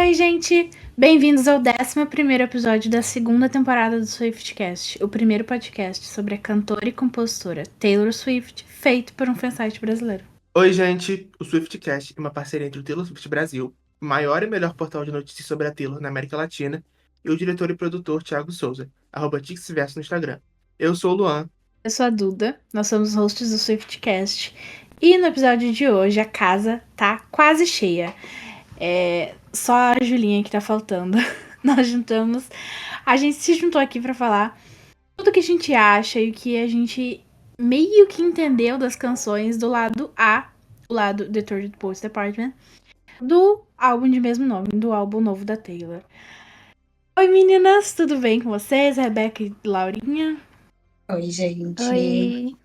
Oi, gente! Bem-vindos ao 11º episódio da segunda temporada do Swiftcast, o primeiro podcast sobre a cantora e compositora Taylor Swift, feito por um fansite brasileiro. Oi, gente! O SwiftCast é uma parceria entre o Taylor Swift Brasil, o maior e melhor portal de notícias sobre a Taylor na América Latina, e o diretor e produtor Thiago Souza, @TixVerso no Instagram. Eu sou o Luan. Eu sou a Duda, nós somos os hosts do Swiftcast, e no episódio de hoje a casa tá quase cheia. Só a Julinha que tá faltando. A gente se juntou aqui pra falar tudo o que a gente acha e o que a gente meio que entendeu das canções do lado A, o lado The Third Post Department, do álbum de mesmo nome, do álbum novo da Taylor. Oi, meninas, tudo bem com vocês? Rebeca e Laurinha? Oi, gente. Oi,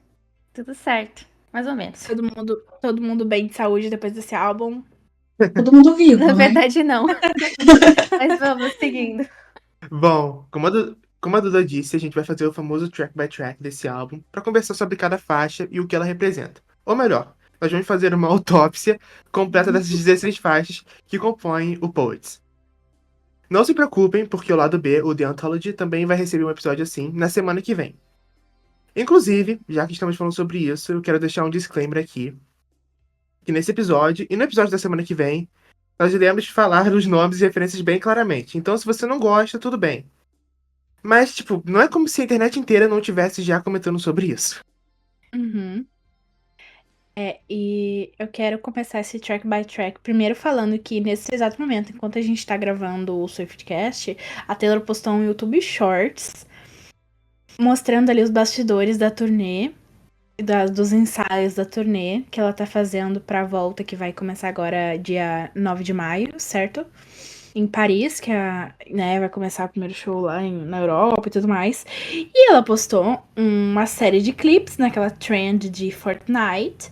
tudo certo, mais ou menos. Todo mundo bem de saúde depois desse álbum? Todo mundo vivo, Na né? verdade, não. Mas vamos seguindo. Bom, como a Duda disse, a gente vai fazer o famoso track by track desse álbum para conversar sobre cada faixa e o que ela representa. Ou melhor, nós vamos fazer uma autópsia completa dessas 16 faixas que compõem o Poets. Não se preocupem, porque o lado B, o The Anthology, também vai receber um episódio assim na semana que vem. Inclusive, já que estamos falando sobre isso, eu quero deixar um disclaimer aqui. Que nesse episódio, e no episódio da semana que vem, nós iremos falar dos nomes e referências bem claramente. Então, se você não gosta, tudo bem. Mas, tipo, não é como se a internet inteira não tivesse já comentando sobre isso. Uhum. E eu quero começar esse track by track primeiro falando que nesse exato momento, enquanto a gente tá gravando o Swiftcast, a Taylor postou um YouTube Shorts mostrando ali os bastidores da turnê, dos ensaios da turnê que ela tá fazendo pra volta que vai começar agora dia 9 de maio, certo? Em Paris, que vai começar o primeiro show lá na Europa e tudo mais. E ela postou uma série de clipes naquela trend de Fortnite.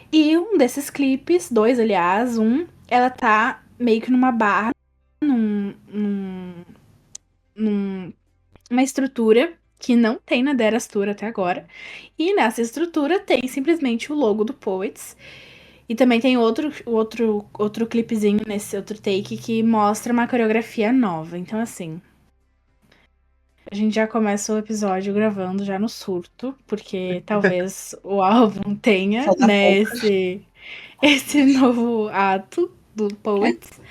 E um desses clipes, dois aliás, ela tá meio que numa barra, numa estrutura que não tem na The Eras Tour até agora. E nessa estrutura tem simplesmente o logo do Poets. E também tem outro clipezinho nesse outro take que mostra uma coreografia nova. Então, assim, a gente já começa o episódio gravando já no surto, porque talvez o álbum tenha, Falta né, pouco. esse novo ato do Poets,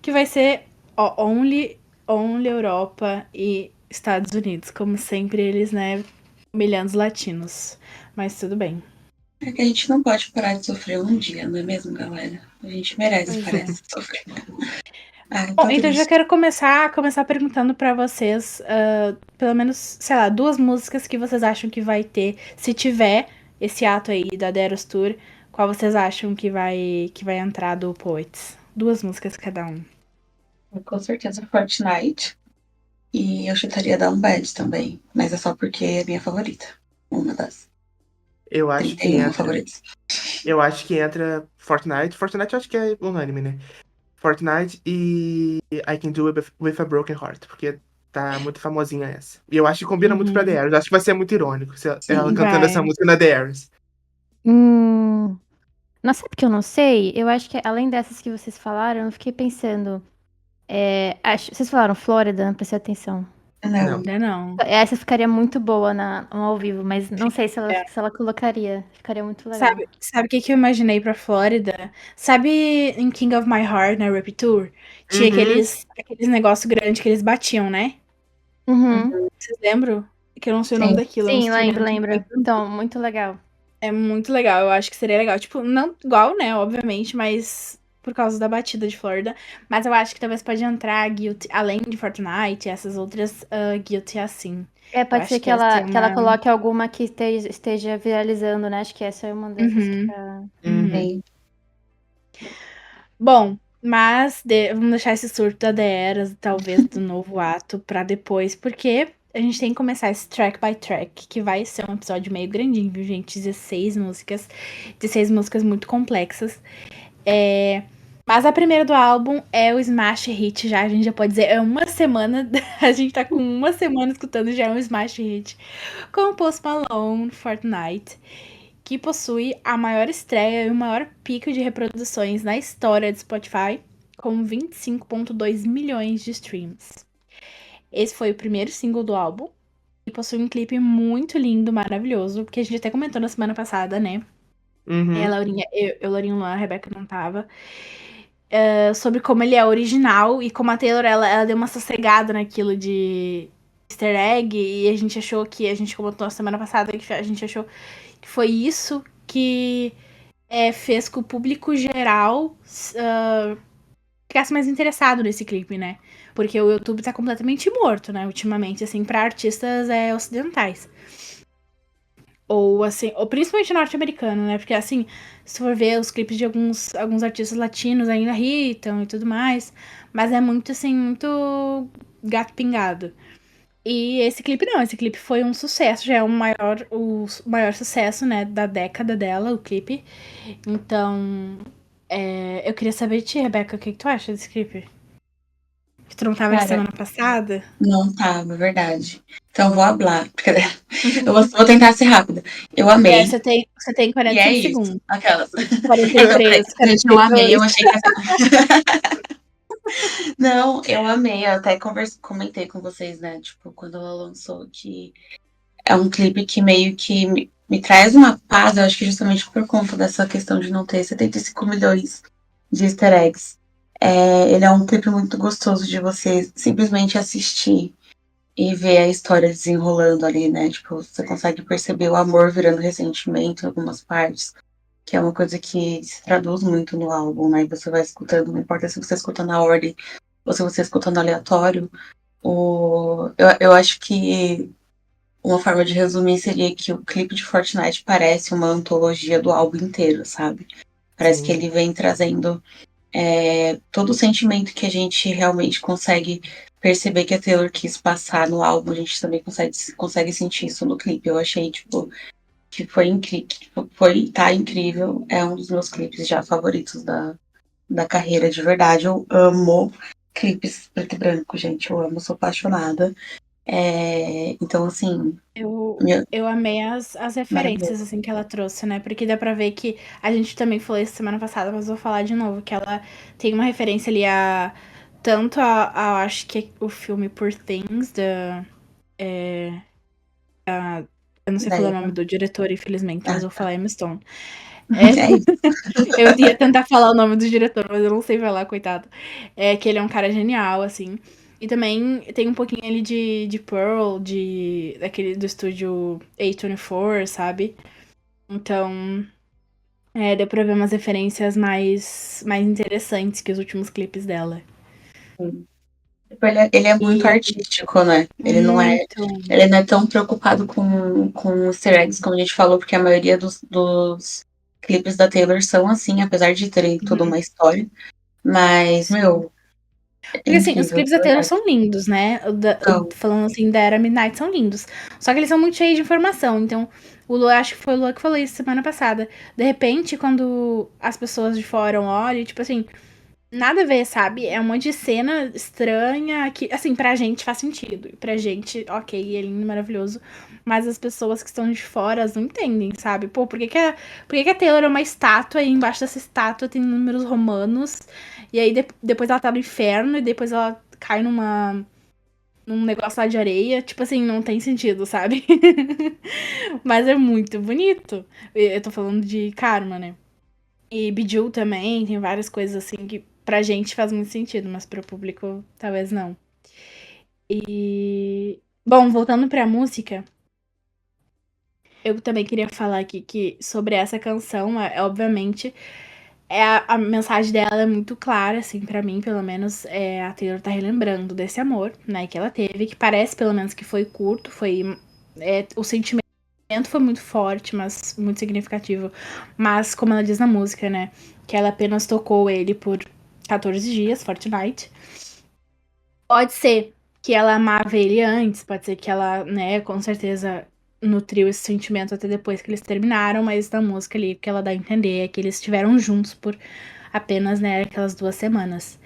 que vai ser Only Europa e Estados Unidos, como sempre eles, né, humilhando os latinos. Mas tudo bem. É que a gente não pode parar de sofrer um dia, não é mesmo, galera? A gente merece Pois parar é. de sofrer. Ai, Bom, tô então eu já triste. quero começar perguntando pra vocês, pelo menos, sei lá, duas músicas que vocês acham que vai ter, se tiver esse ato aí da The Eras Tour, qual vocês acham que vai entrar do Poets? Duas músicas cada um. Com certeza Fortnite. E eu chutaria Down Bad também. Mas é só porque é minha favorita. Uma das Eu acho que 31 entra. favoritas. Eu acho que entra Fortnite. Fortnite eu acho que é unânime, né? Fortnite e I Can Do It With a Broken Heart, porque tá muito famosinha essa. E eu acho que combina muito pra The Eras. Acho que vai ser muito irônico ela Sim. cantando essa Vai. música na The Eras. Não sabe que eu não sei? Eu acho que além dessas que vocês falaram, eu fiquei pensando. Vocês falaram Flórida, não prestei atenção. Não. Ainda não. Essa ficaria muito boa no ao vivo, mas não sei se ela, É. se ela colocaria. Ficaria muito legal. Sabe o que eu imaginei pra Flórida? Sabe em King of My Heart, na Rap Tour? Tinha Uhum. aqueles negócios grandes que eles batiam, né? Uhum. Vocês lembram? Que eu não sei o nome Sim. daquilo. É um Sim, lembro, instrumento. lembro. Então, muito legal. É muito legal, eu acho que seria legal. Tipo, não igual, né, obviamente, mas por causa da batida de Florida. Mas eu acho que talvez pode entrar Guilty, além de Fortnite, essas outras Guilty assim. Eu Pode ser acho que que essa é ela uma. coloque alguma que esteja viralizando, né? Acho que essa é uma dessas que Uhum, tá. uhum. Sim. Bom, mas vamos deixar esse surto da Deras, talvez do novo ato, pra depois, porque a gente tem que começar esse track by track, que vai ser um episódio meio grandinho, viu, gente? 16 músicas muito complexas. Mas a primeira do álbum é o Smash Hit já, a gente já pode dizer, é uma semana, a gente tá com uma semana escutando já um Smash Hit com o Post Malone, Fortnite, que possui a maior estreia e o maior pico de reproduções na história do Spotify, com 25,2 milhões de streams. Esse foi o primeiro single do álbum e possui um clipe muito lindo, maravilhoso, que a gente até comentou na semana passada, né? Uhum. Laurinha, Laurinha Luan, a Rebeca não tava. Sobre como ele é original e como a Taylor, ela deu uma sossegada naquilo de easter egg e a gente achou que, a gente comentou na semana passada, que a gente achou que foi isso que fez com o público geral ficasse mais interessado nesse clipe, né? Porque o YouTube tá completamente morto, né? Ultimamente, assim, pra artistas ocidentais. Ou, assim, ou principalmente norte-americano, né? Porque, assim, se for ver os clipes de alguns artistas latinos ainda irritam e tudo mais. Mas é muito, assim, muito gato pingado. E esse clipe não, esse clipe foi um sucesso, já é o maior sucesso, né, da década dela, o clipe. Então, eu queria saber de ti, Rebeca, o que tu acha desse clipe? Que tu não tava de Cara, semana passada? não tava, verdade. Então eu vou hablar. Vou tentar ser rápida. Eu amei. Você tem E é 45 isso. segundos. Aquelas. 43, Gente, eu amei. Eu 42. achei que Não, eu amei. Eu até comentei com vocês, né? Tipo, quando ela lançou, que é um clipe que meio que me traz uma paz. Eu acho que justamente por conta dessa questão de não ter 75 milhões de easter eggs. Ele é um clipe muito gostoso de você simplesmente assistir e ver a história desenrolando ali, né? Tipo, você consegue perceber o amor virando ressentimento em algumas partes, que é uma coisa que se traduz muito no álbum, né? E você vai escutando, não importa se você escuta na ordem ou se você escuta no aleatório. Eu acho que uma forma de resumir seria que o clipe de Fortnite parece uma antologia do álbum inteiro, sabe? Parece que Sim. ele vem trazendo todo o sentimento que a gente realmente consegue perceber que a Taylor quis passar no álbum, a gente também consegue sentir isso no clipe. Eu achei, tipo, que foi incrível, tá incrível. É um dos meus clipes já favoritos da carreira, de verdade. Eu amo clipes preto e branco, gente. Eu amo, sou apaixonada. Então, assim, Eu amei as referências, maravilhoso. assim, que ela trouxe, né? Porque dá pra ver que a gente também falou isso semana passada, mas vou falar de novo, que ela tem uma referência ali tanto acho que é o filme Poor Things, eu não sei falar o Daí, nome do diretor, infelizmente, mas ah, eu vou falar Emma Stone. é isso. Eu ia tentar falar o nome do diretor, mas eu não sei falar, coitado. Que ele é um cara genial, assim. E também tem um pouquinho ali de Pearl, daquele do estúdio A24, sabe? Então, deu pra ver umas referências mais interessantes que os últimos clipes dela. Tipo, ele é muito E artístico, né? muito. Ele não é tão preocupado com easter eggs, como a gente falou, porque a maioria dos clipes da Taylor são assim, apesar de terem toda Uhum, uma história. Mas, sim. meu, é Porque assim, os incrível, de clipes da Taylor verdade. são lindos, né? Então, Falando assim da Era Midnight, são lindos. Só que eles são muito cheios de informação. Então, acho que foi o Lua que falou isso semana passada. De repente, quando as pessoas de fora olham, tipo assim, nada a ver, sabe? É um monte de cena estranha que, assim, pra gente faz sentido. E pra gente, ok, é lindo, maravilhoso. Mas as pessoas que estão de fora, elas não entendem, sabe? Pô, por que que a Taylor é uma estátua e embaixo dessa estátua tem números romanos? E aí depois ela tá no inferno e depois ela cai num negócio lá de areia. Tipo assim, não tem sentido, sabe? Mas é muito bonito. Eu tô falando de Karma, né? E Bejeweled também, tem várias coisas assim que pra gente faz muito sentido, mas pro público talvez não. E. Bom, voltando pra música, eu também queria falar aqui que sobre essa canção, obviamente, a mensagem dela é muito clara, assim, pra mim, pelo menos, a Taylor tá relembrando desse amor, né, que ela teve, que parece, pelo menos, que foi curto, o sentimento foi muito forte, mas muito significativo, mas, como ela diz na música, né, que ela apenas tocou ele por 14 dias, Fortnite. Pode ser que ela amava ele antes, pode ser que ela, né, com certeza nutriu esse sentimento até depois que eles terminaram, mas na música ali, o que ela dá a entender é que eles estiveram juntos por apenas, né, aquelas 2 semanas.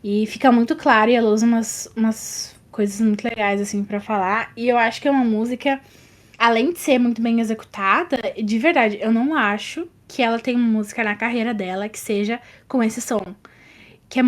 E fica muito claro, e ela usa umas coisas muito legais, assim, pra falar. E eu acho que é uma música, além de ser muito bem executada, de verdade, eu não acho que ela tem uma música na carreira dela que seja com esse som. que é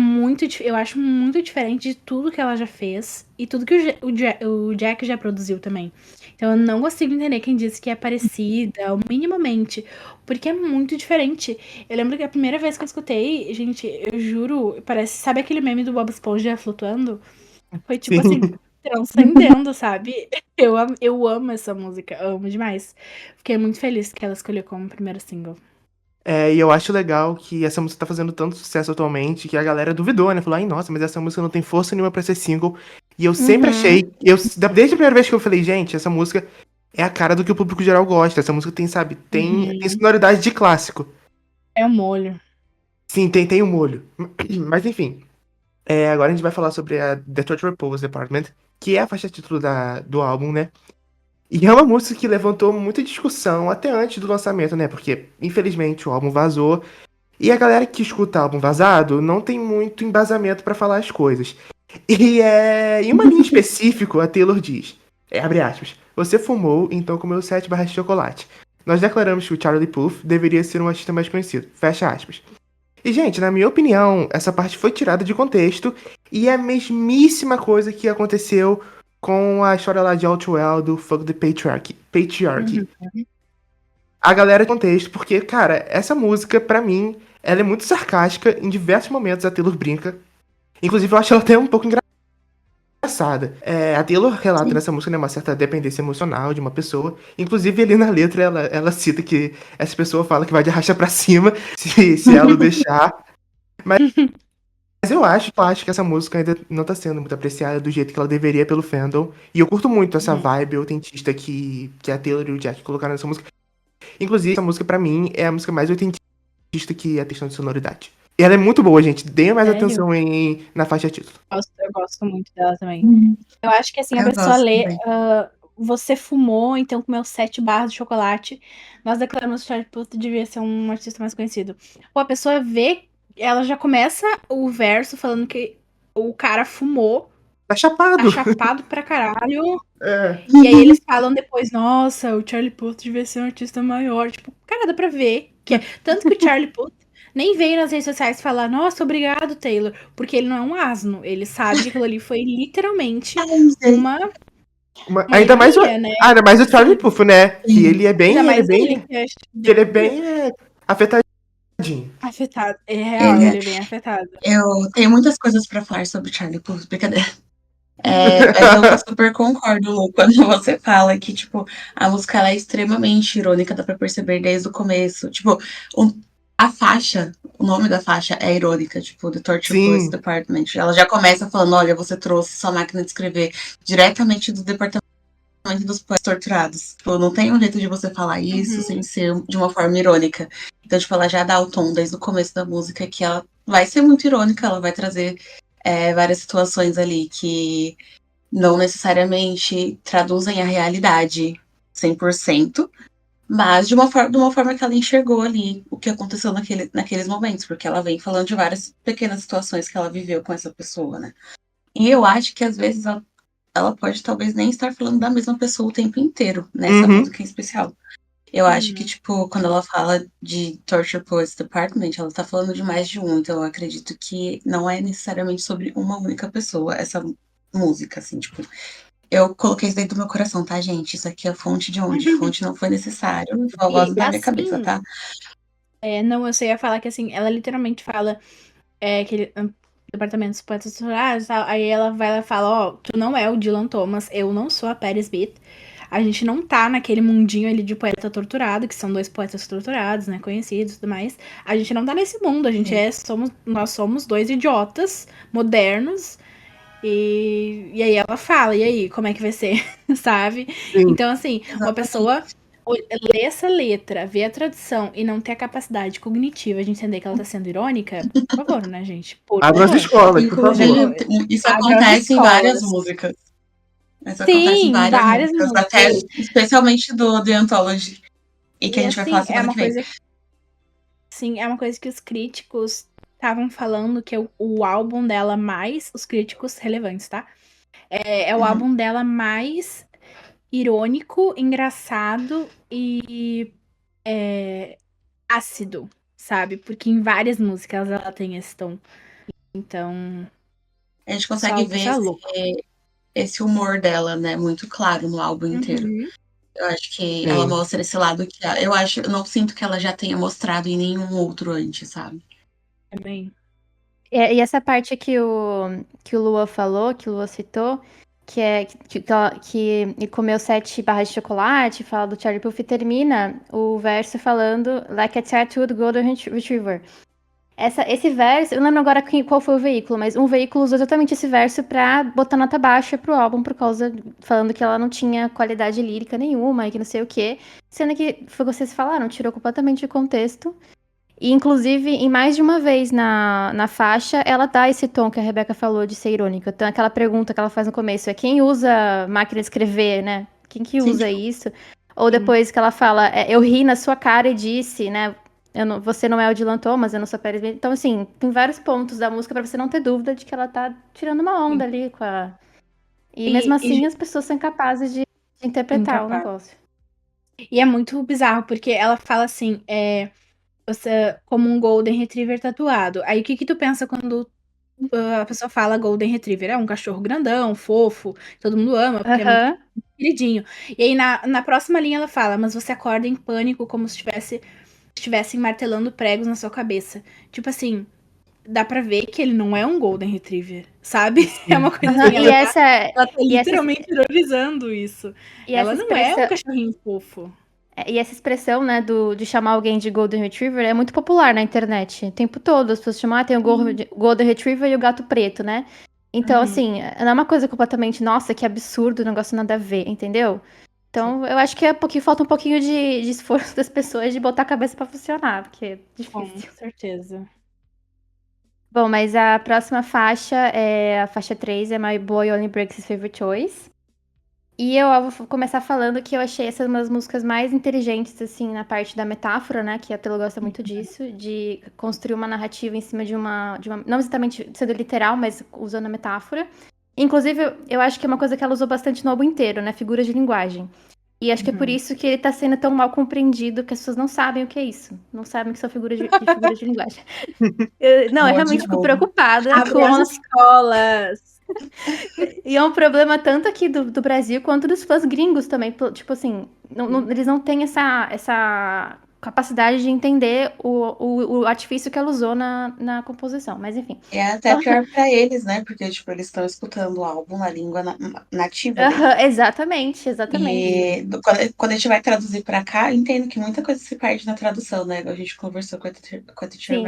eu acho muito diferente de tudo que ela já fez e tudo que o Jack já produziu também. Então eu não consigo entender quem disse que é parecida, ou minimamente, porque é muito diferente. Eu lembro que a primeira vez que eu escutei, gente, eu juro, parece, sabe aquele meme do Bob Esponja flutuando? Foi tipo assim, Sim. transcendendo, sabe? Eu amo essa música, amo demais. Fiquei muito feliz que ela escolheu como primeiro single. E eu acho legal que essa música tá fazendo tanto sucesso atualmente que a galera duvidou, né? Falou, ai, nossa, mas essa música não tem força nenhuma pra ser single. E eu sempre achei, desde a primeira vez que eu falei, gente, essa música é a cara do que o público geral gosta. Essa música tem, sabe, tem Uhum. sonoridade de clássico. É o molho. Sim, tem um molho. Mas enfim, agora a gente vai falar sobre a The Torture Pose Department, que é a faixa título do álbum, né? E é uma música que levantou muita discussão até antes do lançamento, né? Porque, infelizmente, o álbum vazou. E a galera que escuta álbum vazado não tem muito embasamento pra falar as coisas. Em uma linha específica, a Taylor diz, abre aspas, você fumou, então comeu 7 barras de chocolate. Nós declaramos que o Charlie Puth deveria ser um artista mais conhecido. Fecha aspas. E, gente, na minha opinião, essa parte foi tirada de contexto e é a mesmíssima coisa que aconteceu com a história lá de Outwell do Fuck the Patriarchy. A galera de contexto, porque, cara, essa música, pra mim, ela é muito sarcástica. Em diversos momentos a Taylor brinca. Inclusive, eu acho ela até um pouco engraçada. A Taylor relata nessa música, né, uma certa dependência emocional de uma pessoa. Inclusive, ali na letra, ela cita que essa pessoa fala que vai de arrasta pra cima se ela o deixar. Mas eu acho que essa música ainda não tá sendo muito apreciada do jeito que ela deveria pelo fandom. E eu curto muito essa vibe autentista que a Taylor e o Jack colocaram nessa música. Inclusive, essa música, pra mim, é a música mais autentista que a questão de sonoridade. E ela é muito boa, gente. Deem mais Sério? atenção na faixa título. Eu gosto muito dela também. Eu acho que assim, a Eu pessoa gosto lê, também. você fumou, então comeu 7 barras de chocolate. Nós declaramos que o Charlie Puth devia ser um artista mais conhecido. Ou a pessoa vê, ela já começa o verso falando que o cara fumou, Tá tá chapado. chapado pra caralho. É. E aí eles falam depois, nossa, o Charlie Puth devia ser um artista maior. Tipo, cara, dá pra ver que é. Tanto que o Charlie Puth nem veio nas redes sociais falar, nossa, obrigado, Taylor. Porque ele não é um asno. Ele sabe que aquilo ali foi literalmente uma Ainda mais ironia, né? ainda mais o Charlie Puth, né? Que Sim. ele é Ainda bem, mais ele, que eu acho que ele é bem afetadinho. afetado. É real, Ele é- ele é bem afetado. Eu tenho muitas coisas pra falar sobre Charlie Puth, brincadeira. Mas eu super concordo, Lu, quando você fala que, tipo, a música ela é extremamente irônica, dá pra perceber desde o começo. Tipo, a faixa, o nome da faixa é irônica, tipo, The Torture Police Sim, Department. Ela já começa falando, olha, você trouxe sua máquina de escrever diretamente do departamento dos poetas torturados. Tipo, não tem um jeito de você falar isso sem ser de uma forma irônica. Então, tipo, ela já dá o tom desde o começo da música que ela vai ser muito irônica, ela vai trazer várias situações ali que não necessariamente traduzem a realidade 100%, mas de uma forma que ela enxergou ali o que aconteceu naqueles momentos, porque ela vem falando de várias pequenas situações que ela viveu com essa pessoa, né? E eu acho que às vezes ela pode talvez nem estar falando da mesma pessoa o tempo inteiro, nessa uhum, música em especial. Eu acho que, tipo, quando ela fala de Torture Poets Department, ela tá falando de mais de um, então eu acredito que não é necessariamente sobre uma única pessoa, essa música, assim, tipo. Eu coloquei isso dentro do meu coração, tá, gente? Isso aqui é fonte de onde? Fonte não foi necessário, foi a voz E da minha cabeça, assim, tá? não, eu só ia falar que assim, ela literalmente fala que ele, departamento dos poetas rurais, aí ela vai lá e fala, ó, tu não é o Dylan Thomas, eu não sou a Patti Smith. A gente não tá naquele mundinho ali de poeta torturado, que são dois poetas torturados, né, conhecidos e tudo mais. A gente não tá nesse mundo, a gente nós somos dois idiotas modernos. E aí ela fala, e aí, como é que vai ser, sabe? sim. Então, assim, uma Exatamente. pessoa ler essa letra, ver a tradução e não ter a capacidade cognitiva de entender que ela tá sendo irônica, por favor, né, gente? Por Abram as favor. escolas, por favor. Inclusive, isso Abra as acontece em várias escolas. músicas. Isso acontece em Sim, várias várias músicas, até músicas. especialmente do The Anthology, e que a E gente vai falar assim, semana que vem. é uma coisa que os críticos estavam falando que é o álbum dela mais, os críticos relevantes, tá? É o Uhum. álbum dela mais irônico, engraçado e ácido, sabe? Porque em várias músicas ela tem esse tom. Então, A gente só consegue algo ver só louco. esse humor dela, né? Muito claro no álbum inteiro. Uhum. Eu acho que ela Sim. mostra esse lado que eu não sinto que ela já tenha mostrado em nenhum outro antes, sabe? Também. E essa parte que o Lua falou, que o Lua citou, que é que ele comeu 7 barras de chocolate, fala do Charlie Puth, e termina o verso falando like a tattooed golden retriever. Esse verso, eu não lembro agora qual foi o veículo, mas um veículo usou exatamente esse verso pra botar nota baixa pro álbum, por causa, falando que ela não tinha qualidade lírica nenhuma e que não sei o quê. Sendo que, foi o que vocês falaram, tirou completamente de contexto. E, inclusive, em mais de uma vez na faixa, ela dá esse tom que a Rebeca falou de ser irônica. Então, aquela pergunta que ela faz no começo é quem usa máquina de escrever, né? Quem que Sim, usa tipo, isso? Ou Sim. depois que ela fala, eu ri na sua cara e disse, né? Você não é o Dylan Thomas, eu não sou a Paris. Então, assim, tem vários pontos da música pra você não ter dúvida de que ela tá tirando uma onda ali com a... E mesmo assim, as pessoas são incapazes de interpretar o Incapaz. negócio. E é muito bizarro, porque ela fala assim, você, como um Golden Retriever tatuado. Aí o que que tu pensa quando a pessoa fala Golden Retriever? É um cachorro grandão, fofo, todo mundo ama, porque é muito Aham. queridinho. E aí na próxima linha ela fala, mas você acorda em pânico como se estivessem martelando pregos na sua cabeça. Tipo assim, dá pra ver que ele não é um Golden Retriever, sabe? É uma Sim. coisa Aham. assim, E ela tá e essa, literalmente ironizando isso. e Ela essa não é um expressão. cachorrinho fofo. E essa expressão, né, de chamar alguém de Golden Retriever é muito popular na internet. O tempo todo as pessoas chamam, tem o Golden Retriever e o gato preto, né? Então, Uhum. assim, não é uma coisa completamente, nossa, que absurdo, negócio nada a ver, entendeu? Então, eu acho que falta um pouquinho de esforço das pessoas de botar a cabeça pra funcionar, porque é Com difícil. certeza. Bom, mas a próxima faixa é a faixa 3, é My Boy Only Breaks His Favorite Toys. E eu vou começar falando que eu achei essas umas músicas mais inteligentes, assim, na parte da metáfora, né? Que a Taylor gosta muito disso, de construir uma narrativa em cima de uma. Não exatamente sendo literal, mas usando a metáfora. Inclusive, eu acho que é uma coisa que ela usou bastante no álbum inteiro, né? Figuras de linguagem. E acho que é por Uhum. isso que ele tá sendo tão mal compreendido, que as pessoas não sabem o que é isso. Não sabem o que são figuras de linguagem. Não, eu humor de realmente fico bobo. preocupada Abre as com. escolas. E é um problema tanto aqui do Brasil quanto dos fãs gringos também. Tipo assim, eles não têm essa capacidade de entender o artifício que ela usou na composição. Mas enfim. É até pior pra eles, né? Porque, tipo, eles estão escutando o álbum na língua nativa deles. Aham, exatamente, exatamente. E quando a gente vai traduzir pra cá, eu entendo que muita coisa se perde na tradução, né? A gente conversou com a teacher Sim.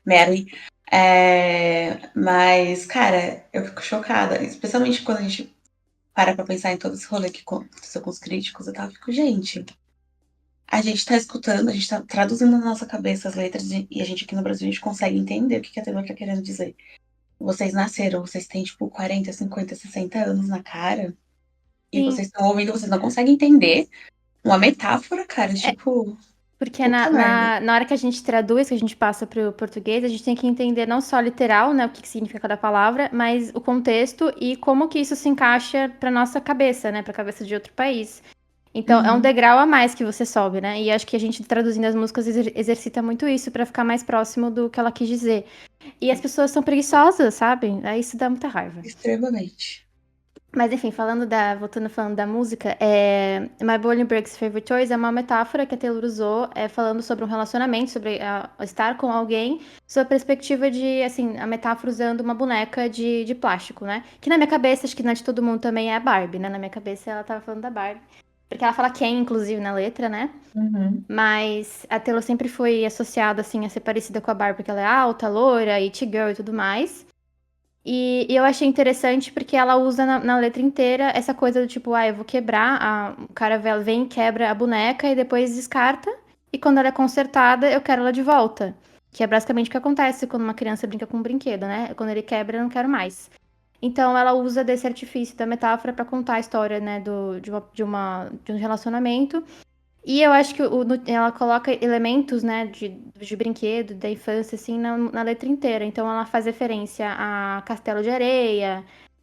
Mary. Mas, cara, eu fico chocada. Especialmente quando a gente para pra pensar em todo esse rolê que aconteceu com os críticos. Eu fico, gente, a gente tá escutando, a gente tá traduzindo na nossa cabeça as letras e a gente aqui no Brasil, a gente consegue entender o que a Taylor tá querendo dizer. Vocês nasceram, vocês têm, tipo, 40, 50, 60 anos na cara. E Sim. vocês estão ouvindo, vocês não conseguem entender uma metáfora, cara. Tipo, Porque puta merda. na hora que a gente traduz, que a gente passa para o português, a gente tem que entender não só literal, né, o que significa cada palavra, mas o contexto e como que isso se encaixa para nossa cabeça, né, para a cabeça de outro país. Então, é um Uhum. degrau a mais que você sobe, né? E acho que a gente traduzindo as músicas exercita muito isso para ficar mais próximo do que ela quis dizer. E as pessoas são preguiçosas, sabe? Aí isso dá muita raiva. Extremamente. Mas enfim, voltando falando da música, My Boy Breaks Favorite Toys é uma metáfora que a Taylor usou, falando sobre um relacionamento, sobre estar com alguém, sob a perspectiva de, assim, a metáfora usando uma boneca de plástico, né? Que na minha cabeça, acho que na de todo mundo também é a Barbie, né? Na minha cabeça ela tava falando da Barbie. Porque ela fala Ken, inclusive, na letra, né? Uhum. Mas a Taylor sempre foi associada, assim, a ser parecida com a Barbie, porque ela é alta, loira, it girl e tudo mais. E eu achei interessante porque ela usa na letra inteira essa coisa do tipo, eu vou quebrar, o cara vem e quebra a boneca e depois descarta, e quando ela é consertada, eu quero ela de volta. Que é basicamente o que acontece quando uma criança brinca com um brinquedo, né? Quando ele quebra, eu não quero mais. Então ela usa desse artifício da metáfora pra contar a história, né, de um relacionamento. E eu acho que ela coloca elementos, né, de brinquedo, da infância, assim, na letra inteira. Então ela faz referência a castelo de areia,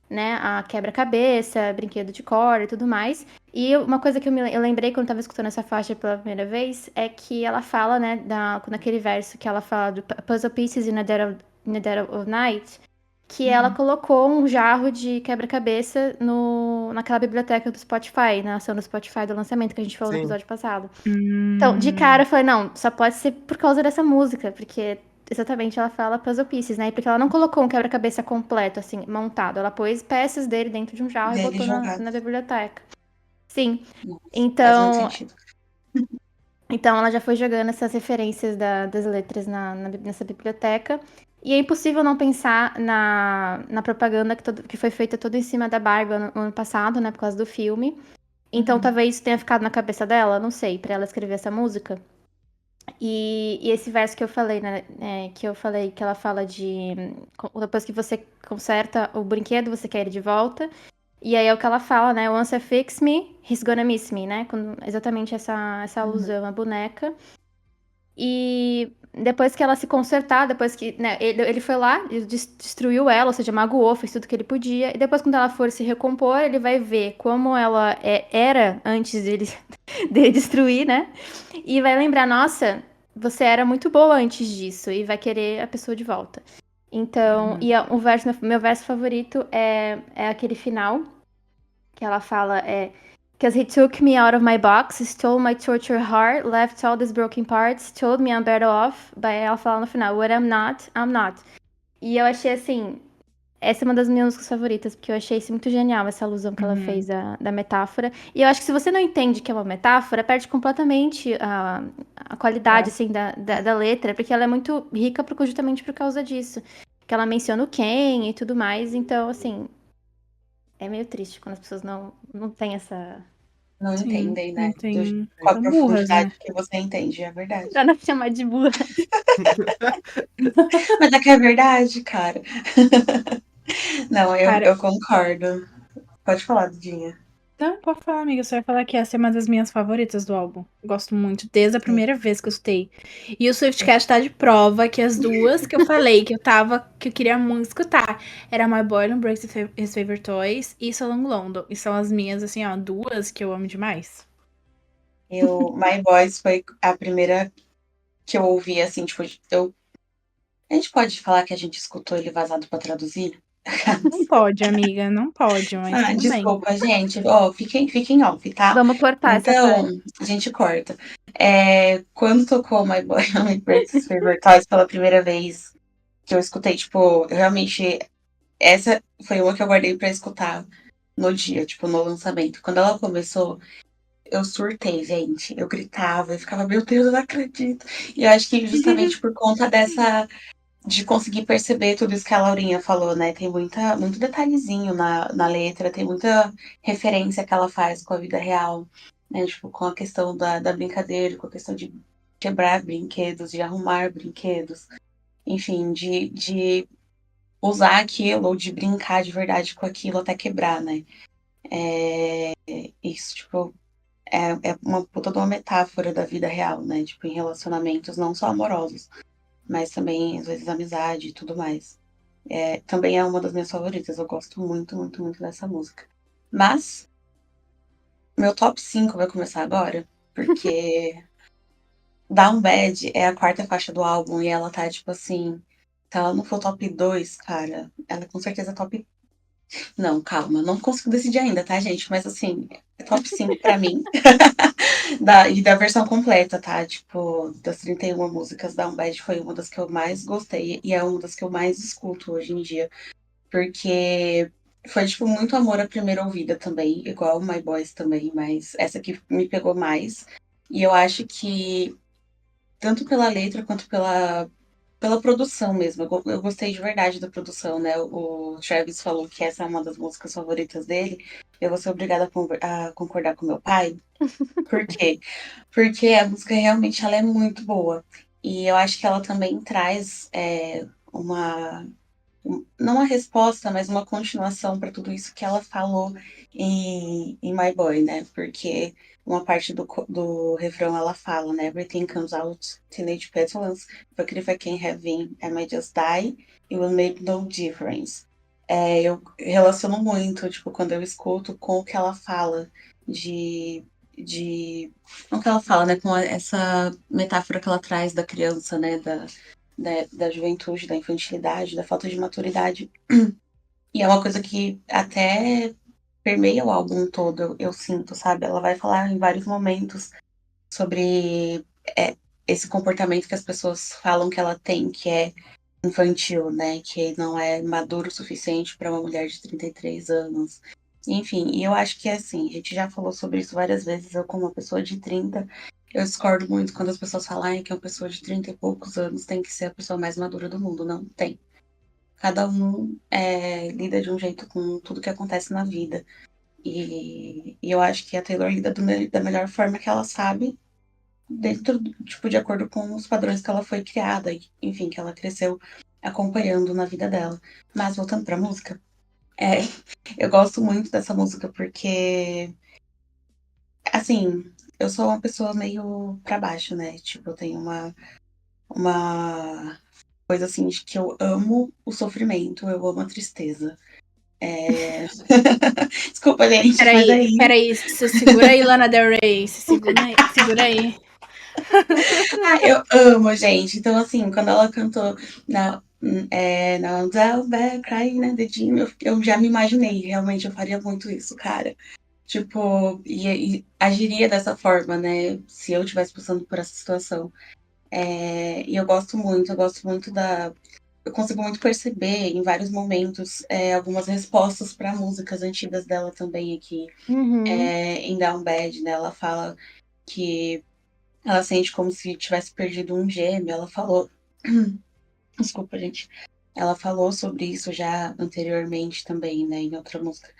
né, a quebra-cabeça, brinquedo de corda e tudo mais. E uma coisa que eu lembrei quando eu tava escutando essa faixa pela primeira vez é que ela fala, né, naquele verso que ela fala do puzzle pieces in a In the Dead of Night, que ela colocou um jarro de quebra-cabeça naquela biblioteca do Spotify, na ação do Spotify do lançamento, que a gente falou no Sim. episódio passado. Então, de cara, eu falei, não, só pode ser por causa dessa música, porque exatamente ela fala Puzzle Pieces, né? Porque ela não colocou um quebra-cabeça completo, assim, montado. Ela pôs peças dele dentro de um jarro e Dele botou na jogado. biblioteca. Sim. Nossa, faz muito Então, sentido. então ela já foi jogando essas referências das letras nessa biblioteca. E é impossível não pensar na propaganda que foi feita toda em cima da Barbie no ano passado, né? Por causa do filme. Então talvez isso tenha ficado na cabeça dela, não sei, pra ela escrever essa música. E esse verso que eu falei, né? Que ela fala de. Depois que você conserta o brinquedo, você quer ele de volta. E aí é o que ela fala, né? Once I fix me, he's gonna miss me, né? Exatamente essa alusão à boneca. E depois que ela se consertar, depois que, né, ele foi lá, e destruiu ela, ou seja, magoou, fez tudo que ele podia. E depois, quando ela for se recompor, ele vai ver como ela era antes dele, dele destruir, né? E vai lembrar, nossa, você era muito boa antes disso. E vai querer a pessoa de volta. Então, e o meu verso favorito é aquele final, que ela fala, Because he took me out of my box, stole my tortured heart, left all these broken parts, told me I'm better off. Daí ela fala no final, what I'm not, I'm not. E eu achei assim, essa é uma das minhas músicas favoritas, porque eu achei isso muito genial, essa alusão que ela fez da metáfora. E eu acho que se você não entende que é uma metáfora, perde completamente a qualidade, assim, da letra, porque ela é muito rica justamente por causa disso. Que ela menciona o Ken e tudo mais, então, assim, é meio triste quando as pessoas não têm essa... Não Sim, entendem, não né? tem. Com a São burras, profundidade né? que você entende, é verdade. Pra não chamar de burra. Mas é que é verdade, cara. Não, Cara, eu concordo. Pode falar, Dudinha. não, pode falar, amiga. Você vai falar que essa é uma das minhas favoritas do álbum. Gosto muito, desde a primeira vez que eu escutei. E o Swiftcast tá de prova que as duas que eu falei que eu queria muito escutar era My Boy Don't Break His Favorite Toys e So Long London. E são as minhas, assim, ó, duas que eu amo demais. My Boys foi a primeira que eu ouvi, assim, tipo, a gente pode falar que a gente escutou ele vazado pra traduzir? Não pode, amiga, não pode, mas Ah, tudo bem. desculpa, gente. Ó, fiquem off, tá? Vamos cortar essa Então, parte. a gente corta. Quando tocou My Boy Only Breaks His Favorite Toys pela primeira vez que eu escutei, tipo, eu realmente. Essa foi uma que eu guardei pra escutar no dia, tipo, no lançamento. Quando ela começou, eu surtei, gente. Eu gritava, eu ficava, meu Deus, eu não acredito. E eu acho que justamente por conta de conseguir perceber tudo isso que a Laurinha falou, né? Tem muito detalhezinho na letra, tem muita referência que ela faz com a vida real, né? Tipo, com a questão da brincadeira, com a questão de quebrar brinquedos, de arrumar brinquedos, enfim, de usar aquilo ou de brincar de verdade com aquilo até quebrar, né? Isso, tipo, é uma puta de uma metáfora da vida real, né? Tipo, em relacionamentos não só amorosos, mas também, às vezes, amizade e tudo mais. Também é uma das minhas favoritas. Eu gosto muito, muito, muito dessa música. Mas, meu top 5 vai começar agora, porque Down Bad é a quarta faixa do álbum e ela tá, tipo assim. Se ela não for top 2, cara, ela com certeza é top. Não, calma, não consigo decidir ainda, tá, gente? Mas assim, é top 5 pra mim. E da versão completa, tá? Tipo, das 31 músicas, Down Bad foi uma das que eu mais gostei e é uma das que eu mais escuto hoje em dia. Porque foi, tipo, muito amor à primeira ouvida também, igual My Boys também, mas essa aqui me pegou mais. E eu acho que, tanto pela letra quanto pela produção mesmo, eu gostei de verdade da produção, né? O Travis falou que essa é uma das músicas favoritas dele. Eu vou ser obrigada a concordar com meu pai. Por quê? Porque a música realmente ela é muito boa. E eu acho que ela também traz uma não uma resposta, mas uma continuação para tudo isso que ela falou em My Boy, né? Porque uma parte do refrão ela fala, né? Everything comes out, teenage petulance, but if I can't have him, I might just die, it will make no difference. Eu relaciono muito, tipo, quando eu escuto com o que ela fala de... Não que ela fala, né? Com essa metáfora que ela traz da criança, né? da juventude, da infantilidade, da falta de maturidade. E é uma coisa que até permeia o álbum todo, eu sinto, sabe? Ela vai falar em vários momentos sobre esse comportamento que as pessoas falam que ela tem, que é infantil, né? Que não é maduro o suficiente para uma mulher de 33 anos. Enfim, e eu acho que é assim, a gente já falou sobre isso várias vezes. Eu, como uma pessoa de 30, eu discordo muito quando as pessoas falam que uma pessoa de 30 e poucos anos tem que ser a pessoa mais madura do mundo. Não tem. Cada um lida de um jeito com tudo que acontece na vida. E eu acho que a Taylor lida da melhor forma que ela sabe, dentro, tipo, de acordo com os padrões que ela foi criada, e, enfim, que ela cresceu acompanhando na vida dela. Mas voltando pra música, eu gosto muito dessa música porque, assim, eu sou uma pessoa meio pra baixo, né? Tipo, eu tenho uma coisa assim de que eu amo o sofrimento, eu amo a tristeza. Desculpa, gente, mas é isso. Peraí, se segura aí, Lana Del Rey. Segura aí. Ah, eu amo, gente. Então, assim, quando ela cantou Now Down Back Crying at the Gym, eu já me imaginei, realmente eu faria muito isso, cara. Tipo, e agiria dessa forma, né? Se eu estivesse passando por essa situação. E eu gosto muito da. Eu consigo muito perceber em vários momentos algumas respostas para músicas antigas dela também aqui. Uhum. Em Down Bad, né? Ela fala que ela sente como se tivesse perdido um gêmeo. Ela falou. Desculpa, gente. Ela falou sobre isso já anteriormente também, né? Em outra música.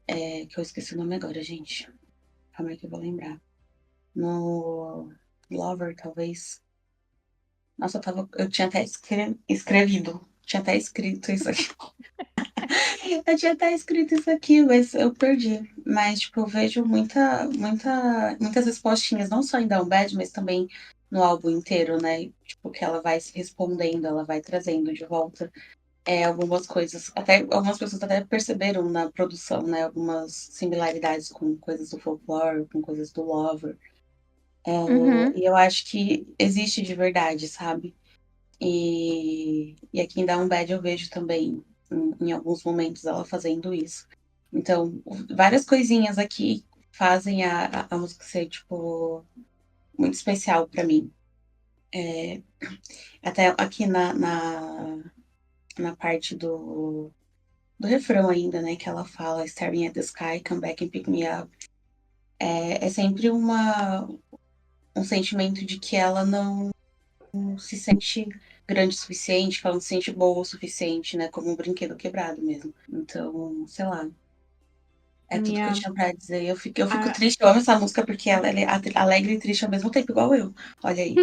Que eu esqueci o nome agora, gente. Calma aí que eu vou lembrar. No Lover, talvez. Nossa, eu tinha até escrevido. Tinha até escrito isso aqui. Eu tinha até escrito isso aqui, mas eu perdi. Mas, tipo, eu vejo muitas respostinhas, não só em Down Bad, mas também no álbum inteiro, né? Tipo, que ela vai se respondendo, ela vai trazendo de volta algumas coisas. Até algumas pessoas até perceberam na produção, né? Algumas similaridades com coisas do folklore, com coisas do Lover. Uhum. E eu acho que existe de verdade, sabe? E aqui em Down Bad eu vejo também, em alguns momentos, ela fazendo isso. Então, várias coisinhas aqui fazem a música ser, tipo, muito especial pra mim. Até aqui na parte do refrão ainda, né, que ela fala Staring at the sky, come back and pick me up. É sempre um sentimento de que ela não se sente grande o suficiente, que ela não se sente boa o suficiente, né? Como um brinquedo quebrado mesmo. Então, sei lá. É tudo que eu Minha, tinha pra dizer. Eu fico a, triste, eu amo essa música porque ela é alegre e triste ao mesmo tempo, igual eu. Olha aí.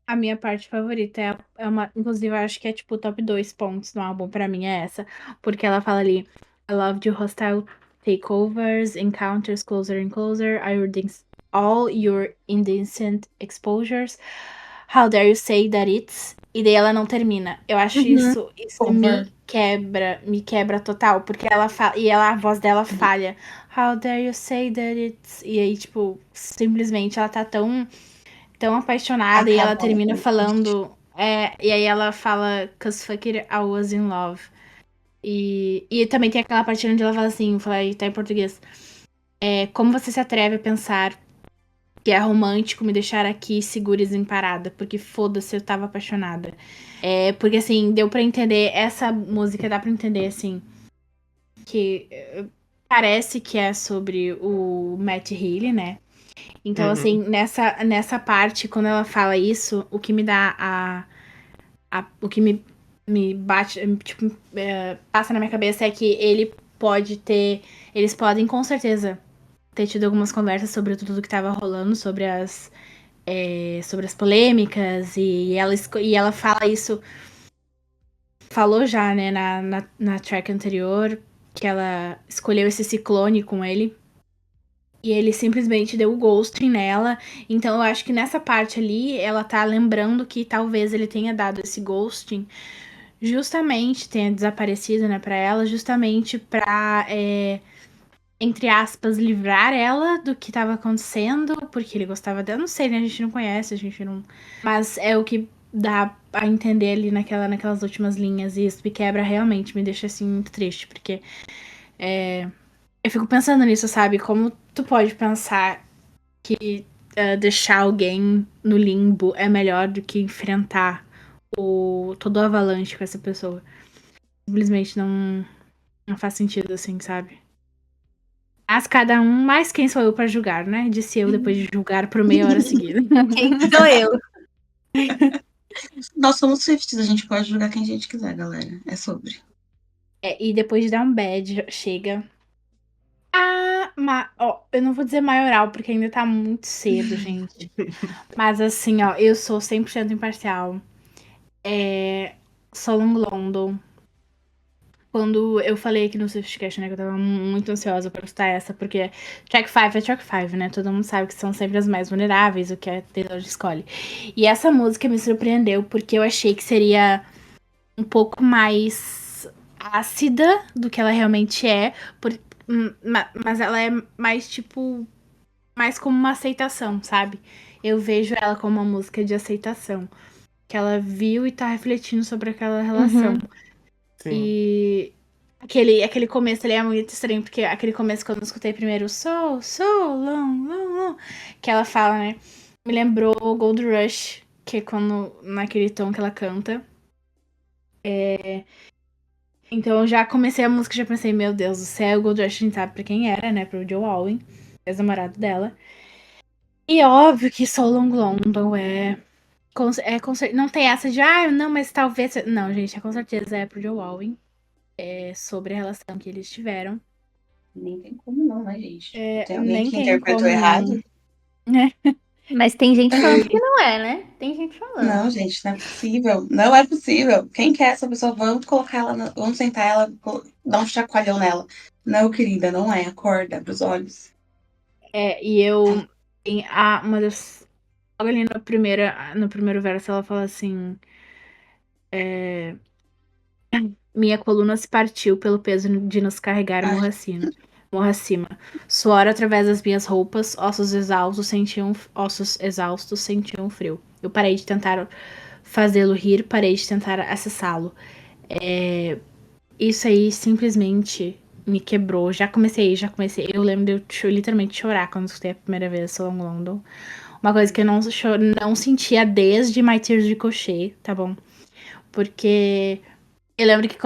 a minha parte favorita é uma. Inclusive, eu acho que é tipo top 2 pontos no álbum pra mim é essa. Porque ela fala ali: I loved you, hostile takeovers, encounters closer and closer, all your indecent exposures. How dare you say that it's. E daí ela não termina. Eu acho Uhum. isso Over. me quebra total, porque ela fala, a voz dela falha. How dare you say that it's. E aí, tipo, simplesmente ela tá tão apaixonada e ela Acabou. termina falando. E aí ela fala, cause fuck it, I was in love. E também tem aquela parte onde ela fala assim, vou falar tá em português. Como você se atreve a pensar que é romântico me deixar aqui segura e desemparada? Porque foda-se, eu tava apaixonada. Porque assim, deu pra entender, essa música dá pra entender assim, que parece que é sobre o Matt Healy, né? Então, assim, Uhum. nessa parte, quando ela fala isso, o que me dá o que me bate, tipo, passa na minha cabeça é que eles podem com certeza ter tido algumas conversas sobre tudo que tava rolando, sobre as polêmicas, e ela fala isso, falou já, né, na track anterior, que ela escolheu esse ciclone com ele. E ele simplesmente deu o ghosting nela. Então eu acho que nessa parte ali, ela tá lembrando que talvez ele tenha dado esse ghosting justamente, tenha desaparecido, né, pra ela, justamente pra, entre aspas, livrar ela do que tava acontecendo, porque ele gostava dela. Não sei, né, a gente não conhece, a gente não. Mas é o que dá a entender ali naquelas últimas linhas. E isso me quebra realmente, me deixa assim muito triste, porque eu fico pensando nisso, sabe? Como tu pode pensar que deixar alguém no limbo é melhor do que enfrentar todo o avalanche com essa pessoa. Simplesmente não faz sentido, assim, sabe? Mas cada um, mais quem sou eu pra julgar, né? Disse eu depois de julgar por meia hora seguida. Quem sou eu? Nós somos Swifties, a gente pode julgar quem a gente quiser, galera. É sobre. E depois de dar um bad, chega. Ó, eu não vou dizer maioral, porque ainda tá muito cedo, gente. Mas assim, ó, eu sou 100% imparcial. Solon London. Quando eu falei aqui no Swiftcast, né, que eu tava muito ansiosa pra escutar essa, porque track 5 é track 5, né? Todo mundo sabe que são sempre as mais vulneráveis, o que a Taylor escolhe. E essa música me surpreendeu, porque eu achei que seria um pouco mais ácida do que ela realmente é, mas ela é mais, tipo, mais como uma aceitação, sabe? Eu vejo ela como uma música de aceitação, que ela viu e tá refletindo sobre aquela relação. Sim. E aquele começo ali é muito estranho, porque aquele começo, quando eu escutei primeiro, so long, long, long, que ela fala, né? Me lembrou Gold Rush, que é quando, naquele tom que ela canta. Então eu já comecei a música e já pensei, meu Deus do céu, Gold Rush a gente sabe pra quem era, né? Pro Joe Alwyn, ex-namorado dela. E óbvio que So Long London não tem essa de, não, mas talvez. Não, gente, com certeza é pro Joe Alwyn. Sobre a relação que eles tiveram. Nem tem como não, né, gente? Tem alguém Nem que tem interpretou como não. errado? Mas tem gente falando que não é, né? Tem gente falando. Não, gente, não é possível. Não é possível. Quem quer essa pessoa? Vamos colocar ela, vamos sentar ela, dar um chacoalhão nela. Não, querida, não é. Acorda, abre os olhos. E eu. Uma das. Logo ali no primeiro verso, ela fala assim: Minha coluna se partiu pelo peso de nos carregar Ai, morro acima. Suor através das minhas roupas, ossos exaustos sentiam frio. Eu parei de tentar fazê-lo rir, parei de tentar acessá-lo. Isso aí simplesmente me quebrou. Já comecei. Eu lembro de eu literalmente chorar quando escutei a primeira vez So Long London. Uma coisa que eu não sentia desde My Tears Ricochet, tá bom? Porque eu lembro que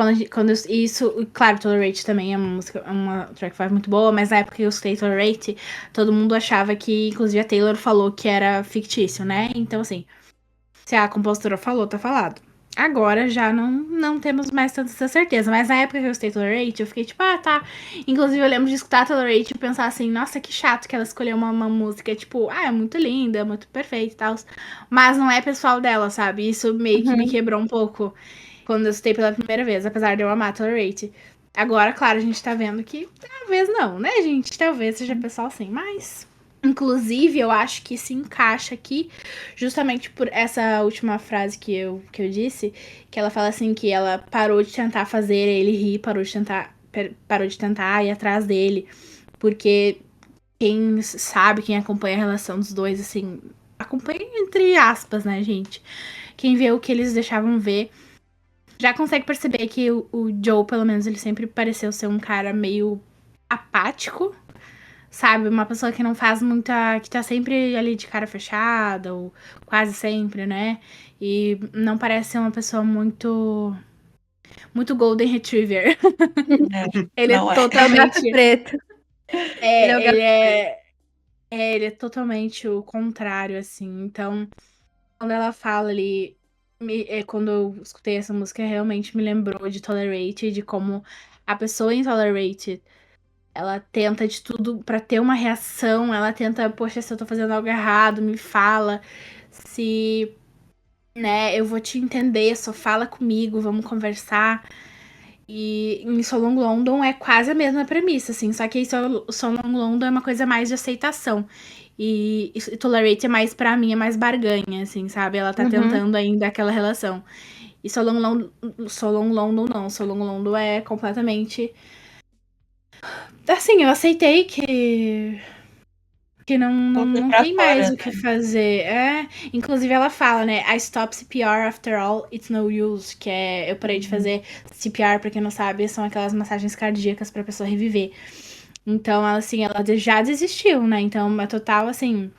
isso, claro, Tolerate também é uma música, uma track 5 muito boa, mas na época que eu escutei Tolerate, todo mundo achava que, inclusive a Taylor falou que era fictício, né? Então, assim, se a compositora falou, tá falado. Agora já não temos mais tanta essa certeza. Mas na época que eu escutei Tolerate, eu fiquei tipo, tá. Inclusive, eu lembro de escutar Tolerate e pensar assim, nossa, que chato que ela escolheu uma música, tipo, é muito linda, é muito perfeita e tal. Mas não é pessoal dela, sabe? Isso meio que me quebrou um pouco quando eu escutei pela primeira vez, apesar de eu amar Tolerate. Agora, claro, a gente tá vendo que talvez não, né, gente? Talvez seja pessoal sim, mas. Inclusive, eu acho que se encaixa aqui justamente por essa última frase que eu disse, que ela fala assim que ela parou de tentar fazer ele rir, parou de tentar ir atrás dele, porque quem sabe, quem acompanha a relação dos dois, assim, acompanha entre aspas, né, gente? Quem vê o que eles deixavam ver, já consegue perceber que o Joe, pelo menos, ele sempre pareceu ser um cara meio apático, sabe? Uma pessoa que não faz muita. Que tá sempre ali de cara fechada, ou quase sempre, né? E não parece ser uma pessoa muito. Muito Golden Retriever. Ele é não é. É o gato totalmente. preto. Ele é o gato Ele é. Ele é totalmente o contrário, assim. Então, quando ela fala ali. Quando eu escutei essa música, realmente me lembrou de Tolerate, de como a pessoa em Tolerate ela tenta de tudo pra ter uma reação. Ela tenta, poxa, se eu tô fazendo algo errado, me fala. Se, né, eu vou te entender, só fala comigo, vamos conversar. E em So Long London é quase a mesma premissa, assim. Só que So Long London é uma coisa mais de aceitação. E Tolerate é mais, pra mim, é mais barganha, assim, sabe? Ela tá Uhum. tentando ainda aquela relação. E So Long London não. So Long London é completamente. Assim, eu aceitei que Que não Foi pra tem fora, mais o né? que fazer. Inclusive ela fala, né? I stop CPR after all, it's no use. Que é, eu parei de fazer CPR, pra quem não sabe, são aquelas massagens cardíacas pra pessoa reviver. Então, ela, assim, ela já desistiu, né? Então, é total, assim...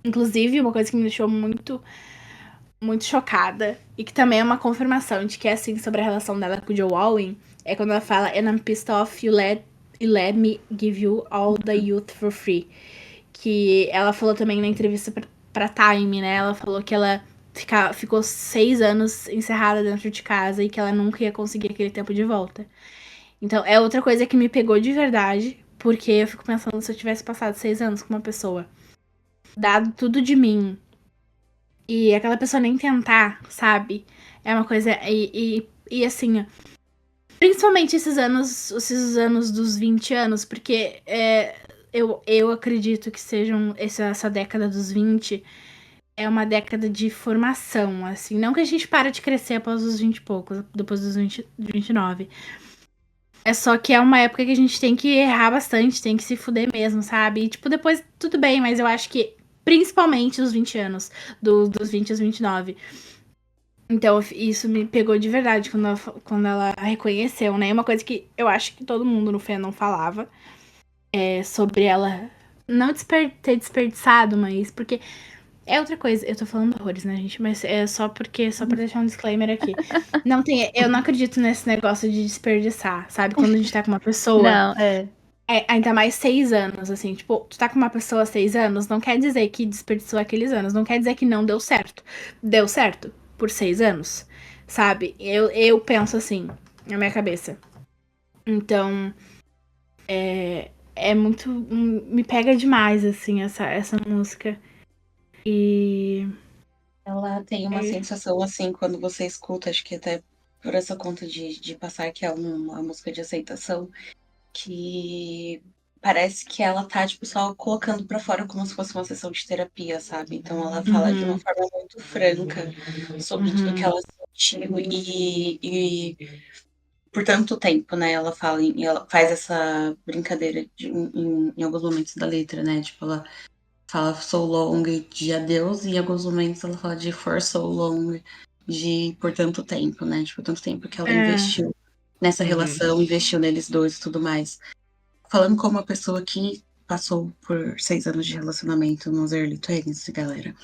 Inclusive, uma coisa que me deixou muito, muito chocada, e que também é uma confirmação de que é, assim, sobre a relação dela com o Joe Alwyn, é quando ela fala, and I'm pissed off, you let me give you all the youth for free. Que ela falou também na entrevista pra Time, né? Ela falou que ela ficou 6 anos encerrada dentro de casa e que ela nunca ia conseguir aquele tempo de volta. Então, é outra coisa que me pegou de verdade, porque eu fico pensando se eu tivesse passado 6 anos com uma pessoa, dado tudo de mim, e aquela pessoa nem tentar, sabe? É uma coisa. E assim, principalmente esses anos dos 20 anos, porque eu acredito que sejam essa década dos 20 é uma década de formação, assim. Não que a gente para de crescer após os 20 e poucos, depois dos 29. É só que é uma época que a gente tem que errar bastante, tem que se fuder mesmo, sabe? E, tipo, depois tudo bem, mas eu acho que principalmente os 20 anos, dos 20 aos 29. Então, isso me pegou de verdade quando ela reconheceu, né? Uma coisa que eu acho que todo mundo no fandom falava sobre ela não ter desperdiçado, mas porque é outra coisa. Eu tô falando horrores, né, gente? Mas é só pra deixar um disclaimer aqui. Eu não acredito nesse negócio de desperdiçar, sabe? Quando a gente tá com uma pessoa. Não, Ainda mais 6 anos, assim, tipo, tu tá com uma pessoa há 6 anos, não quer dizer que desperdiçou aqueles anos, não quer dizer que não deu certo. Deu certo por 6 anos, sabe? Eu penso assim, na minha cabeça. Então, é muito. Me pega demais, assim, essa música. E. Ela tem uma sensação assim, quando você escuta, acho que até por essa conta de passar que é uma música de aceitação, que parece que ela tá, tipo, só colocando pra fora como se fosse uma sessão de terapia, sabe? Então ela fala de uma forma muito franca sobre tudo que ela sentiu e por tanto tempo, né? Ela fala, ela faz essa brincadeira em alguns momentos da letra, né? Tipo, ela fala so long de adeus, e em alguns momentos ela fala de for so long, de por tanto tempo, né? Tipo, tanto tempo que ela investiu nessa relação, investiu neles dois e tudo mais. Falando como uma pessoa que passou por 6 anos de relacionamento nos early 20s, galera.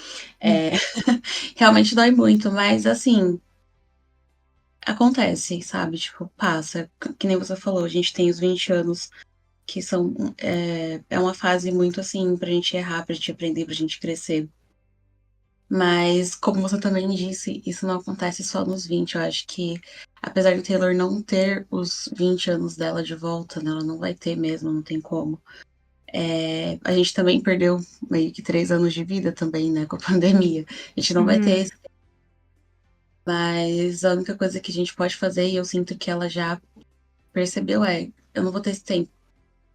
Realmente dói muito, mas assim, acontece, sabe? Tipo, passa. Que nem você falou, a gente tem os 20 anos que são uma fase muito assim pra gente errar, pra gente aprender, pra gente crescer. Mas, como você também disse, isso não acontece só nos 20. Eu acho que, apesar de Taylor não ter os 20 anos dela de volta, né, ela não vai ter mesmo, não tem como. A gente também perdeu meio que 3 anos de vida também, né, com a pandemia. A gente não vai ter esse. Mas a única coisa que a gente pode fazer, e eu sinto que ela já percebeu, eu não vou ter esse tempo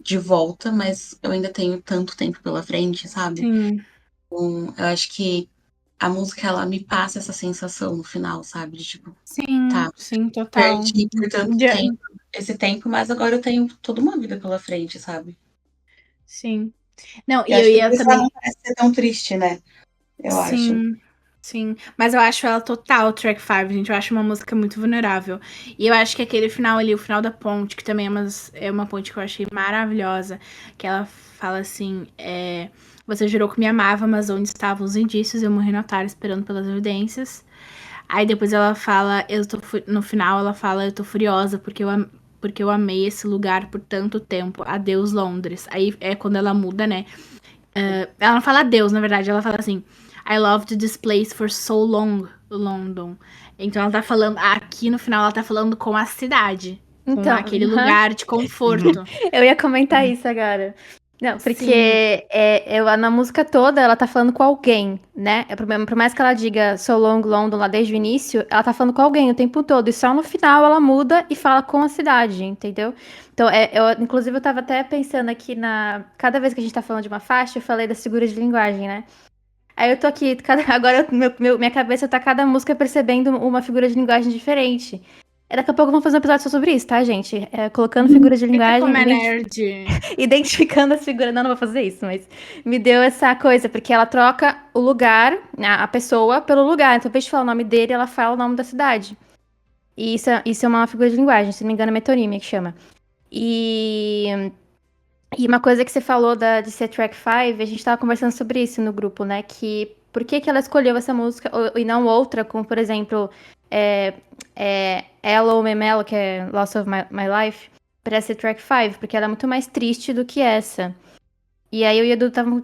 de volta, mas eu ainda tenho tanto tempo pela frente, sabe? Sim, Eu acho que a música, ela me passa essa sensação no final, sabe? De tipo, sim, tá, sim, total. perdi por tanto tempo esse tempo, mas agora eu tenho toda uma vida pela frente, sabe? Sim. Não, Eu e eu acho que ia por isso ela também. não parece ser tão triste, né? Eu acho. Sim, sim. Mas eu acho ela total track 5, gente. Eu acho uma música muito vulnerável. E eu acho que aquele final ali, o final da ponte, que também é uma ponte que eu achei maravilhosa. Que ela fala assim: você jurou que me amava, mas onde estavam os indícios? Eu morri no altar esperando pelas evidências. Aí depois ela fala, no final ela fala, eu tô furiosa porque eu amei esse lugar por tanto tempo. Adeus, Londres. Aí é quando ela muda, né? Ela não fala adeus, na verdade, ela fala assim: I loved this place for so long, London. Então ela tá falando, aqui no final ela tá falando com a cidade, com Então, aquele lugar de conforto. eu ia comentar isso agora. Não, Sim. porque na música toda ela tá falando com alguém, né? Por mais que ela diga So Long London lá desde o início, ela tá falando com alguém o tempo todo. E só no final ela muda e fala com a cidade, entendeu? Então, inclusive, eu tava até pensando aqui cada vez que a gente tá falando de uma faixa, eu falei das figuras de linguagem, né? Aí eu tô aqui, agora minha cabeça tá cada música percebendo uma figura de linguagem diferente. Daqui a pouco vamos fazer um episódio só sobre isso, tá, gente? Colocando figuras de Eita, linguagem, como é nerd. identificando as figuras. Não vou fazer isso, mas me deu essa coisa, porque ela troca o lugar, a pessoa, pelo lugar. Então, ao invés de falar o nome dele, ela fala o nome da cidade. E isso é uma figura de linguagem, se não me engano, é metonímia que chama. E uma coisa que você falou de ser track 5, a gente tava conversando sobre isso no grupo, né? Que por que ela escolheu essa música e não outra, como por exemplo, Hello Memelo, que é Loss of My Life, pra ser track 5, porque ela é muito mais triste do que essa. E aí eu e o Edu estavam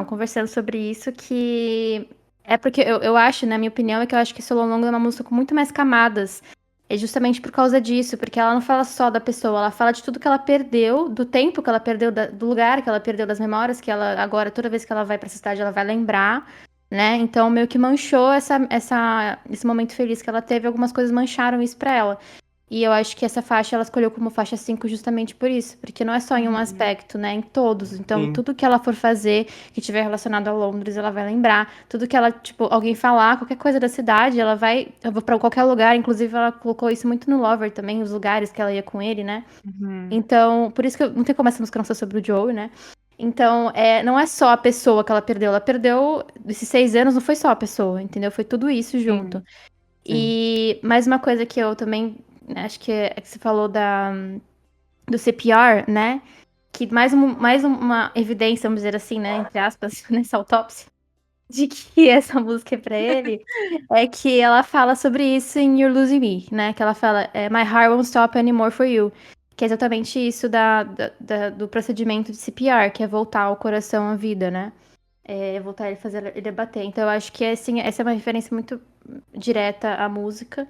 conversando sobre isso, que é porque eu acho, na minha opinião, é que eu acho que Solo Longo é uma música com muito mais camadas. É justamente por causa disso, porque ela não fala só da pessoa, ela fala de tudo que ela perdeu, do tempo que ela perdeu, do lugar que ela perdeu, das memórias que ela, agora, toda vez que ela vai pra essa cidade, ela vai lembrar, né? Então, meio que manchou esse momento feliz que ela teve, algumas coisas mancharam isso pra ela. E eu acho que essa faixa ela escolheu como faixa 5 justamente por isso, porque não é só em um aspecto, né? Em todos. Então, Sim. tudo que ela for fazer que tiver relacionado a Londres, ela vai lembrar. Tudo que ela, tipo, alguém falar, qualquer coisa da cidade, ela vai. Eu vou pra qualquer lugar. Inclusive, ela colocou isso muito no Lover também, os lugares que ela ia com ele, né? Então, por isso que não tem como essa música não ser sobre o Joe, né? Então, não é só a pessoa que ela perdeu. Ela perdeu, esses 6 anos, não foi só a pessoa, entendeu? Foi tudo isso junto. E mais uma coisa que eu também acho que é que você falou do CPR, né? Que mais uma evidência, vamos dizer assim, né? Entre aspas, nessa autópsia, de que essa música é pra ele, é que ela fala sobre isso em You're Losing Me, né? Que ela fala, My heart won't stop anymore for you. Que é exatamente isso do procedimento de CPR, que é voltar o coração à vida, né? Voltar ele fazer ele bater. Então eu acho que assim, essa é uma referência muito direta à música.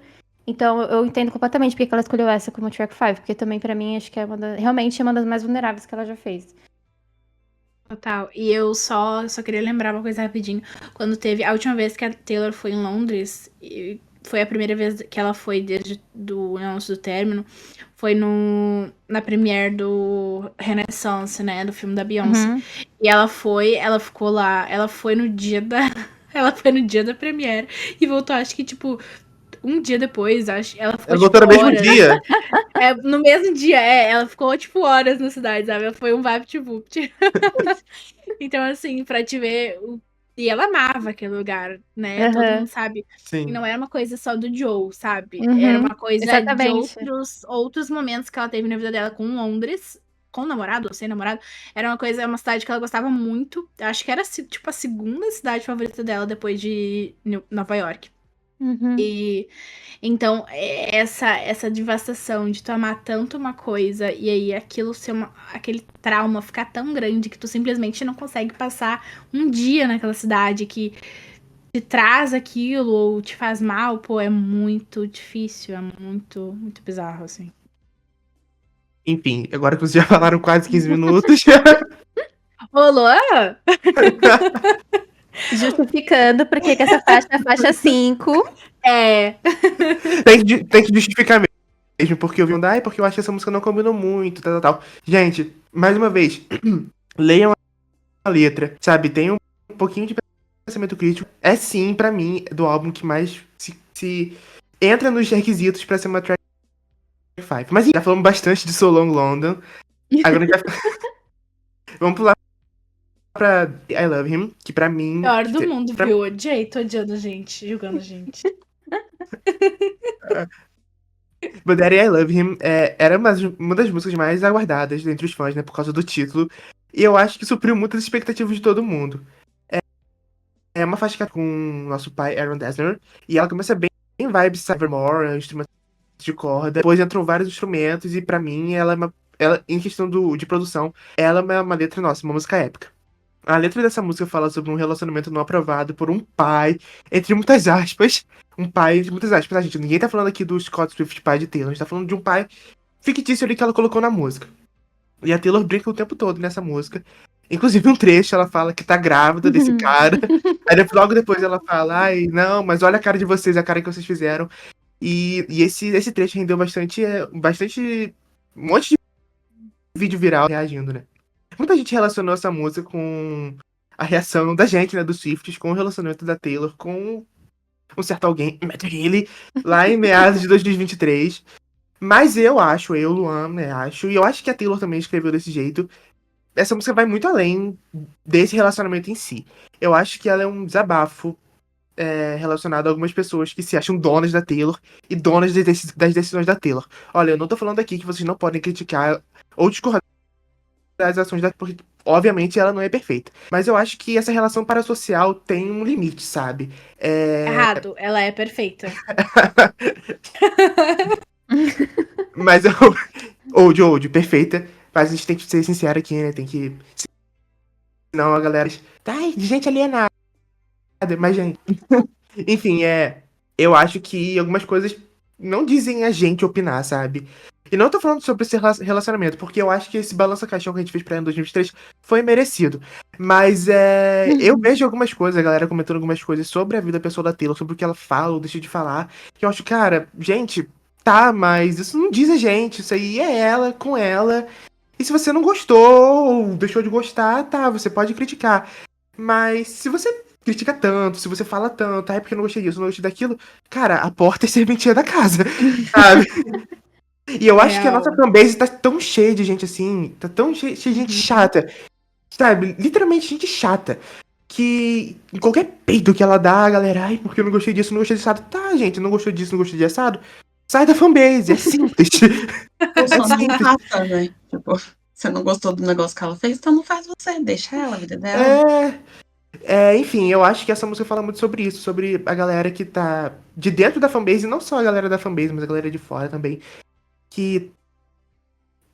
Então eu entendo completamente porque ela escolheu essa como track 5, porque também pra mim acho que realmente é uma das mais vulneráveis que ela já fez. Total. E eu só queria lembrar uma coisa rapidinho. Quando teve a última vez que a Taylor foi em Londres, e foi a primeira vez que ela foi desde do anúncio do término, foi na premiere do Renaissance, né, do filme da Beyoncé. Uhum. E ela ficou lá, ela foi no dia da ela foi no dia da premiere e voltou, acho que tipo um dia depois, acho. Ela ficou Ela tipo voltou no mesmo horas. dia. No mesmo dia, ela ficou, tipo, horas na cidade, sabe? Foi um VaptVupt. Então, assim, pra te ver. E ela amava aquele lugar, né? Todo mundo Uhum. sabe. Sim. E não era uma coisa só do Joe, sabe? Era Uhum. uma coisa de Exatamente. outros momentos que ela teve na vida dela com Londres. Com namorado ou sem namorado. Era uma cidade que ela gostava muito. Acho que era, tipo, a segunda cidade favorita dela depois de Nova York. Uhum. E então, essa devastação de tu amar tanto uma coisa e aí aquilo ser aquele trauma ficar tão grande que tu simplesmente não consegue passar um dia naquela cidade que te traz aquilo ou te faz mal, pô, é muito difícil, é muito, muito bizarro, assim. Enfim, agora que vocês já falaram quase 15 minutos. Ô, Luan? Justificando porque que essa faixa é a faixa 5. Tem que justificar mesmo, porque eu vi porque eu acho que essa música não combinou muito, tal. Gente, mais uma vez, leiam a letra, sabe? Tem um pouquinho de pensamento crítico. É sim, pra mim, do álbum que mais se entra nos requisitos pra ser uma track 5. Mas já falamos bastante de So Long London. Agora a gente vai... Vamos pular pra I Love Him, que pra mim... Pior do mundo, viu? Odiei, tô odiando a gente, julgando a gente. But Daddy, I Love Him era uma das músicas mais aguardadas entre os fãs, né? Por causa do título. E eu acho que supriu muitas expectativas de todo mundo. É uma faixa com o nosso pai, Aaron Dessner. E ela começa bem em vibes Evermore, instrumentos de corda. Depois entram vários instrumentos e pra mim ela, em questão de produção, ela é uma letra nossa, uma música épica. A letra dessa música fala sobre um relacionamento não aprovado por um pai, entre muitas aspas. Um pai, entre muitas aspas, tá, gente? Ninguém tá falando aqui do Scott Swift, pai de Taylor. A gente tá falando de um pai fictício ali que ela colocou na música. E a Taylor brinca o tempo todo nessa música. Inclusive um trecho, ela fala que tá grávida desse cara. Aí logo depois ela fala, ai, não, mas olha a cara de vocês, a cara que vocês fizeram. E esse trecho rendeu bastante, um monte de vídeo viral reagindo, né? Muita gente relacionou essa música com a reação da gente, né, dos Swifties, com o relacionamento da Taylor com um certo alguém, Matt Healy, lá em meados de 2023. Mas eu, Luan, né, e eu acho que a Taylor também escreveu desse jeito. Essa música vai muito além desse relacionamento em si. Eu acho que ela é um desabafo relacionado a algumas pessoas que se acham donas da Taylor e donas das decisões da Taylor. Olha, eu não tô falando aqui que vocês não podem criticar ou discordar das ações da... Porque, obviamente, ela não é perfeita. Mas eu acho que essa relação parasocial tem um limite, sabe? Errado, ela é perfeita. Mas eu... Old, perfeita. Mas a gente tem que ser sincero aqui, né? Tem que... Senão a galera... Ai, gente alienada. Mas, gente... Enfim, eu acho que algumas coisas não dizem a gente opinar, sabe? E não tô falando sobre esse relacionamento, porque eu acho que esse balança-caixão que a gente fez pra ela em 2023 foi merecido. Mas eu vejo algumas coisas, a galera comentando algumas coisas sobre a vida pessoal da Taylor, sobre o que ela fala ou deixa de falar, que eu acho, cara, gente, tá, mas isso não diz a gente, isso aí é ela com ela. E se você não gostou ou deixou de gostar, tá, você pode criticar. Mas se você critica tanto, se você fala tanto, porque eu não gostei disso, não gostei daquilo, cara, a porta é serventia da casa, sabe? E eu acho que a nossa fanbase tá tão cheia de gente assim, tá tão cheia de gente chata, sabe? Literalmente gente chata. Que em qualquer peito que ela dá, a galera, ai, porque eu não gostei disso, não gostei desse assado. Tá, gente, não gostou disso, não gostei de assado. Sai da fanbase, é simples. Funciona com raça, né? Tipo, você não gostou do negócio que ela fez, então não faz você, deixa ela, a vida dela. Enfim, eu acho que essa música fala muito sobre isso, sobre a galera que tá de dentro da fanbase, e não só a galera da fanbase, mas a galera de fora também, que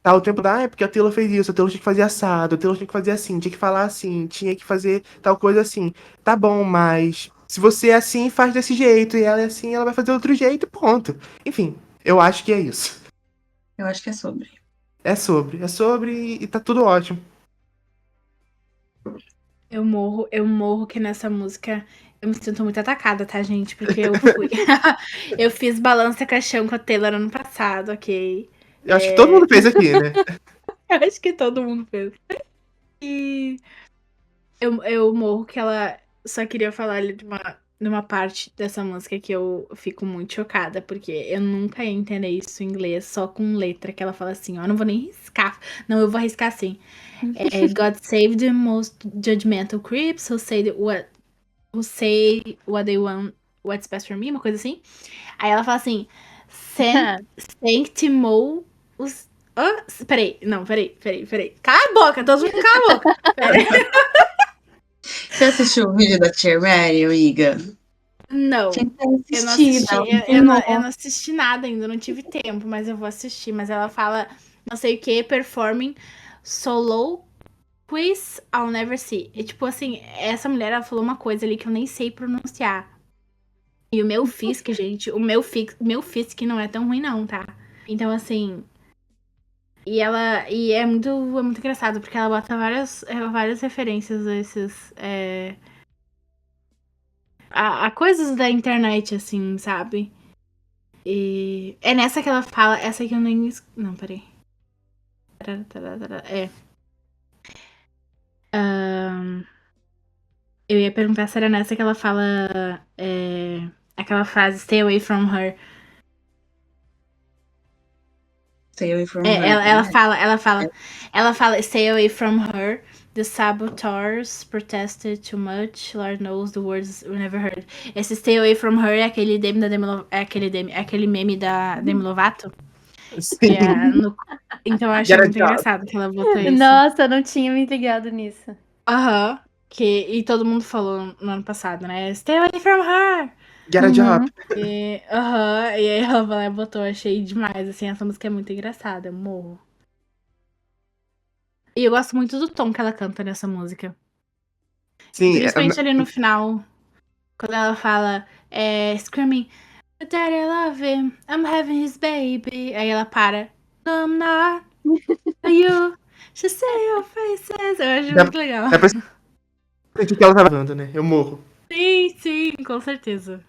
tá o tempo da, porque a Taylor fez isso, a Taylor tinha que fazer assado, a Taylor tinha que fazer assim, tinha que falar assim, tinha que fazer tal coisa assim. Tá bom, mas se você é assim, faz desse jeito, e ela é assim, ela vai fazer outro jeito, ponto. Enfim, eu acho que é isso. Eu acho que é sobre. É sobre e tá tudo ótimo. Eu morro que nessa música eu me sinto muito atacada, tá, gente? Porque eu fui. Eu fiz balança caixão com a Taylor ano passado, ok? Eu acho que todo mundo fez aqui, né? Eu acho que todo mundo fez. E eu morro que ela só queria falar ali de uma parte dessa música que eu fico muito chocada, porque eu nunca ia entender isso em inglês, só com letra, que ela fala assim, ó, eu não vou nem riscar. Não, eu vou arriscar assim. God save the most judgmental creeps who say what they want, what's best for me, uma coisa assim. Aí ela fala assim, sanctimou os... Peraí. Cala a boca, todos mundo cala a boca. Peraí. Você assistiu o vídeo da Tia Mary, Iga? Não, Tinha que ter eu não assistido, assisti, ela eu não ensinou. assisti nada ainda, não tive tempo, mas eu vou assistir. Mas ela fala, não sei o que, performing solo quiz I'll never see. E tipo assim, essa mulher, ela falou uma coisa ali que eu nem sei pronunciar. E o meu Fisk, gente, meu Fisk não é tão ruim não, tá? Então assim, e é muito engraçado, porque ela bota várias referências a esses, a coisas da internet, assim, sabe? E é nessa que ela fala, essa aqui eu nem... Não, peraí. Eu ia perguntar se era nessa que ela fala aquela frase, stay away from her. Stay away from her. Ela fala, stay away from her. The saboteurs protested too much. Lord knows the words we never heard. Esse stay away from her é aquele meme da aquele meme da Demi Lovato. Sim. Então eu achei muito engraçado que ela botou isso. Nossa, eu não tinha me ligado nisso. Aham. E todo mundo falou no ano passado, né? Stay away from her! Get a job. E aí ela botou, achei demais, assim, essa música é muito engraçada, eu morro. E eu gosto muito do tom que ela canta nessa música. Sim, Principalmente ali no final, quando ela fala, screaming, Daddy, I love him, I'm having his baby. Aí ela para, no, I'm not, you, she say your faces. Eu acho muito legal. dá pra sentir que ela tava falando, né? Eu morro. Sim, com certeza.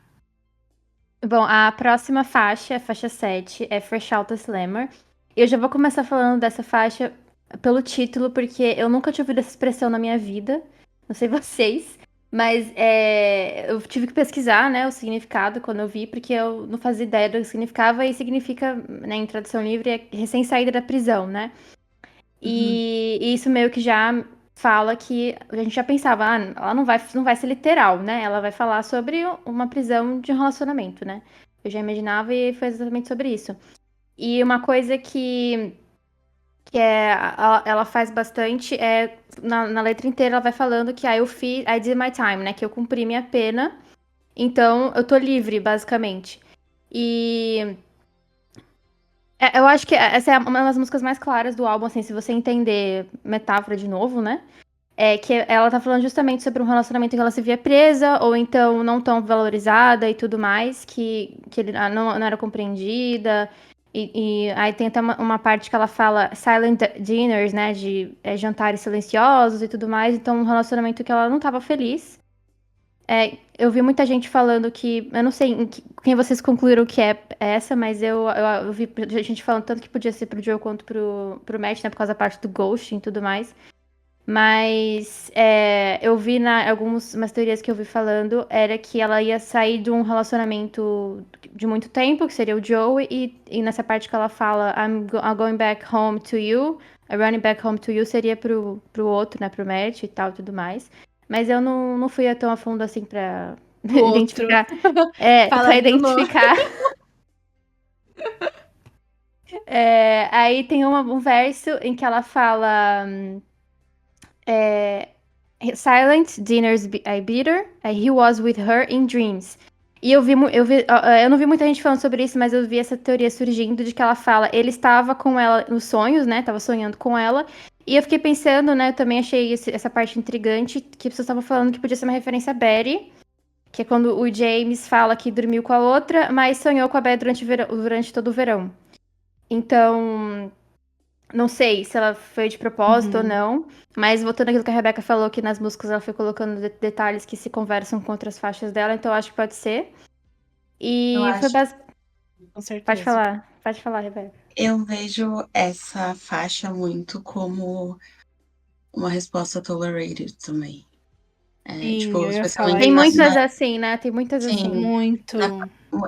Bom, a próxima faixa, a faixa 7, é Fresh Out the Slammer. Eu já vou começar falando dessa faixa pelo título, porque eu nunca tinha ouvido essa expressão na minha vida. Não sei vocês. Mas eu tive que pesquisar, né, o significado quando eu vi, porque eu não fazia ideia do que significava, e significa, né, em tradução livre, é recém-saída da prisão, né? E isso meio que já fala que a gente já pensava, ela não vai ser literal, né? Ela vai falar sobre uma prisão de um relacionamento, né? Eu já imaginava e foi exatamente sobre isso. E uma coisa que ela faz bastante na letra inteira ela vai falando que I did my time, né? Que eu cumpri minha pena, então eu tô livre, basicamente. E eu acho que essa é uma das músicas mais claras do álbum, assim, se você entender metáfora de novo, né? É que ela tá falando justamente sobre um relacionamento em que ela se via presa, ou então não tão valorizada e tudo mais, que ele não era compreendida. E aí tem até uma parte que ela fala silent dinners, né? De jantares silenciosos e tudo mais. Então, um relacionamento que ela não tava feliz. Eu vi muita gente falando que. Eu não sei quem vocês concluíram que é essa, mas eu vi gente falando tanto que podia ser pro Joe quanto pro Matt, né? Por causa da parte do ghosting e tudo mais. Mas eu vi umas teorias que eu vi falando era que ela ia sair de um relacionamento de muito tempo, que seria o Joe, e nessa parte que ela fala I'm going back home to you, I'm running back home to you, seria pro outro, né, pro Matt e tal, tudo mais. Mas eu não fui tão a fundo assim pra identificar. Pra Falando identificar. Aí tem um verso em que ela fala... Silent dinners I beat her, he was with her in dreams. E eu não vi muita gente falando sobre isso, mas eu vi essa teoria surgindo de que ela fala, ele estava com ela nos sonhos, né? Tava sonhando com ela. E eu fiquei pensando, né? Eu também achei essa parte intrigante, que pessoas estavam falando que podia ser uma referência a Betty, que é quando o James fala que dormiu com a outra, mas sonhou com a Betty durante todo o verão. Então, não sei se ela foi de propósito ou não, mas voltando àquilo que a Rebeca falou, que nas músicas ela foi colocando detalhes que se conversam com outras faixas dela, então eu acho que pode ser. E foi basicamente. Com certeza. Pode falar, Rebeca. Eu vejo essa faixa muito como uma resposta tolerated também. Sim, eu ia falar Tem isso. muitas assim, né? Tem muitas Sim. assim. Muito.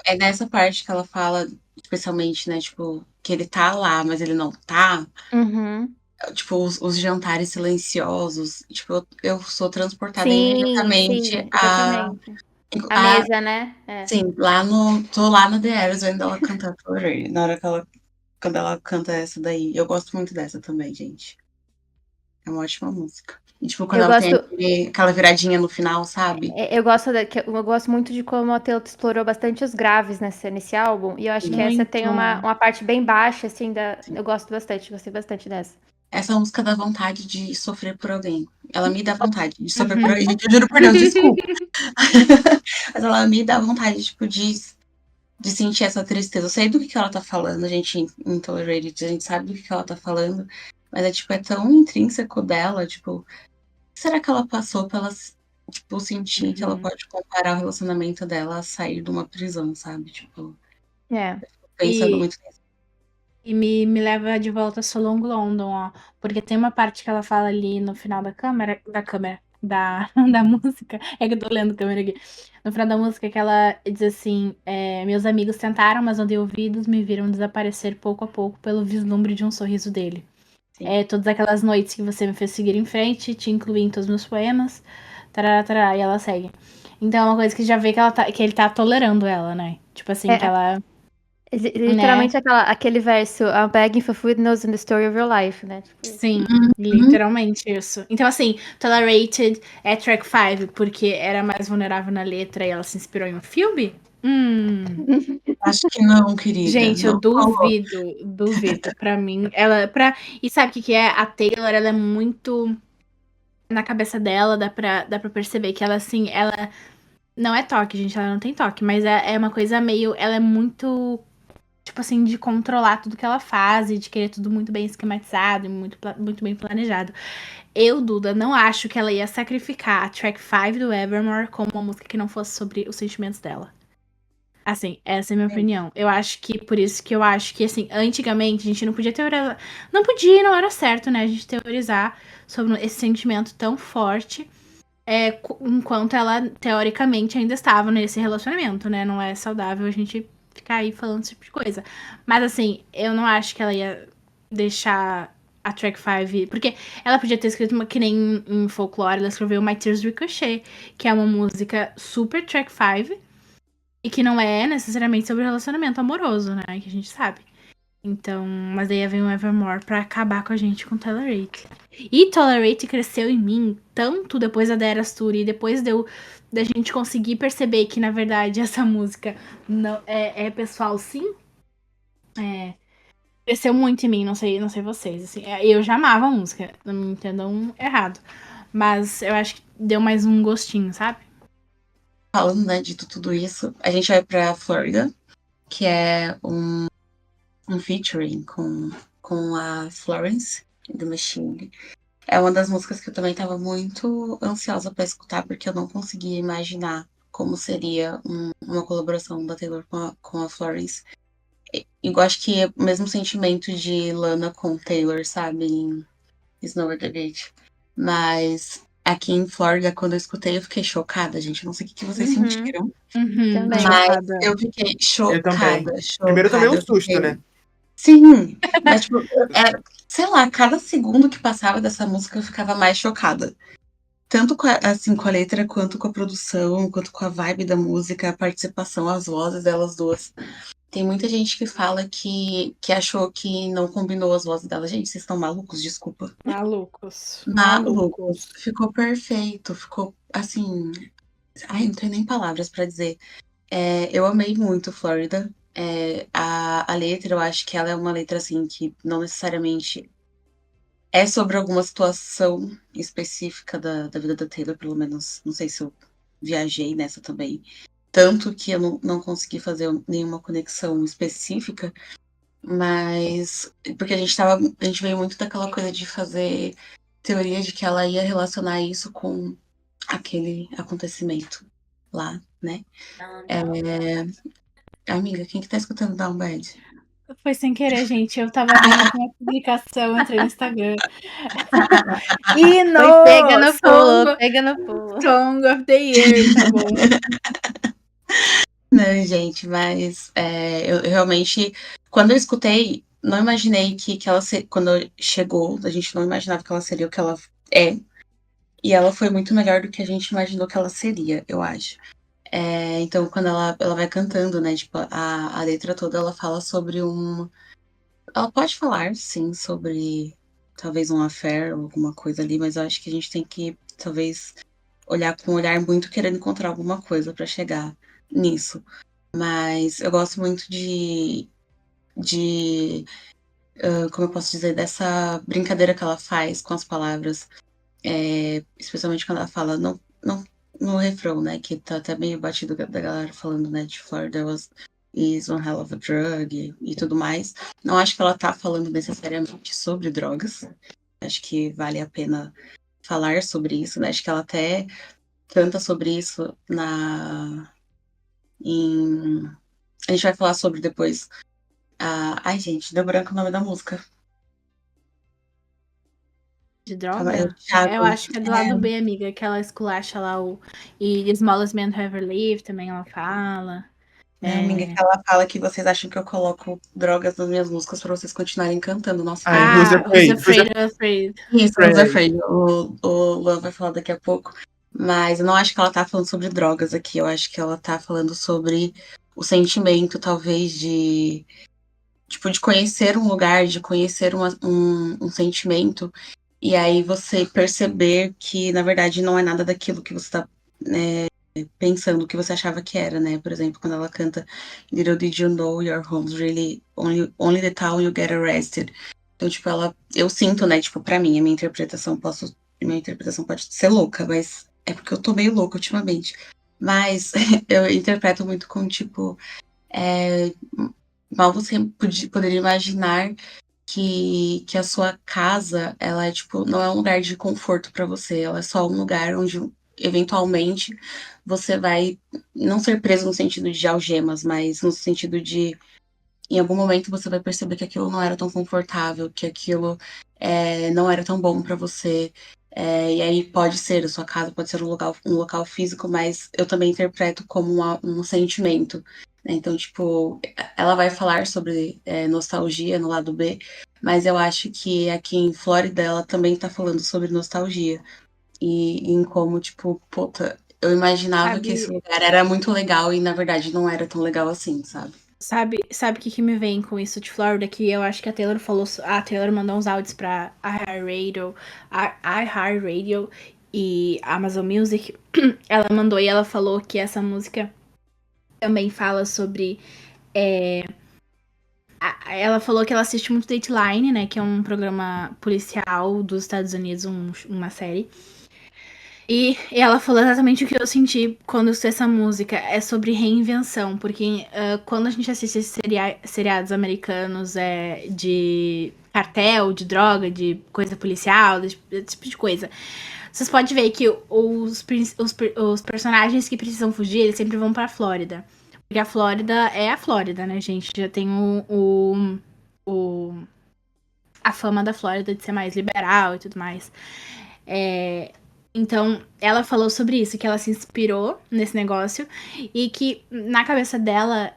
É nessa parte que ela fala, especialmente, né, tipo, que ele tá lá, mas ele não tá. Uhum. Tipo, os jantares silenciosos. Tipo, eu sou transportada Sim, imediatamente exatamente. A mesa, né? Sim, tô lá no The Eras vendo ela cantar Tolerated, na hora quando ela canta essa daí. Eu gosto muito dessa também, gente. É uma ótima música. E, tipo, quando Eu ela tem gosto, aquela viradinha no final, sabe? eu gosto muito de como a Taylor explorou bastante os graves nesse álbum. E eu acho que essa tem Muito. uma parte bem baixa, assim, eu gosto bastante, gostei bastante dessa. Essa música dá vontade de sofrer por alguém. Ela me dá vontade de sofrer por alguém. Gente, eu juro por Deus, desculpa. Mas ela me dá vontade, tipo, de sentir essa tristeza. Eu sei do que ela tá falando, a gente em Tolerated, a gente sabe do que ela tá falando. Mas é tão intrínseco dela, tipo, o que será que ela passou pra ela, tipo, sentir que ela pode comparar o relacionamento dela a sair de uma prisão, sabe? Tipo, pensando E, muito nisso. e me leva de volta a So Long London, ó. Porque tem uma parte que ela fala ali no final da música. É que eu tô lendo a câmera aqui. No final da música que ela diz assim: meus amigos tentaram, mas não dei ouvidos, me viram desaparecer pouco a pouco pelo vislumbre de um sorriso dele. Sim. Todas aquelas noites que você me fez seguir em frente, te incluí em todos os meus poemas, tarará, tarará, e ela segue. Então é uma coisa que já vê que ele tá tolerando ela, né? Tipo assim, que ela... Literalmente aquele verso, I'm begging for footnotes in the story of your life, né? Tipo, Sim, literalmente isso. Então, assim, Tolerated é track 5 porque era mais vulnerável na letra e ela se inspirou em um filme? Acho que não, querida. Gente, eu Não falou. duvido. Pra mim, E sabe o que é? A Taylor, ela é muito... Na cabeça dela, dá pra perceber que ela, assim, ela... Não é toque, gente, ela não tem toque, mas é uma coisa meio... Ela é muito... Tipo assim, de controlar tudo que ela faz e de querer tudo muito bem esquematizado e muito bem planejado. Eu, Duda, não acho que ela ia sacrificar a track 5 do Evermore como uma música que não fosse sobre os sentimentos dela. Assim, essa é a minha opinião. Eu acho que, por isso que eu acho que, assim, antigamente a gente não podia teorizar. Não podia e não era certo, né? A gente teorizar sobre esse sentimento tão forte. enquanto ela, teoricamente, ainda estava nesse relacionamento, né? Não é saudável a gente ficar aí falando esse tipo de coisa. Mas, assim, eu não acho que ela ia deixar a track 5... Porque ela podia ter escrito que nem em Folklore, ela escreveu My Tears Ricochet, que é uma música super track 5 e que não é necessariamente sobre relacionamento amoroso, né? Que a gente sabe. Então, mas daí vem o Evermore pra acabar com a gente com Tolerate. E Tolerate cresceu em mim tanto depois da Eras Tour e depois da gente conseguir perceber que, na verdade, essa música não é pessoal, sim. Cresceu muito em mim, não sei vocês. Assim, eu já amava a música, não me entendam errado. Mas eu acho que deu mais um gostinho, sabe? Falando, né, de tudo isso, a gente vai pra Florida, que é um featuring com a Florence The Machine. É uma das músicas que eu também tava muito ansiosa pra escutar, porque eu não conseguia imaginar como seria uma colaboração da Taylor com a Florence. Eu acho que é o mesmo sentimento de Lana com Taylor, sabe? Em Snow at the Beach. Mas aqui em Flórida, quando eu escutei, eu fiquei chocada, gente. Eu não sei o que vocês sentiram. Também. Mas Chocada. eu fiquei Eu também. chocada, Primeiro eu tomei chocada. um Eu susto, fiquei... né? Sim, mas tipo, sei lá, cada segundo que passava dessa música eu ficava mais chocada. Tanto com a letra, quanto com a produção, quanto com a vibe da música, a participação, as vozes delas duas. Tem muita gente que fala que achou que não combinou as vozes dela. Gente, vocês estão malucos? Desculpa. Malucos. Malucos. Ficou perfeito. Ficou assim. Ai, não tenho nem palavras pra dizer. Eu amei muito Florida. A letra, eu acho que ela é uma letra assim que não necessariamente é sobre alguma situação específica da vida da Taylor, pelo menos. Não sei se eu viajei nessa também. Tanto que eu não consegui fazer nenhuma conexão específica, mas porque a gente veio muito daquela coisa de fazer teoria de que ela ia relacionar isso com aquele acontecimento lá, né? Amiga, quem que tá escutando Down Bad? Foi sem querer, gente. Eu tava vendo aqui uma publicação, entrei no Instagram. E Foi pega no pulo, Song, pega no pulo. Song of the Year, tá bom? Não, gente, mas eu realmente, quando eu escutei, não imaginei que ela quando chegou, a gente não imaginava que ela seria o que ela é. E ela foi muito melhor do que a gente imaginou que ela seria, eu acho. Então, quando ela vai cantando, né? Tipo, a letra toda ela fala sobre um. Ela pode falar, sim, sobre talvez um affair ou alguma coisa ali, mas eu acho que a gente tem que, talvez, olhar com um olhar muito querendo encontrar alguma coisa pra chegar nisso. Mas eu gosto muito como eu posso dizer, dessa brincadeira que ela faz com as palavras. Especialmente quando ela fala no refrão, né? Que tá até meio batido da galera falando, né? De Florida is one hell of a drug e tudo mais. Não acho que ela tá falando necessariamente sobre drogas. Acho que vale a pena falar sobre isso, né? Acho que ela até canta sobre isso a gente vai falar sobre depois. Ai, gente, deu branco o nome da música. De Eu, droga? Eu Thiago, acho que é do lado B, amiga, que ela esculacha lá E The Smallest Man Who Ever Lived também ela fala. Não, amiga, que ela fala que vocês acham que eu coloco drogas nas minhas músicas pra vocês continuarem cantando. Nossa, Ai, Who's Who's Afraid? Afraid, Afraid. isso, Who's Afraid? Afraid. O Luan vai falar daqui a pouco. Mas eu não acho que ela tá falando sobre drogas aqui. Eu acho que ela tá falando sobre o sentimento, talvez, tipo, de conhecer um lugar, de conhecer um sentimento. E aí você perceber que, na verdade, não é nada daquilo que você tá, né, pensando, que você achava que era, né? Por exemplo, quando ela canta Little Did You Know Your Home's Really Only the Town You Get Arrested. Então, tipo, eu sinto, né? Tipo, pra mim, minha interpretação pode ser louca, mas é porque eu tô meio louca ultimamente. Mas eu interpreto muito com, tipo, mal você poderia imaginar que a sua casa, ela é, tipo, não é um lugar de conforto pra você, ela é só um lugar onde, eventualmente, você vai não ser preso no sentido de algemas, mas no sentido de, em algum momento, você vai perceber que aquilo não era tão confortável, que aquilo não era tão bom pra você. E aí pode ser a sua casa, pode ser um local físico, mas eu também interpreto como um sentimento, né? Então, tipo, ela vai falar sobre nostalgia no lado B, mas eu acho que aqui em Flórida ela também tá falando sobre nostalgia. E em como, tipo, puta, eu imaginava que esse Sabe, lugar era muito legal e na verdade não era tão legal assim, sabe? sabe o que me vem com isso de Florida? Que eu acho que a Taylor falou. A Taylor mandou uns áudios pra iHeartRadio e Amazon Music. Ela mandou e ela falou que essa música também fala sobre. Ela falou que ela assiste muito Dateline, né? Que é um programa policial dos Estados Unidos, uma série. E ela falou exatamente o que eu senti quando eu escutei essa música. É sobre reinvenção, porque quando a gente assiste esses seriados americanos de cartel, de droga, de coisa policial, desse tipo de coisa, vocês podem ver que os personagens que precisam fugir, eles sempre vão pra Flórida. Porque a Flórida é a Flórida, né, gente? Já tem a fama da Flórida de ser mais liberal e tudo mais. Então, ela falou sobre isso, que ela se inspirou nesse negócio e que na cabeça dela,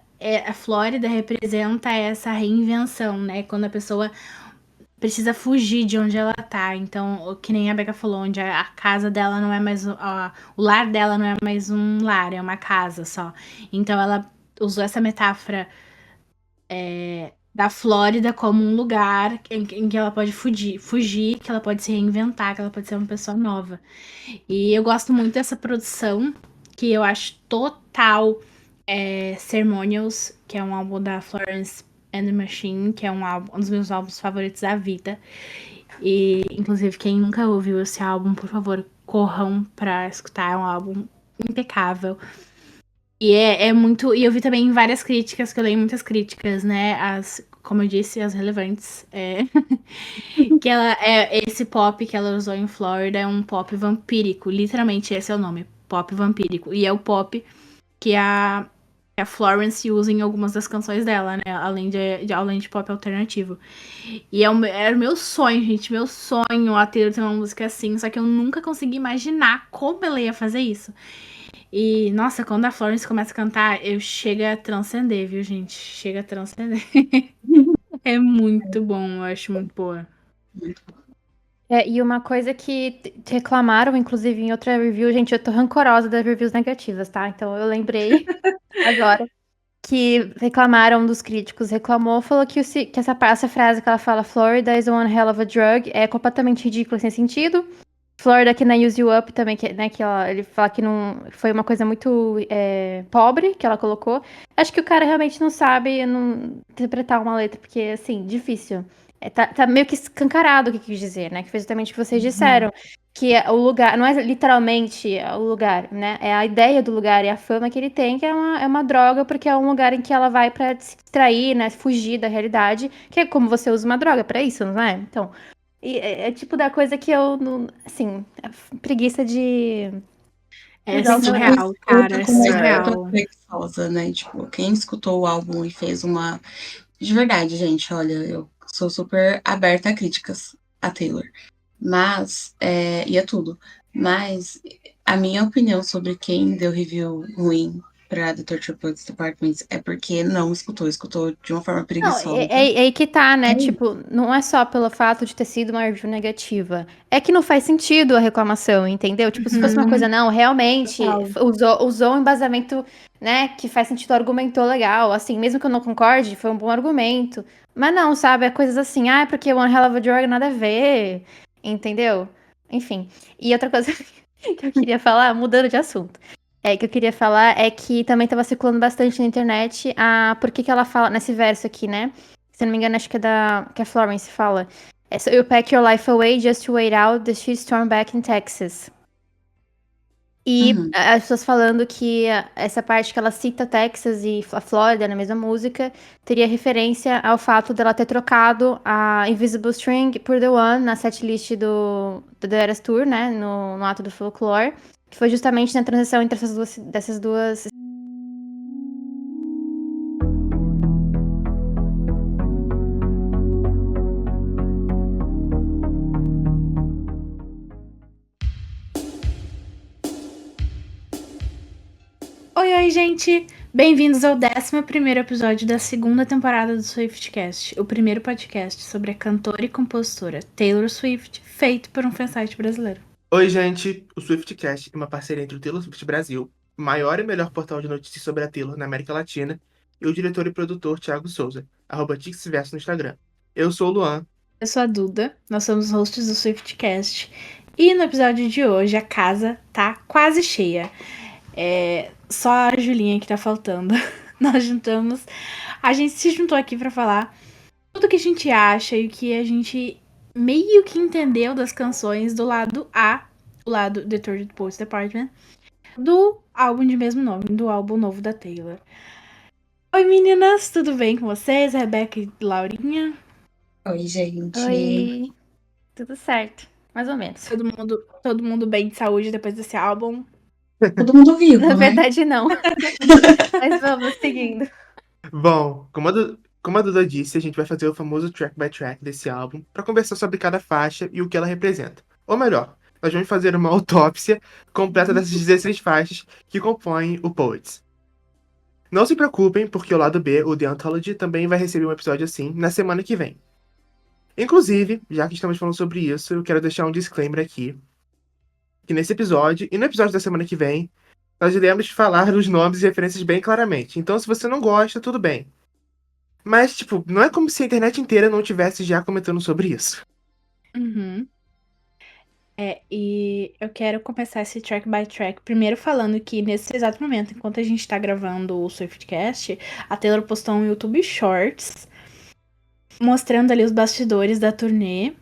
a Flórida representa essa reinvenção, né? Quando a pessoa precisa fugir de onde ela tá. Então, que nem a Becca falou, onde a casa dela não é mais. O lar dela não é mais um lar, é uma casa só. Então, ela usou essa metáfora da Flórida como um lugar em que ela pode fugir, que ela pode se reinventar, que ela pode ser uma pessoa nova. E eu gosto muito dessa produção, que eu acho total Ceremonials, que é um álbum da Florence and the Machine, que é um dos meus álbuns favoritos da vida. E, inclusive, quem nunca ouviu esse álbum, por favor, corram pra escutar. É um álbum impecável. E é muito. E eu vi também várias críticas, que eu leio muitas críticas, né? Como eu disse, as relevantes. Que esse pop que ela usou em Flórida é um pop vampírico. Literalmente, esse é o nome. Pop vampírico. E é o pop que a Florence usa em algumas das canções dela, né? Além de pop alternativo. E era o meu sonho, gente. Meu sonho a ter uma música assim. Só que eu nunca consegui imaginar como ela ia fazer isso. E, nossa, quando a Florence começa a cantar, eu chego a transcender, viu, gente? Chega a transcender. É muito bom, eu acho muito boa. E uma coisa que reclamaram, inclusive, em outra review, gente, eu tô rancorosa das reviews negativas, tá? Então eu lembrei agora que reclamaram dos críticos. Falou que essa frase que ela fala, Florida is one hell of a drug, é completamente ridícula, sem sentido. Florida que na Use You Up também, né, ele fala que não foi uma coisa muito pobre que ela colocou. Acho que o cara realmente não sabe interpretar uma letra, porque, assim, difícil. Tá meio que escancarado o que quis dizer, né? Que foi exatamente o que vocês disseram. Que o lugar, não é literalmente o lugar, né? É a ideia do lugar e a fama que ele tem, que é uma droga, porque é um lugar em que ela vai pra se distrair, né? Fugir da realidade, que é como você usa uma droga pra isso, não é? Então, tipo da coisa que eu, assim, preguiça de É usar o meu surreal, cara, é Com uma surreal. escuta preguiçosa, né? Tipo, quem escutou o álbum e fez uma. De verdade, gente, olha, eu sou super aberta a críticas a Taylor. Mas, e é tudo. Mas a minha opinião sobre quem deu review ruim pra The Torture Poets Department é porque não escutou de uma forma Não, preguiçosa. é aí que tá, né? Tipo, não é só pelo fato de ter sido uma review negativa. É que não faz sentido a reclamação, entendeu? Tipo, se fosse uma coisa, não, realmente usou um embasamento, né, que faz sentido, argumentou legal. Assim, mesmo que eu não concorde, foi um bom argumento. Mas não, sabe? É coisas assim, é porque One Hell of a Drug nada a ver, entendeu? Enfim. E outra coisa que eu queria falar, mudando de assunto. Que eu queria falar é que também tava circulando bastante na internet por que ela fala nesse verso aqui, né? Se não me engano, acho que que a Florence fala. So you pack your life away just to wait out the shitstorm back in Texas. E as pessoas falando que essa parte que ela cita Texas e a Flórida na mesma música teria referência ao fato dela ter trocado a Invisible String por The One na setlist do The Eras Tour, né? No ato do Folklore. Que foi justamente na transição entre dessas duas. Oi, gente! Bem-vindos ao 11º episódio da segunda temporada do SwiftCast, o primeiro podcast sobre a cantora e compositora Taylor Swift, feito por um fansite brasileiro. Oi, gente! O SwiftCast é uma parceria entre o Taylor Swift Brasil, o maior e melhor portal de notícias sobre a Taylor na América Latina, e o diretor e produtor Thiago Souza, @TixVerso no Instagram. Eu sou o Luan. Eu sou a Duda, nós somos hosts do SwiftCast, e no episódio de hoje a casa tá quase cheia. Só a Julinha que tá faltando. A gente se juntou aqui pra falar tudo que a gente acha e o que a gente meio que entendeu das canções do lado A, o lado The Third Post Department, do álbum de mesmo nome, do álbum novo da Taylor. Oi, meninas, tudo bem com vocês? Rebeca e Laurinha? Oi, gente. Oi, tudo certo, mais ou menos. Todo mundo bem de saúde depois desse álbum? Todo mundo vivo, Na né? verdade, não. Mas vamos seguindo. Bom, como a Duda disse, a gente vai fazer o famoso track by track desse álbum para conversar sobre cada faixa e o que ela representa. Ou melhor, nós vamos fazer uma autópsia completa dessas 16 faixas que compõem o Poets. Não se preocupem, porque o lado B, o The Anthology, também vai receber um episódio assim na semana que vem. Inclusive, já que estamos falando sobre isso, eu quero deixar um disclaimer aqui, que nesse episódio e no episódio da semana que vem, nós iremos falar dos nomes e referências bem claramente. Então, se você não gosta, tudo bem. Mas, tipo, não é como se a internet inteira não tivesse já comentando sobre isso. Uhum. E eu quero começar esse track by track primeiro falando que nesse exato momento, enquanto a gente tá gravando o SwiftCast, a Taylor postou um YouTube Shorts mostrando ali os bastidores da turnê,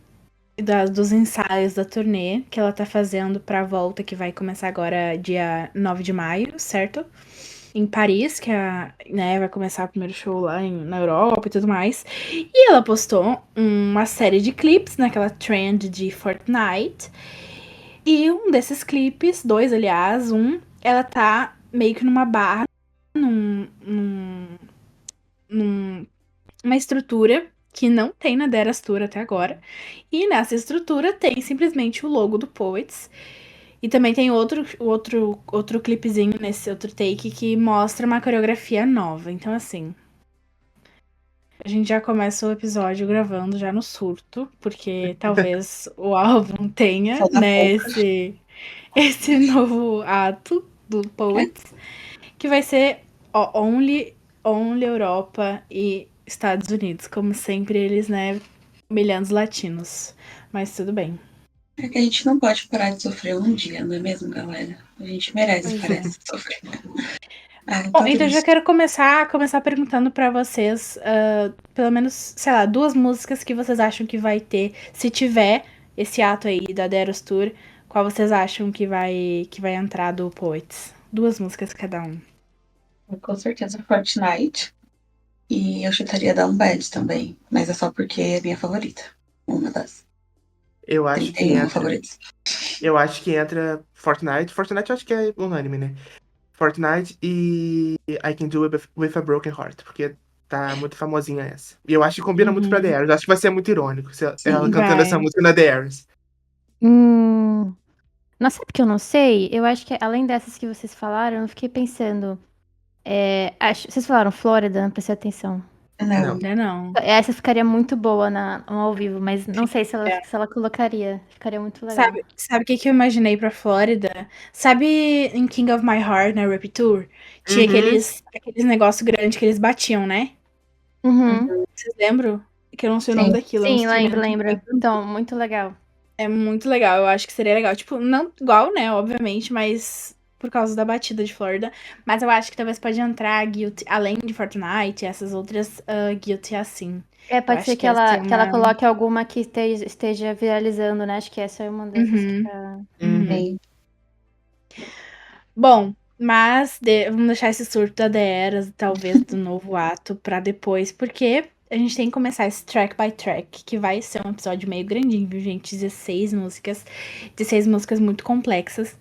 dos ensaios da turnê que ela tá fazendo pra volta, que vai começar agora dia 9 de maio, certo? Em Paris, que vai começar o primeiro show lá na Europa e tudo mais. E ela postou uma série de clipes naquela trend de Fortnite. E um desses clipes, dois, aliás, ela tá meio que numa barra, numa estrutura que não tem na The Eras Tour até agora. E nessa estrutura tem simplesmente o logo do Poets. E também tem outro clipezinho nesse outro take que mostra uma coreografia nova. Então, assim, a gente já começa o episódio gravando já no surto, porque talvez o álbum tenha, Falta né, pouco. esse novo ato do Poets, que vai ser Only Europa e Estados Unidos, como sempre eles, né, humilhando os latinos. Mas tudo bem. É que a gente não pode parar de sofrer um dia, não é mesmo, galera? A gente merece Pois parar é. de sofrer. Ah, Bom, tô então eu já triste. quero começar perguntando pra vocês, pelo menos, sei lá, 2 músicas que vocês acham que vai ter, se tiver esse ato aí da The Eras Tour, qual vocês acham que vai entrar do Poets? 2 músicas cada um. Com certeza Fortnite. E eu chutaria Down Bad também. Mas é só porque é minha favorita. Uma das Eu acho que 31 entra. favoritas. Eu acho que entra Fortnite. Fortnite eu acho que é unânime, né? Fortnite e I Can Do It With a Broken Heart, porque tá muito famosinha essa. E eu acho que combina muito pra The Uhum. Eras. Acho que vai ser muito irônico se ela Sim. cantando essa Vai. música na The Eras. Nossa, sabe que eu não sei? Eu acho que além dessas que vocês falaram, eu fiquei pensando. Vocês falaram Flórida, não prestei atenção. Não. Ainda não. Essa ficaria muito boa no ao vivo, mas não sei se ela, É. se ela colocaria. Ficaria muito legal. Sabe o que eu imaginei pra Flórida? Sabe em King of My Heart, na Rap Tour? Tinha Uhum. aqueles negócios grandes que eles batiam, né? Uhum. Vocês lembram? Que eu não sei o nome Sim. daquilo, é um Sim, instrumento. lembro. Então, muito legal. É muito legal, eu acho que seria legal. Tipo, não igual, né, obviamente, mas por causa da batida de Florida. Mas eu acho que talvez pode entrar Guilty, além de Fortnite, essas outras Guilty assim. Eu Pode ser acho que que ia ser ela uma. coloque alguma que esteja viralizando, né? Acho que essa é uma dessas Uhum, pra... uhum. Sim. Bom, mas vamos deixar esse surto da The Eras, talvez do novo ato, pra depois, porque a gente tem que começar esse track by track, que vai ser um episódio meio grandinho, viu, gente? 16 músicas muito complexas.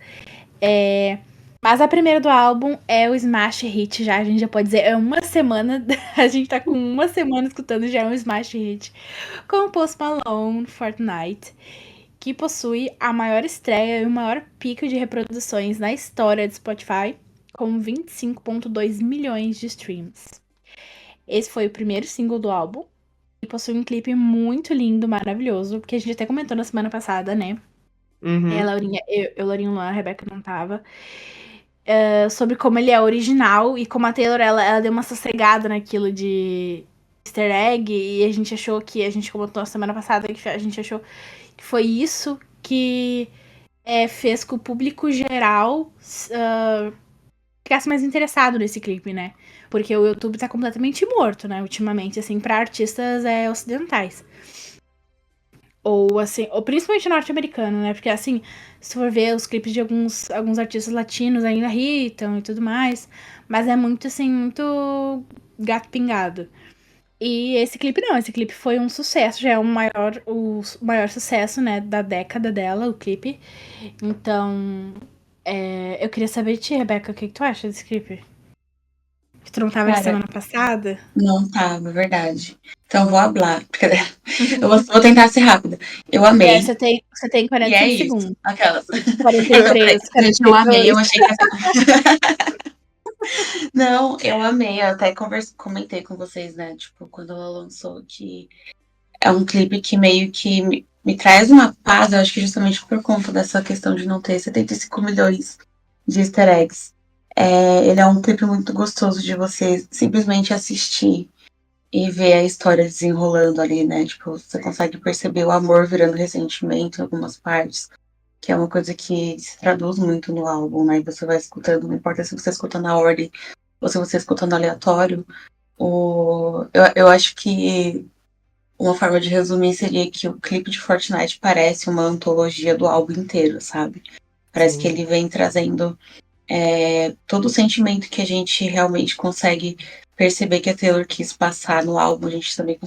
Mas a primeira do álbum é o Smash Hit, já a gente já pode dizer, é uma semana, a gente tá com uma semana escutando já um Smash Hit, com o Post Malone, Fortnite, que possui a maior estreia e o maior pico de reproduções na história do Spotify. com 25,2 milhões de streams. Esse foi o primeiro single do álbum e possui um clipe muito lindo, maravilhoso, que a gente até comentou na semana passada, né? Uhum. Laurinha, Laurinha Luan, a Rebeca não tava. Sobre como ele é original e como a Taylor, ela deu uma sossegada naquilo de easter egg e a gente achou que, a gente comentou na semana passada, que a gente achou que foi isso que fez com o público geral ficasse mais interessado nesse clipe, né? Porque o YouTube tá completamente morto, né? Ultimamente, assim, pra artistas ocidentais. Ou, assim, ou principalmente norte-americano, né? Porque, assim, se for ver os clipes de alguns artistas latinos ainda irritam e tudo mais. Mas é muito, assim, muito gato pingado. E esse clipe não, esse clipe foi um sucesso, já é o maior sucesso, né, da década dela, o clipe. Então, eu queria saber de ti, Rebeca, o que tu acha desse clipe? Que tu não tava aqui Cara, semana passada? não tava, verdade. Então vou hablar. Eu vou tentar ser rápida. Eu amei. Você tem E é 45 isso. segundos. Aquelas. Então, peraí. 43, Gente, eu amei. 42. Eu achei que essa. Não, eu amei. Eu até comentei com vocês, né? Tipo, quando ela lançou, que é um clipe que meio que me traz uma paz. Eu acho que justamente por conta dessa questão de não ter 75 milhões de easter eggs. Ele é um clipe muito gostoso de você simplesmente assistir e ver a história desenrolando ali, né? Tipo, você consegue perceber o amor virando ressentimento em algumas partes, que é uma coisa que se traduz muito no álbum, né? E você vai escutando, não importa se você escuta na ordem ou se você escuta no aleatório. Eu acho que uma forma de resumir seria que o clipe de Fortnite parece uma antologia do álbum inteiro, sabe? Parece Sim. que ele vem trazendo todo o sentimento que a gente realmente consegue perceber que a Taylor quis passar no álbum, a gente também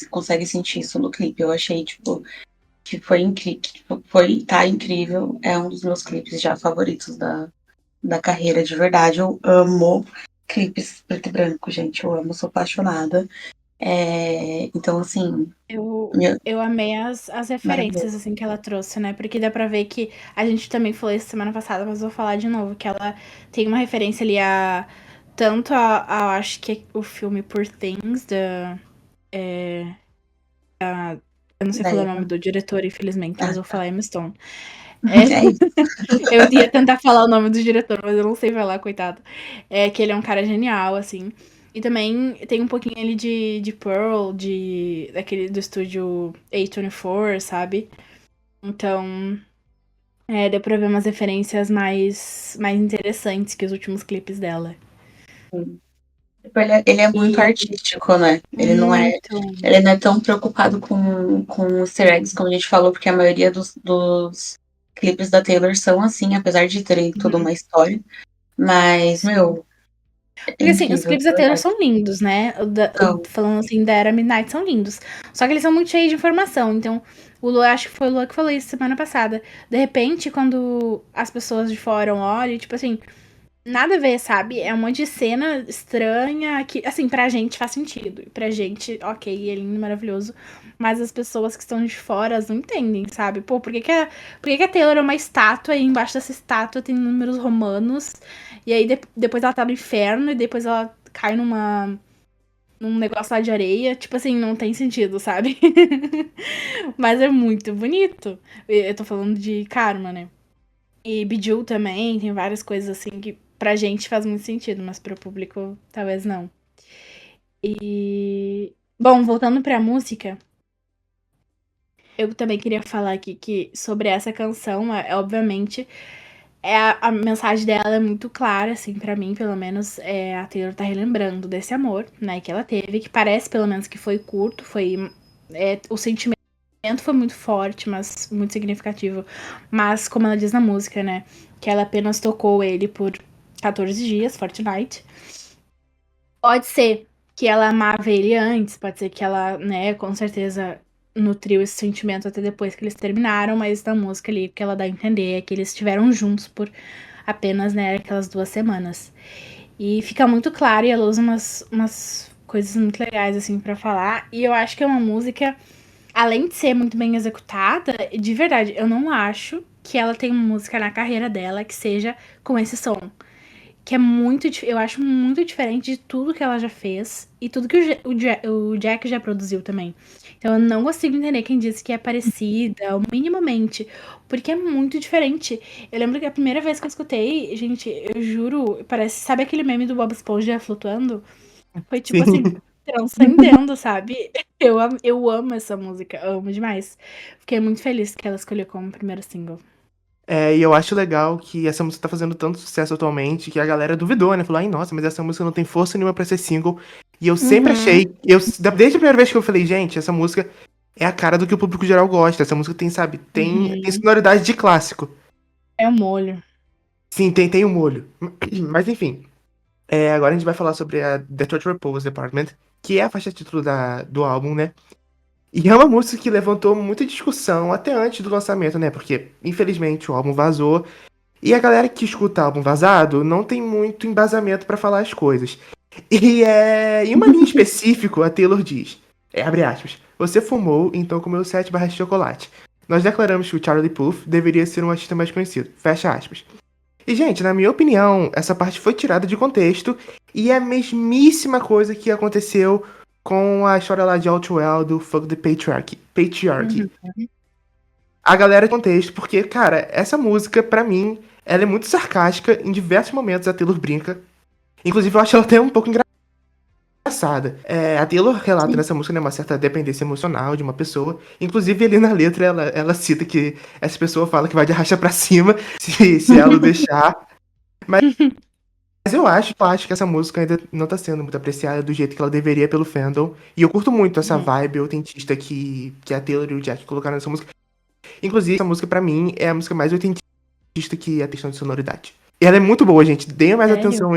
consegue sentir isso no clipe. Eu achei, tipo, que foi incrível. Tá incrível. É um dos meus clipes já favoritos da carreira, de verdade. Eu amo clipes preto e branco, gente. Eu amo, sou apaixonada. Então, assim, meu, Eu amei as referências, maravilhoso. assim, que ela trouxe, né? Porque dá pra ver que a gente também falou isso semana passada, mas vou falar de novo, que ela tem uma referência ali tanto acho que é o filme Poor Things, eu não sei falar o Daí, nome do diretor, infelizmente, mas ah, eu vou falar Emma Stone. é isso. Eu ia tentar falar o nome do diretor, mas eu não sei falar, coitado. Que ele é um cara genial, assim. E também tem um pouquinho ali de Pearl, daquele do estúdio A24, sabe? Então, deu pra ver umas referências mais interessantes que os últimos clipes dela. Tipo, ele é muito E artístico, né? muito. Ele não é tão preocupado com easter eggs, como a gente falou, porque a maioria dos clipes da Taylor são assim, apesar de terem toda Uhum, uma história. Mas, sim. meu, é Porque assim, os incrível, clipes de da Taylor verdade. são lindos, né? Então, Falando assim, da Era Midnight são lindos. Só que eles são muito cheios de informação. Então, acho que foi o Lua que falou isso semana passada. De repente, quando as pessoas de fora olham, tipo assim, nada a ver, sabe? É um monte de cena estranha que, assim, pra gente faz sentido. E pra gente, ok, é lindo, maravilhoso. Mas as pessoas que estão de fora, elas não entendem, sabe? Pô, por que a Taylor é uma estátua e embaixo dessa estátua tem números romanos? E aí depois ela tá no inferno e depois ela cai num negócio lá de areia. Tipo assim, não tem sentido, sabe? Mas é muito bonito. Eu tô falando de Karma, né? E Bejeweled também, tem várias coisas assim que pra gente faz muito sentido, mas pro público talvez não. E. Bom, voltando pra música, eu também queria falar aqui que sobre essa canção, obviamente, a mensagem dela é muito clara, assim, pra mim, pelo menos, a Taylor tá relembrando desse amor, né, que ela teve, que parece, pelo menos, que foi curto, o sentimento foi muito forte, mas muito significativo, mas, como ela diz na música, né, que ela apenas tocou ele por 14 dias, Fortnite. Pode ser que ela amava ele antes, pode ser que ela, né, com certeza nutriu esse sentimento até depois que eles terminaram, mas na música ali o que ela dá a entender é que eles estiveram juntos por apenas, né, aquelas 2 semanas. E fica muito claro e ela usa umas coisas muito legais, assim, pra falar. E eu acho que é uma música, além de ser muito bem executada, de verdade, eu não acho que ela tem uma música na carreira dela que seja com esse som. que é muito, eu acho muito diferente de tudo que ela já fez e tudo que o Jack já produziu também. Então eu não consigo entender quem disse que é parecida, ou minimamente, porque é muito diferente. Eu lembro que a primeira vez que eu escutei, gente, eu juro, parece, sabe aquele meme do Bob Esponja flutuando? Foi tipo assim, Sim. transcendendo, sabe? Eu amo essa música, amo demais. Fiquei muito feliz que ela escolheu como primeiro single. E eu acho legal que essa música tá fazendo tanto sucesso atualmente que a galera duvidou, né? Falou, ai, nossa, mas essa música não tem força nenhuma pra ser single. E eu sempre achei, desde a primeira vez que eu falei, gente, essa música é a cara do que o público geral gosta. Essa música tem, sabe, tem sonoridade de clássico. É o molho. Sim, tem o molho. Mas enfim, agora a gente vai falar sobre a The Torture Pose Department, que é a faixa título do álbum, né? E é uma música que levantou muita discussão até antes do lançamento, né? Porque, infelizmente, o álbum vazou. E a galera que escuta álbum vazado não tem muito embasamento pra falar as coisas. Em uma linha específica, a Taylor diz, abre aspas, você fumou, então comeu 7 barras de chocolate. Nós declaramos que o Charlie Puth deveria ser um artista mais conhecido. Fecha aspas. E, gente, na minha opinião, essa parte foi tirada de contexto e é a mesmíssima coisa que aconteceu com a história lá de Outwell do Fuck the Patriarchy. A galera de contexto, porque, cara, essa música, pra mim, ela é muito sarcástica. Em diversos momentos a Taylor brinca. Inclusive, eu acho ela até um pouco engraçada. A Taylor relata nessa música, né, uma certa dependência emocional de uma pessoa. Inclusive, ali na letra, ela cita que essa pessoa fala que vai de arrasta pra cima se ela o deixar. Mas eu acho que essa música ainda não tá sendo muito apreciada do jeito que ela deveria pelo fandom. E eu curto muito essa vibe autentista que a Taylor e o Jack colocaram nessa música. Inclusive, essa música, pra mim, é a música mais autentista que a questão de sonoridade. E ela é muito boa, gente. Deem mais Sério? atenção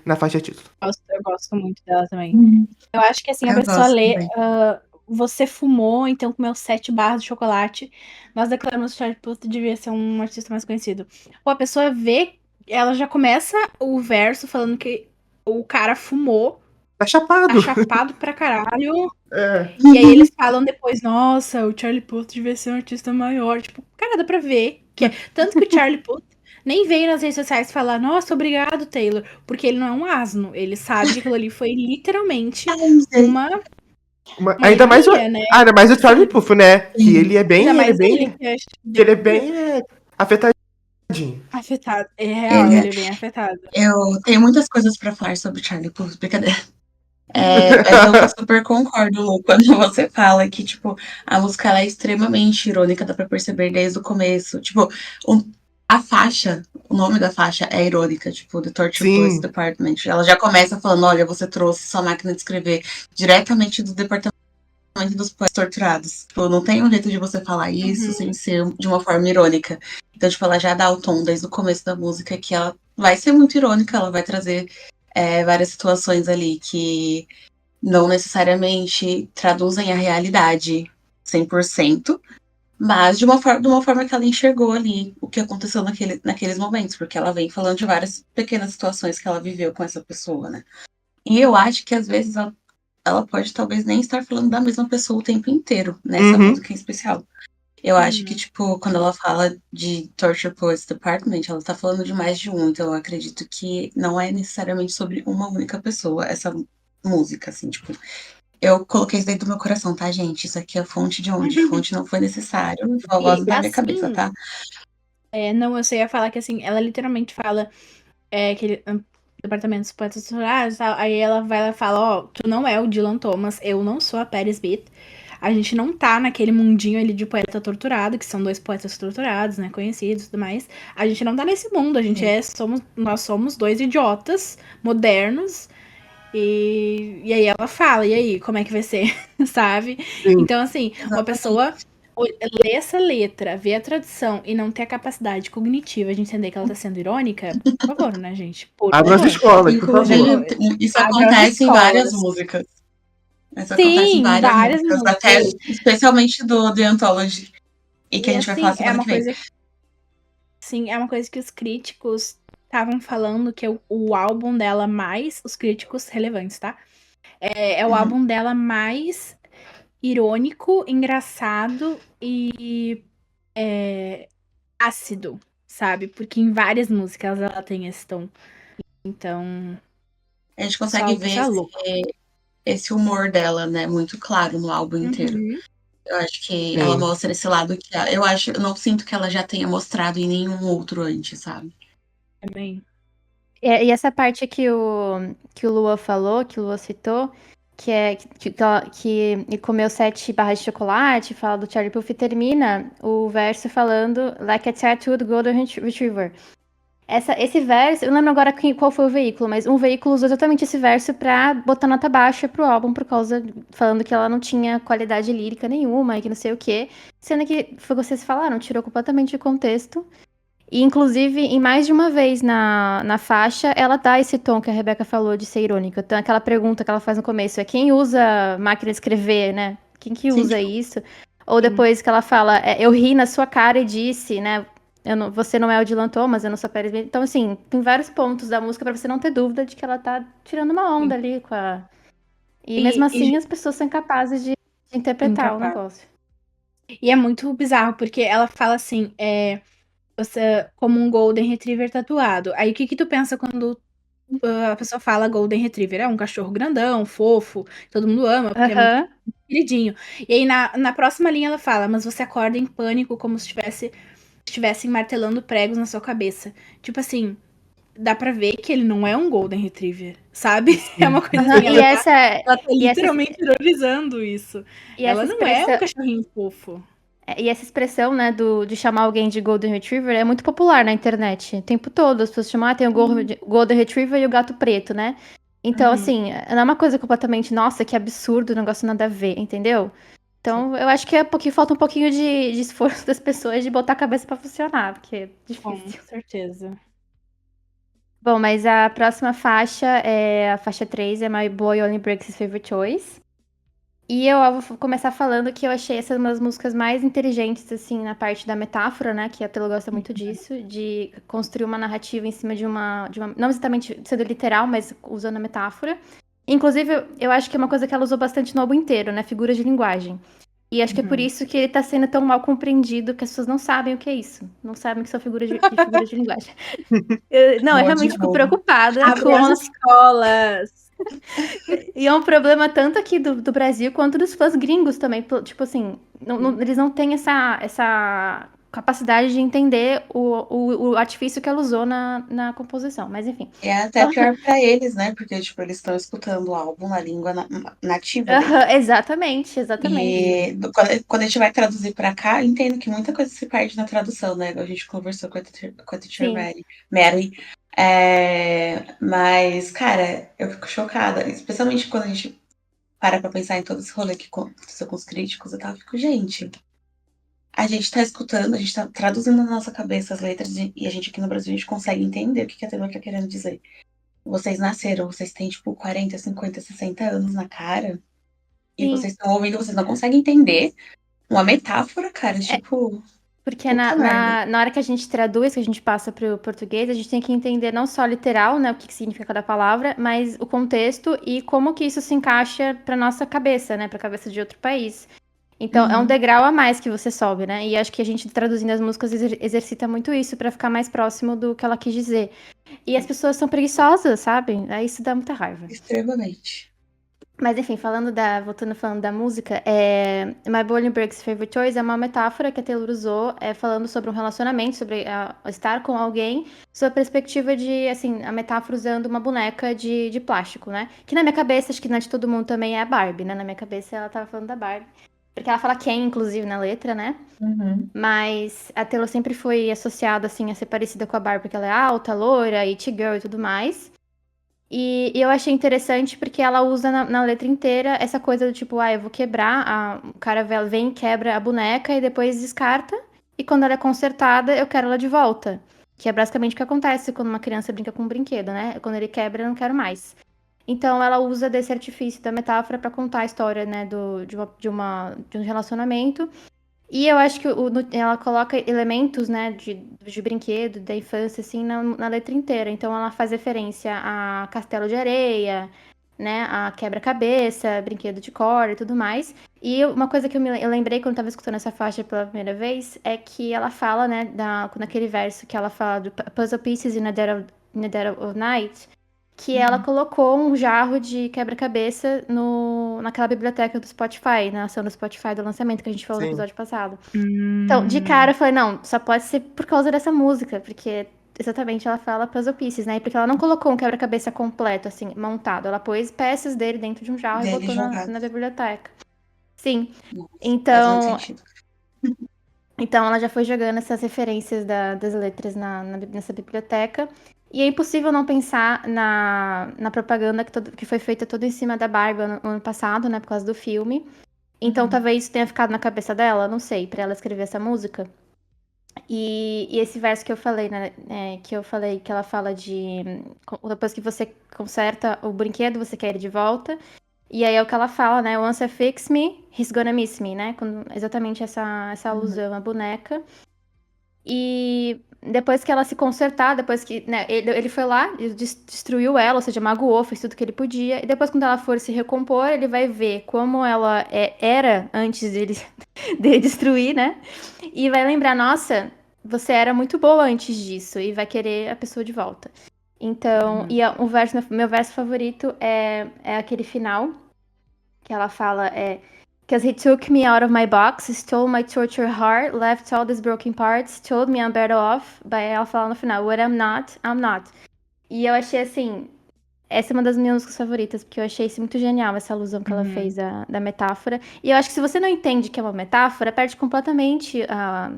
na faixa título. Eu gosto muito dela também. Eu acho que assim, a Eu pessoa gosto lê, também. você fumou, então comeu 7 barras de chocolate. Nós declaramos que o Charlie Puth devia ser um artista mais conhecido. Ou a pessoa vê, ela já começa o verso falando que o cara fumou, Tá tá chapado. chapado pra caralho. É. E aí eles falam depois, nossa, o Charlie Puth devia ser um artista maior. Tipo, cara, dá pra ver. Tanto que o Charlie Puth nem veio nas redes sociais falar, nossa, obrigado, Taylor. Porque ele não é um asno. Ele sabe que aquilo ali foi literalmente uma Ainda mais ironia, né? ainda mais o Charlie Sim. Puth, né? Que ele é Ainda bem, mais ele, que eu acho que ele é bem afetadinho. afetado. É real, Ele, ele é bem afetado. eu tenho muitas coisas pra falar sobre Charlie Puth, brincadeira. Mas eu super concordo, Lu, quando você fala que, tipo, a música ela é extremamente irônica, dá pra perceber desde o começo. Tipo, a faixa, o nome da faixa é irônica, tipo, The Torture Poets Sim, Department. Ela já começa falando, olha, você trouxe sua máquina de escrever diretamente do departamento dos poetas torturados. Tipo, não tem um jeito de você falar isso sem ser de uma forma irônica. Então, tipo, ela já dá o tom desde o começo da música que ela vai ser muito irônica, ela vai trazer várias situações ali que não necessariamente traduzem a realidade 100%, mas de uma forma que ela enxergou ali o que aconteceu naqueles momentos, porque ela vem falando de várias pequenas situações que ela viveu com essa pessoa, né? E eu acho que às vezes ela pode talvez nem estar falando da mesma pessoa o tempo inteiro, nessa música em especial. Eu acho que, tipo, quando ela fala de Torture Poets Department, ela tá falando de mais de um, então eu acredito que não é necessariamente sobre uma única pessoa, essa música, assim, tipo. Eu coloquei isso dentro do meu coração, tá, gente? Isso aqui é fonte de onde? Fonte não foi necessário, foi a voz da minha cabeça, tá? Não, eu sei ia falar que assim, ela literalmente fala que departamentos poetas torturados, tal. Aí ela vai lá e fala, ó, tu não é o Dylan Thomas, eu não sou a Paris Beat. A gente não tá naquele mundinho ali de poeta torturado, que são 2 poetas torturados, né, conhecidos e tudo mais. A gente não tá nesse mundo, nós somos 2 idiotas modernos. E aí ela fala, e aí, como é que vai ser, sabe? sim. Então, assim, uma pessoa ler essa letra, ver a tradução e não ter a capacidade cognitiva de entender que ela tá sendo irônica, por favor, né, gente? Por Abra as favor. escolas, por favor. Inclusive, isso Abra as acontece em várias escolas. músicas. Isso acontece em Sim, várias várias músicas, até músicas. especialmente do The Anthology, e que a E gente vai falar assim, semana que vem. é uma coisa que os críticos estavam falando que o álbum dela mais, os críticos relevantes, tá? É o álbum dela mais irônico, engraçado e ácido, sabe? Porque em várias músicas ela tem esse tom. Então, A gente só consegue algo que ver é louco. esse humor dela, né, muito claro no álbum inteiro. Uhum. Eu acho que ela Sim. mostra esse lado que eu não sinto que ela já tenha mostrado em nenhum outro antes, sabe? Também. E essa parte que o Lua falou, que o Lua citou, que é que ele comeu 7 barras de chocolate, fala do Charlie Puth, e termina o verso falando like a tattooed golden retriever. Esse verso, eu não lembro agora qual foi o veículo, mas um veículo usou exatamente esse verso pra botar nota baixa pro álbum, falando que ela não tinha qualidade lírica nenhuma e que não sei o quê. Sendo que, foi o que vocês falaram, tirou completamente de contexto. E, inclusive, em mais de uma vez na faixa, ela dá esse tom que a Rebeca falou de ser irônica. Então, aquela pergunta que ela faz no começo é quem usa máquina de escrever, né? Quem que Sim, usa tipo, isso? Ou depois que ela fala, eu ri na sua cara e disse, né? Você não é o Dylan Thomas, eu não sou a Pérez. Então, assim, tem vários pontos da música pra você não ter dúvida de que ela tá tirando uma onda ali com a... E mesmo assim, as pessoas são capazes de interpretar o Incapaz. negócio. E é muito bizarro, porque ela fala assim, você como um Golden Retriever tatuado. Aí o que que tu pensa quando a pessoa fala Golden Retriever? É um cachorro grandão, fofo, todo mundo ama, porque é muito Aham. queridinho. E aí na próxima linha ela fala, mas você acorda em pânico como se estivessem martelando pregos na sua cabeça. Tipo assim, dá pra ver que ele não é um Golden Retriever, sabe? É uma Sim. coisa Aham. assim, E essa, ela tá e essa, literalmente ironizando isso. e Ela essa não é um expressão. cachorrinho fofo. E essa expressão, né, de chamar alguém de Golden Retriever é muito popular na internet. O tempo todo, as pessoas chamam, tem o Golden Retriever e o gato preto, né? Então, Uhum. assim, não é uma coisa completamente, nossa, que absurdo, o negócio nada a ver, entendeu? Então, eu acho que falta um pouquinho de esforço das pessoas de botar a cabeça pra funcionar, porque é Com difícil. certeza. Bom, mas a próxima faixa é a faixa 3, é My Boy Only Breaks His Favorite Toys. E eu vou começar falando que eu achei essa uma das músicas mais inteligentes, assim, na parte da metáfora, né? Que a Taylor gosta muito disso, de construir uma narrativa em cima de uma não exatamente sendo literal, mas usando a metáfora. Inclusive, eu acho que é uma coisa que ela usou bastante no álbum inteiro, né? Figuras de linguagem. E acho que é por Uhum. isso que ele tá sendo tão mal compreendido, que as pessoas não sabem o que é isso. Não sabem o que são figuras de linguagem. Não, eu boa de realmente fico novo. preocupada Abre as escolas. E é um problema tanto aqui do Brasil quanto dos fãs gringos também. Tipo assim, eles não têm essa capacidade de entender o artifício que ela usou na composição. Mas enfim. É até pior pra eles, né? Porque, tipo, eles estão escutando o álbum na língua nativa deles. Exatamente, exatamente. E quando a gente vai traduzir pra cá, eu entendo que muita coisa se perde na tradução, né? A gente conversou com a teacher Sim. Mary. Mas, cara, eu fico chocada. Especialmente quando a gente para pra pensar em todo esse rolê que aconteceu com os críticos e tal. Eu fico, gente, a gente tá escutando, a gente tá traduzindo na nossa cabeça as letras e a gente aqui no Brasil, a gente consegue entender o que a Taylor tá querendo dizer. Vocês nasceram, vocês têm, tipo, 40, 50, 60 anos na cara. E Sim. vocês estão ouvindo, vocês não conseguem entender uma metáfora, cara. É, Tipo, porque puta merda. na hora que a gente traduz, que a gente passa para o português, a gente tem que entender não só literal, né, o que significa cada palavra, mas o contexto e como que isso se encaixa para nossa cabeça, né, para a cabeça de outro país. Então, é um degrau a mais que você sobe, né? E acho que a gente traduzindo as músicas exercita muito isso para ficar mais próximo do que ela quis dizer. E as pessoas são preguiçosas, sabe? Aí isso dá muita raiva. Extremamente. Mas enfim, voltando falando da música, My Boy Breaks Favorite Toys é uma metáfora que a Taylor usou, falando sobre um relacionamento, sobre estar com alguém, sob a perspectiva de, assim, a metáfora usando uma boneca de plástico, né? Que na minha cabeça, acho que na de todo mundo também é a Barbie, né? Na minha cabeça ela tava falando da Barbie. Porque ela fala Ken, inclusive, na letra, né? Mas a Taylor sempre foi associada, assim, a ser parecida com a Barbie, porque ela é alta, loira, it girl e tudo mais. E eu achei interessante porque ela usa na letra inteira essa coisa do tipo, eu vou quebrar, o cara vem, quebra a boneca e depois descarta, e quando ela é consertada, eu quero ela de volta. Que é basicamente o que acontece quando uma criança brinca com um brinquedo, né? Quando ele quebra, eu não quero mais. Então ela usa desse artifício da metáfora pra contar a história, né, de um relacionamento. E eu acho que ela coloca elementos, né, de brinquedo, da infância, assim, na letra inteira. Então ela faz referência a castelo de areia, né, a quebra-cabeça, brinquedo de corda e tudo mais. E uma coisa que eu lembrei quando eu tava escutando essa faixa pela primeira vez é que ela fala, né, naquele verso que ela fala do puzzle pieces in a In the Dead of Night, que ela colocou um jarro de quebra-cabeça naquela biblioteca do Spotify, na ação do Spotify do lançamento que a gente falou no Sim. episódio passado. Então, de cara, eu falei, não, só pode ser por causa dessa música, porque exatamente ela fala puzzle pieces, né? Porque ela não colocou um quebra-cabeça completo, assim, montado. Ela pôs peças dele dentro de um jarro e Dele botou jogado. na biblioteca. Sim. Nossa, faz muito Então, sentido. então ela já foi jogando essas referências das letras nessa biblioteca. E é impossível não pensar na propaganda que foi feita toda em cima da Barbie no ano passado, né? Por causa do filme. Então talvez isso tenha ficado na cabeça dela, não sei, pra ela escrever essa música. E esse verso que eu falei, né? Que ela fala de. Depois que você conserta o brinquedo, você quer ele de volta. E aí é o que ela fala, né? Once I fix me, he's gonna miss me, né? Exatamente essa alusão à boneca. E depois que ela se consertar, depois que, né, ele foi lá, destruiu ela, ou seja, magoou, fez tudo que ele podia. E depois, quando ela for se recompor, ele vai ver como ela era antes dele, dele destruir, né? E vai lembrar, nossa, você era muito boa antes disso. E vai querer a pessoa de volta. Então, e meu verso favorito é aquele final, que ela fala, Because he took me out of my box, stole my tortured heart, left all these broken parts, told me I'm better off. Vai ela falar no final, what I'm not, I'm not. E eu achei assim, essa é uma das minhas músicas favoritas, porque eu achei isso muito genial, essa alusão que ela fez da metáfora. E eu acho que se você não entende que é uma metáfora, perde completamente a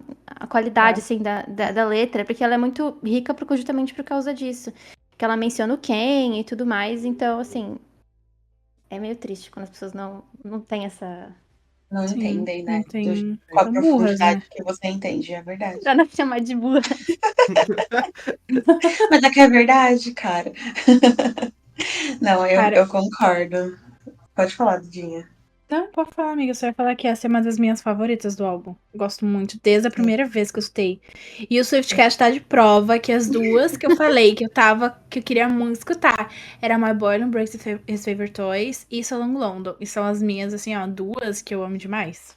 qualidade, assim, da letra, porque ela é muito rica justamente por causa disso. Que ela menciona o Ken e tudo mais, então, assim, é meio triste quando as pessoas não têm essa... Não Sim, entendem, né? não tem. Com a São burras, profundidade né? que você entende, é verdade. Pra não chamar de burra. Mas é que é verdade, cara. Não, Cara, eu concordo. Pode falar, Dudinha. não, pode falar, amiga. Eu só ia falar que essa é uma das minhas favoritas do álbum. Gosto muito, desde a primeira vez que eu escutei. E o Swiftcast tá de prova que as duas que eu falei que eu queria muito escutar era My Boy Don't Break His Favorite Toys e So Long London. E são as minhas, assim, ó, duas que eu amo demais.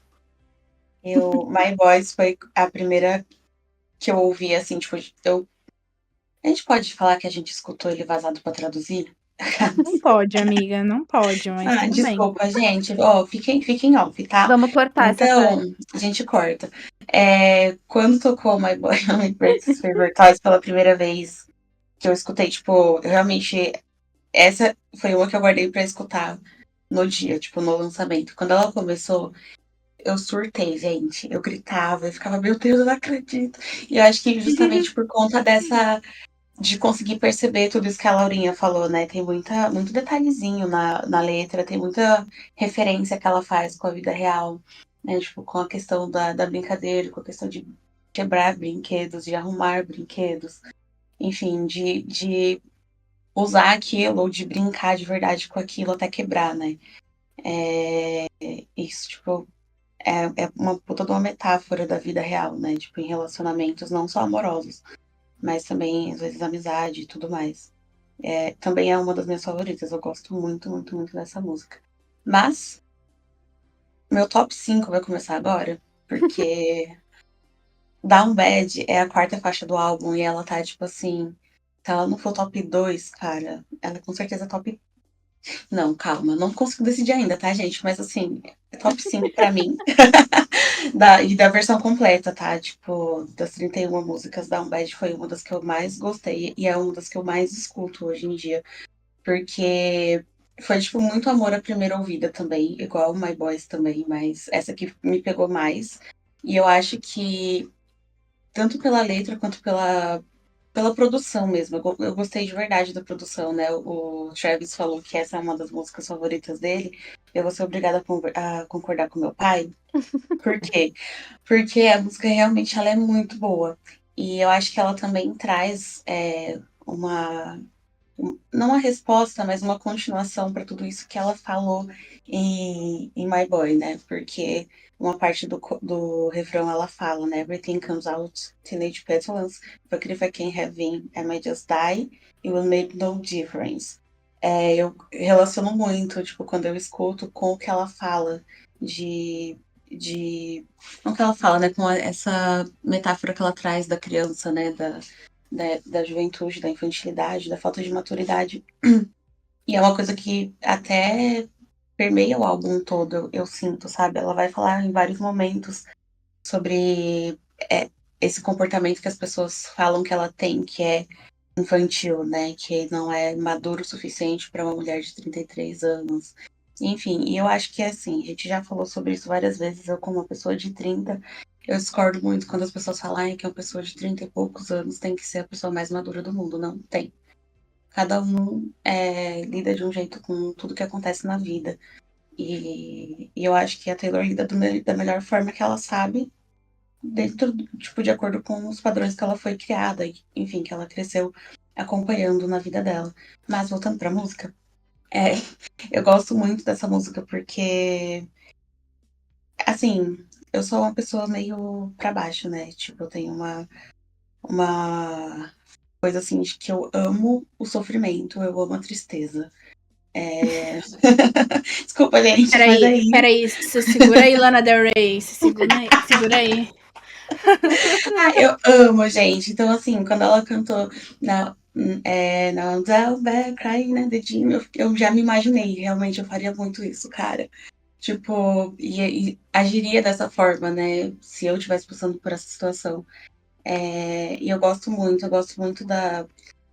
My Boys foi a primeira que eu ouvi, assim, tipo, a gente pode falar que a gente escutou ele vazado pra traduzir? Não pode, amiga, não pode, mas Ah, tudo bem. desculpa, gente. Ó, fiquem off, tá? Vamos cortar essa parte. Então, a gente corta. Quando tocou My Boy Only Breaks His Favorite Toys pela primeira vez que eu escutei, tipo, eu realmente. Essa foi uma que eu guardei pra escutar no dia, tipo, no lançamento. Quando ela começou, eu surtei, gente. Eu gritava, eu ficava, meu Deus, eu não acredito. E eu acho que justamente por conta de conseguir perceber tudo isso que a Laurinha falou, né? Tem muito detalhezinho na letra, tem muita referência que ela faz com a vida real, né? Tipo, com a questão da brincadeira, com a questão de quebrar brinquedos, de arrumar brinquedos, enfim, de usar aquilo ou de brincar de verdade com aquilo até quebrar, né? Isso, tipo, é uma puta de uma metáfora da vida real, né? Tipo, em relacionamentos não só amorosos, mas também, às vezes, amizade e tudo mais. Também é uma das minhas favoritas. Eu gosto muito, muito, muito dessa música. Mas, meu top 5 vai começar agora, porque Down Bad é a quarta faixa do álbum e ela tá, tipo assim. Se ela não for top 2, cara, ela é com certeza top. Não, calma, não consigo decidir ainda, tá, gente? Mas assim, é top 5 pra mim. E da versão completa, tá? Tipo, das 31 músicas, Down Bad foi uma das que eu mais gostei e é uma das que eu mais escuto hoje em dia. Porque foi, tipo, muito amor à primeira ouvida também, igual My Boys também, mas essa aqui me pegou mais. E eu acho que, tanto pela letra quanto pela produção mesmo, eu gostei de verdade da produção, né? O Travis falou que essa é uma das músicas favoritas dele. Eu vou ser obrigada a concordar com meu pai. Por quê? Porque a música realmente ela é muito boa. E eu acho que ela também traz uma não uma resposta, mas uma continuação para tudo isso que ela falou em My Boy, né? Porque uma parte do refrão ela fala, né? Everything comes out, teenage petulance, but if I can't have him, I might just die, it will make no difference. Eu relaciono muito, tipo, quando eu escuto com o que ela fala de não que ela fala, né? Com essa metáfora que ela traz da criança, né? da juventude, da infantilidade, da falta de maturidade. E é uma coisa que até permeia o álbum todo, eu sinto, sabe? Ela vai falar em vários momentos sobre esse comportamento que as pessoas falam que ela tem, que é infantil, né? Que não é maduro o suficiente para uma mulher de 33 anos. Enfim, e eu acho que assim, a gente já falou sobre isso várias vezes. Eu, como uma pessoa de 30, eu discordo muito quando as pessoas falam que uma pessoa de 30 e poucos anos tem que ser a pessoa mais madura do mundo. Não tem. Cada um lida de um jeito com tudo que acontece na vida. E eu acho que a Taylor lida da melhor forma que ela sabe, dentro, tipo, de acordo com os padrões que ela foi criada, e, enfim, que ela cresceu acompanhando na vida dela. Mas voltando pra música, é, eu gosto muito dessa música porque, assim, eu sou uma pessoa meio pra baixo, né? Tipo, eu tenho uma coisa assim de que eu amo o sofrimento, eu amo a tristeza. Desculpa, gente, mas é isso. Peraí, se segura aí, Lana Del Rey. Segura aí. Ah, eu amo, gente. Então, assim, quando ela cantou Now Down Back Crying at the Gym, eu já me imaginei, realmente eu faria muito isso, cara. Tipo, e agiria dessa forma, né? Se eu estivesse passando por essa situação. E eu gosto muito da.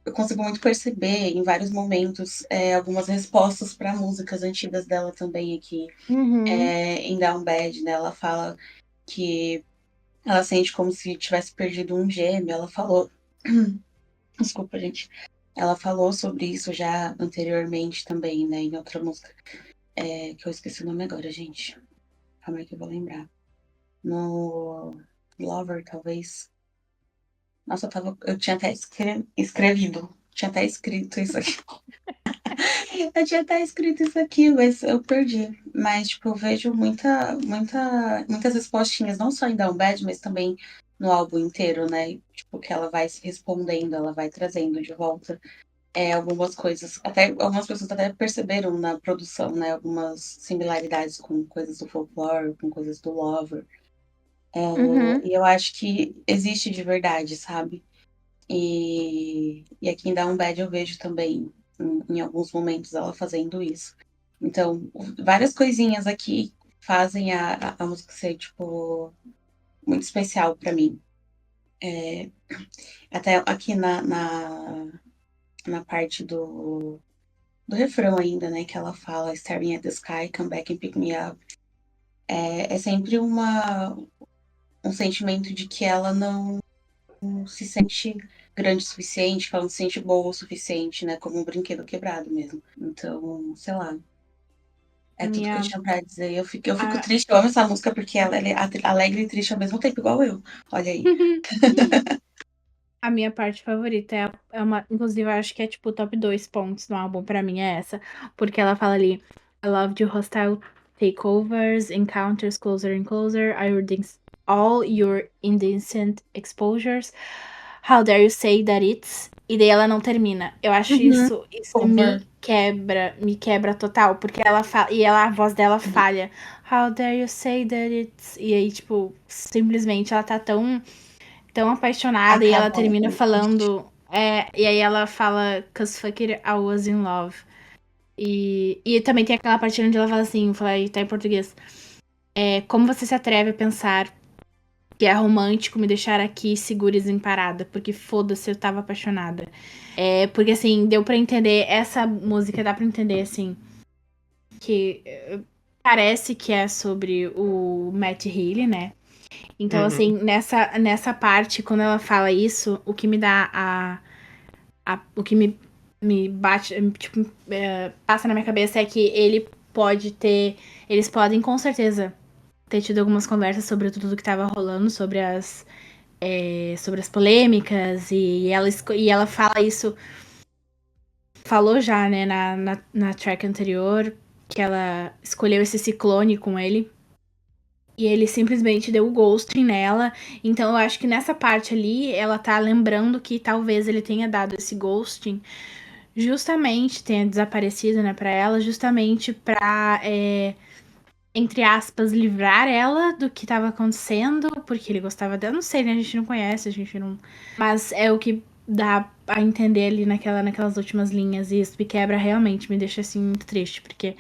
Eu consigo muito perceber em vários momentos algumas respostas para músicas antigas dela também aqui. Uhum. Em Down Bad, né? Ela fala que ela sente como se tivesse perdido um gêmeo. Ela falou. Desculpa, gente. Ela falou sobre isso já anteriormente também, né? Em outra música. Que eu esqueci o nome agora, gente. Calma aí que eu vou lembrar. No Lover, talvez. Nossa, eu tinha até escrevido. Tinha até escrito isso aqui. Eu tinha até escrito isso aqui, mas eu perdi. Mas, tipo, eu vejo muitas respostinhas, não só em Down Bad, mas também no álbum inteiro, né? Tipo, que ela vai se respondendo, ela vai trazendo de volta algumas coisas. Até algumas pessoas até perceberam na produção, né? Algumas similaridades com coisas do folklore, com coisas do Lover. Uhum. E eu acho que existe de verdade, sabe? E aqui em Down Bad eu vejo também, em alguns momentos, ela fazendo isso. Então, várias coisinhas aqui fazem a música ser, tipo, muito especial pra mim. Até aqui na parte do refrão ainda, né, que ela fala Staring at the sky, come back and pick me up. É sempre um sentimento de que ela não se sente grande o suficiente, que ela não se sente boa o suficiente, né? Como um brinquedo quebrado mesmo. Então, sei lá. É tudo que eu Minha, tinha pra dizer. Eu fico a, triste, eu amo essa música porque ela é alegre e triste ao mesmo tempo, igual eu. Olha aí. a minha parte favorita é uma. Inclusive, eu acho que é tipo top 2 pontos no álbum pra mim é essa. Porque ela fala ali: I loved you hostile takeovers, encounters closer and closer, all your indecent exposures. How dare you say that it's. E daí ela não termina. Eu acho Uhum. isso Over. me quebra total, porque ela fala, e ela, a voz dela falha. How dare you say that it's. E aí, tipo, simplesmente ela tá tão apaixonada e ela Acabou. termina falando. E aí ela fala, cause fuck it, I was in love. E também tem aquela parte onde ela fala assim, tá em português. Como você se atreve a pensar que é romântico me deixar aqui segura e desemparada? Porque foda-se, eu tava apaixonada. Porque assim, deu pra entender, essa música dá pra entender, assim, que parece que é sobre o Matt Healy, né? Então, Uhum. assim, nessa parte, quando ela fala isso, o que me dá o que me bate, tipo, passa na minha cabeça é que eles podem com certeza ter tido algumas conversas sobre tudo que tava rolando, sobre as polêmicas, e ela fala isso, falou já, né, na track anterior, que ela escolheu esse ciclone com ele. E ele simplesmente deu o ghosting nela. Então eu acho que nessa parte ali, ela tá lembrando que talvez ele tenha dado esse ghosting, justamente tenha desaparecido, né, pra ela, justamente pra, entre aspas, livrar ela do que tava acontecendo, porque ele gostava dela. Não sei, né, a gente não conhece, a gente não. Mas é o que dá a entender ali naquelas últimas linhas. E isso me quebra realmente, me deixa assim muito triste, porque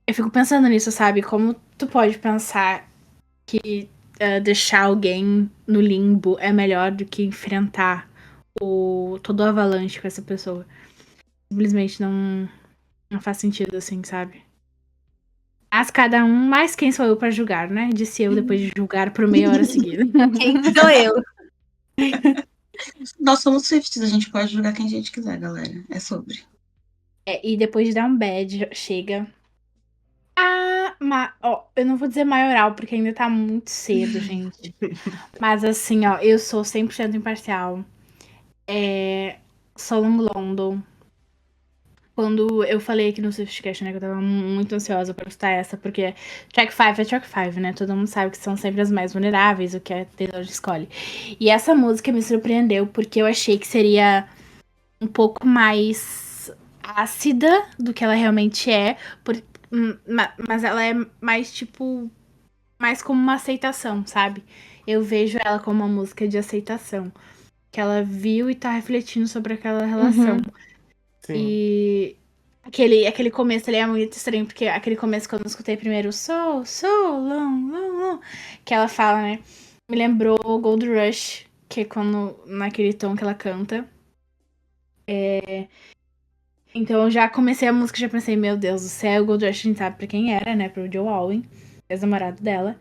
eu fico pensando nisso, sabe? Como tu pode pensar que deixar alguém no limbo é melhor do que enfrentar todo o avalanche com essa pessoa. Simplesmente não faz sentido assim, sabe? Mas cada um, mais quem sou eu pra julgar, né? Disse eu depois de julgar por meia hora seguida. Quem sou eu? Nós somos Swifties, a gente pode julgar quem a gente quiser, galera. É sobre. E depois de dar um bad, chega. Ó, eu não vou dizer maioral, porque ainda tá muito cedo, gente. Mas assim, ó, eu sou 100% imparcial. Solon London. Quando eu falei aqui no Swiftcast, né, que eu tava muito ansiosa pra escutar essa, porque track 5 é track 5, né? Todo mundo sabe que são sempre as mais vulneráveis, o que a Taylor escolhe. E essa música me surpreendeu, porque eu achei que seria um pouco mais ácida do que ela realmente é, mas ela é mais, tipo, mais como uma aceitação, sabe? Eu vejo ela como uma música de aceitação, que ela viu e tá refletindo sobre aquela relação. Sim. E aquele começo ele é muito estranho, porque aquele começo quando eu escutei primeiro so long, long, long, que ela fala, né? Me lembrou Gold Rush, que é quando, naquele tom que ela canta. Então eu já comecei a música e já pensei, meu Deus do céu, Gold Rush a gente sabe pra quem era, né? Pro Joe Alwyn, ex-namorado dela.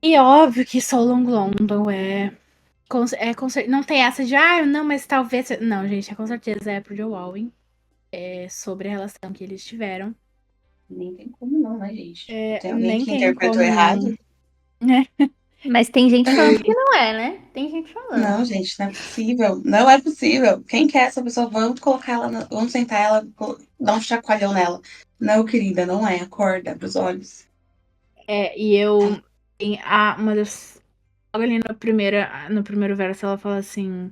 E óbvio que So Long London não tem essa de, não, mas talvez. Não, gente, com certeza é pro Joe Alwyn. É sobre a relação que eles tiveram. Nem tem como não, né, gente? Tem alguém Nem que tem interpretou como não. errado? Mas tem gente falando que não é, né? Tem gente falando. Não, gente, não é possível. Não é possível. Quem quer essa pessoa? Vamos colocar ela, vamos sentar ela, dar um chacoalhão nela. Não, querida, não é. Acorda, abre os olhos. E eu. Uma das. Logo ali no primeiro verso, ela fala assim: